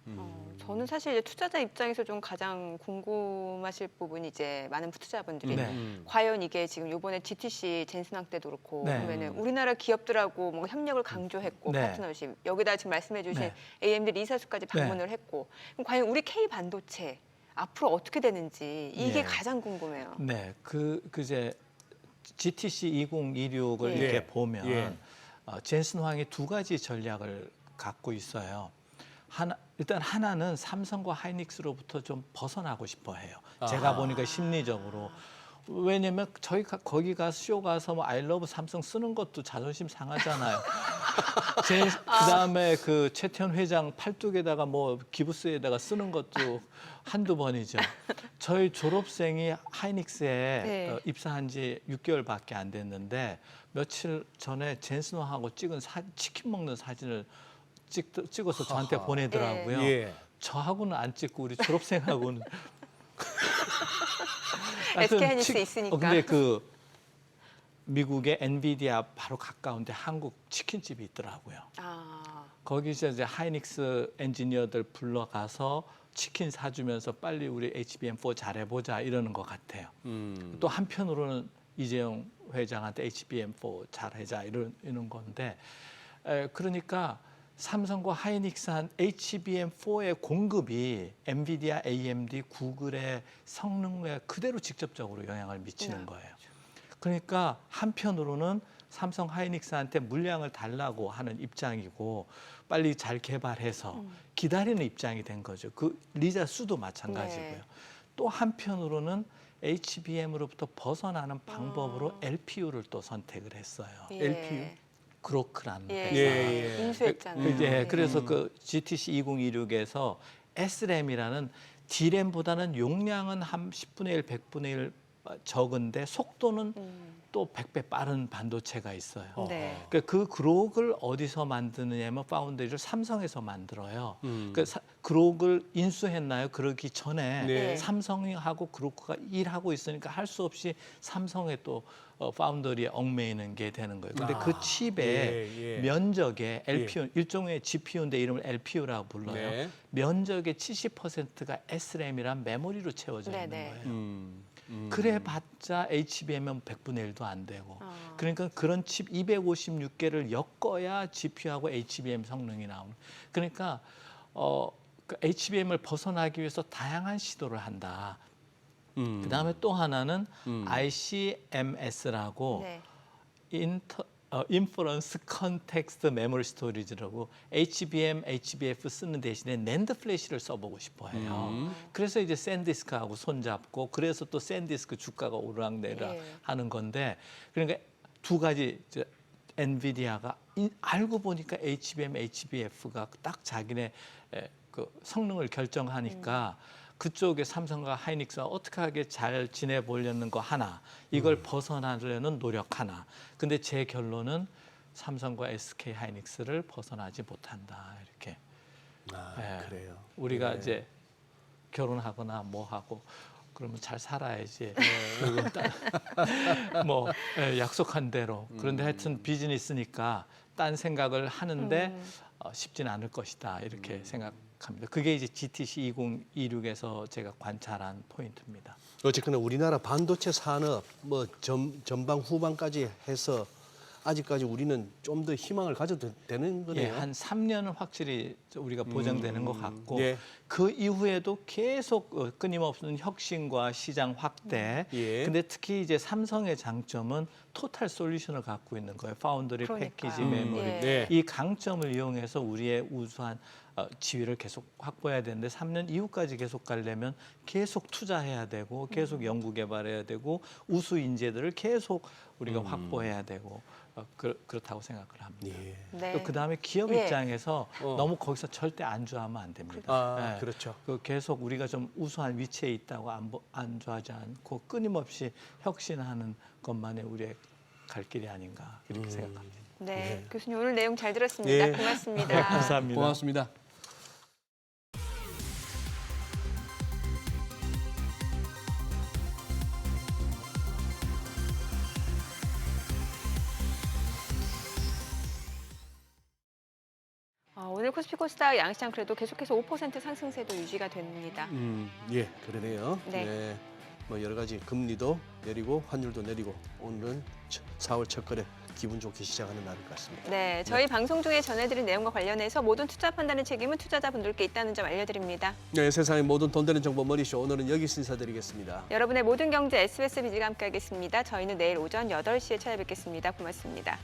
저는 사실 이제 투자자 입장에서 좀 가장 궁금하실 부분이 이제 많은 투자자분들이 네. 과연 이게 지금 이번에 GTC 젠슨왕 때도 그렇고 네. 그러면은 우리나라 기업들하고 뭔가 협력을 강조했고 네. 파트너십 여기다 지금 말씀해주신 네. AMD 리사수까지 방문을 했고 그럼 과연 우리 K 반도체 앞으로 어떻게 되는지 이게 네. 가장 궁금해요. 네, 그제 GTC 2026을 예. 이렇게 보면 예. 젠슨 황이 두 가지 전략을 갖고 있어요. 일단 하나는 삼성과 하이닉스로부터 좀 벗어나고 싶어 해요. 제가 보니까 심리적으로. 왜냐면 저희 거기 가서 쇼 가서 뭐 I love 삼성 쓰는 것도 자존심 상하잖아요. 그다음에 그 최태원 회장 팔뚝에다가 뭐 기부스에다가 쓰는 것도 한두 번이죠. 저희 졸업생이 하이닉스에 네. 입사한 지 6개월밖에 안 됐는데 며칠 전에 젠스노하고 찍은 치킨 먹는 사진을 찍어서 저한테 보내더라고요. 예. 저하고는 안 찍고 우리 졸업생하고는 SK 하이닉스 있으니까. 근데 그 미국의 엔비디아 바로 가까운데 한국 치킨집이 있더라고요. 아, 거기서 이제 하이닉스 엔지니어들 불러가서 치킨 사주면서 빨리 우리 HBM4 잘해보자 이러는 것 같아요. 또 한편으로는 이재용 회장한테 HBM4 잘하자 이러는 건데 그러니까 삼성과 하이닉스한 HBM4의 공급이 엔비디아, AMD, 구글의 성능에 그대로 직접적으로 영향을 미치는 거예요. 그러니까 한편으로는 삼성 하이닉스한테 물량을 달라고 하는 입장이고 빨리 잘 개발해서 기다리는 입장이 된 거죠. 그 리자 수도 마찬가지고요. 네. 또 한편으로는 HBM으로부터 벗어나는 방법으로 LPU를 또 선택을 했어요. 예. LPU 그로크라는 예. 회사. 인수했잖아요. 예, 그래서 그 GTC 2026에서 SRAM이라는 D램보다는 용량은 한 10분의 1, 100분의 1 적은데 속도는 또 100배 빠른 반도체가 있어요. 네. 그러니까 그 그록을 어디서 만드느냐면 파운드리를 삼성에서 만들어요. 그러니까 그록을 인수했나요? 그러기 전에 네. 삼성하고 그로크가 일하고 있으니까 할 수 없이 삼성에 또 파운더리에 얽매이는 게 되는 거예요. 근데 그 칩의 면적의 LPU, 일종의 GPU인데 이름을 LPU라고 불러요. 네. 면적의 70%가 SRAM이란 메모리로 채워져 있는 네네. 거예요. 그래봤자 HBM은 100분의 1도 안 되고. 아. 그러니까 그런 칩 256개를 엮어야 GPU하고 HBM 성능이 나오는. 그러니까 그 HBM을 벗어나기 위해서 다양한 시도를 한다. 그다음에 또 하나는 ICMS라고 네. 인퍼런스 컨텍스트 메모리 스토리지라고 HBM, HBF 쓰는 대신에 낸드 플래시를 써보고 싶어해요. 그래서 이제 샌디스크하고 손잡고 그래서 또 샌디스크 주가가 오르락내리락 예. 하는 건데 그러니까 두 가지 엔비디아가 알고 보니까 HBM, HBF가 딱 자기네 그 성능을 결정하니까 그쪽에 삼성과 하이닉스가 어떻게 하게 잘 지내보려는 거 하나, 이걸 벗어나려는 노력 하나. 근데 제 결론은 삼성과 SK 하이닉스를 벗어나지 못한다. 이렇게. 그래요. 우리가 이제 결혼하거나 뭐 하고 그러면 잘 살아야지. 그리고 뭐 약속한 대로. 그런데 하여튼 비즈니스니까 딴 생각을 하는데 쉽진 않을 것이다. 이렇게 생각합니다. 그게 이제 GTC 2026에서 제가 관찰한 포인트입니다. 어쨌거나 우리나라 반도체 산업 뭐 전방 후방까지 해서 아직까지 우리는 좀 더 희망을 가져도 되는 거네요. 예, 한 3년은 확실히 우리가 보장되는 것 같고 예. 그 이후에도 계속 끊임없는 혁신과 시장 확대. 예. 근데 특히 이제 삼성의 장점은 토탈 솔루션을 갖고 있는 거예요. 파운드리, 그러니까요. 패키지, 메모리. 예. 네. 이 강점을 이용해서 우리의 우수한 지위를 계속 확보해야 되는데 3년 이후까지 계속 가려면 계속 투자해야 되고 계속 연구 개발해야 되고 우수 인재들을 계속 우리가 확보해야 되고 그렇다고 생각을 합니다. 예. 네. 또 그다음에 기업 예. 입장에서 너무 거기서 절대 안주하면 안 됩니다. 아, 예. 그렇죠. 계속 우리가 좀 우수한 위치에 있다고 안주하지 않고 끊임없이 혁신하는 것만이 우리의 갈 길이 아닌가 이렇게 생각합니다. 네. 교수님 오늘 내용 잘 들었습니다. 예. 고맙습니다. 감사합니다. 고맙습니다. 오늘 코스피 코스닥 양시장 그래도 계속해서 5% 상승세도 유지가 됩니다. 예, 그러네요. 네. 뭐 여러 가지 금리도 내리고 환율도 내리고 오늘은 4월 첫 거래 기분 좋게 시작하는 날일 것 같습니다. 네, 저희 방송 중에 전해드린 내용과 관련해서 모든 투자 판단의 책임은 투자자분들께 있다는 점 알려드립니다. 네, 세상의 모든 돈 되는 정보 머니쇼 오늘은 여기서 인사드리겠습니다. 여러분의 모든 경제 SBS 비즈가 함께하겠습니다. 저희는 내일 오전 8시에 찾아뵙겠습니다. 고맙습니다.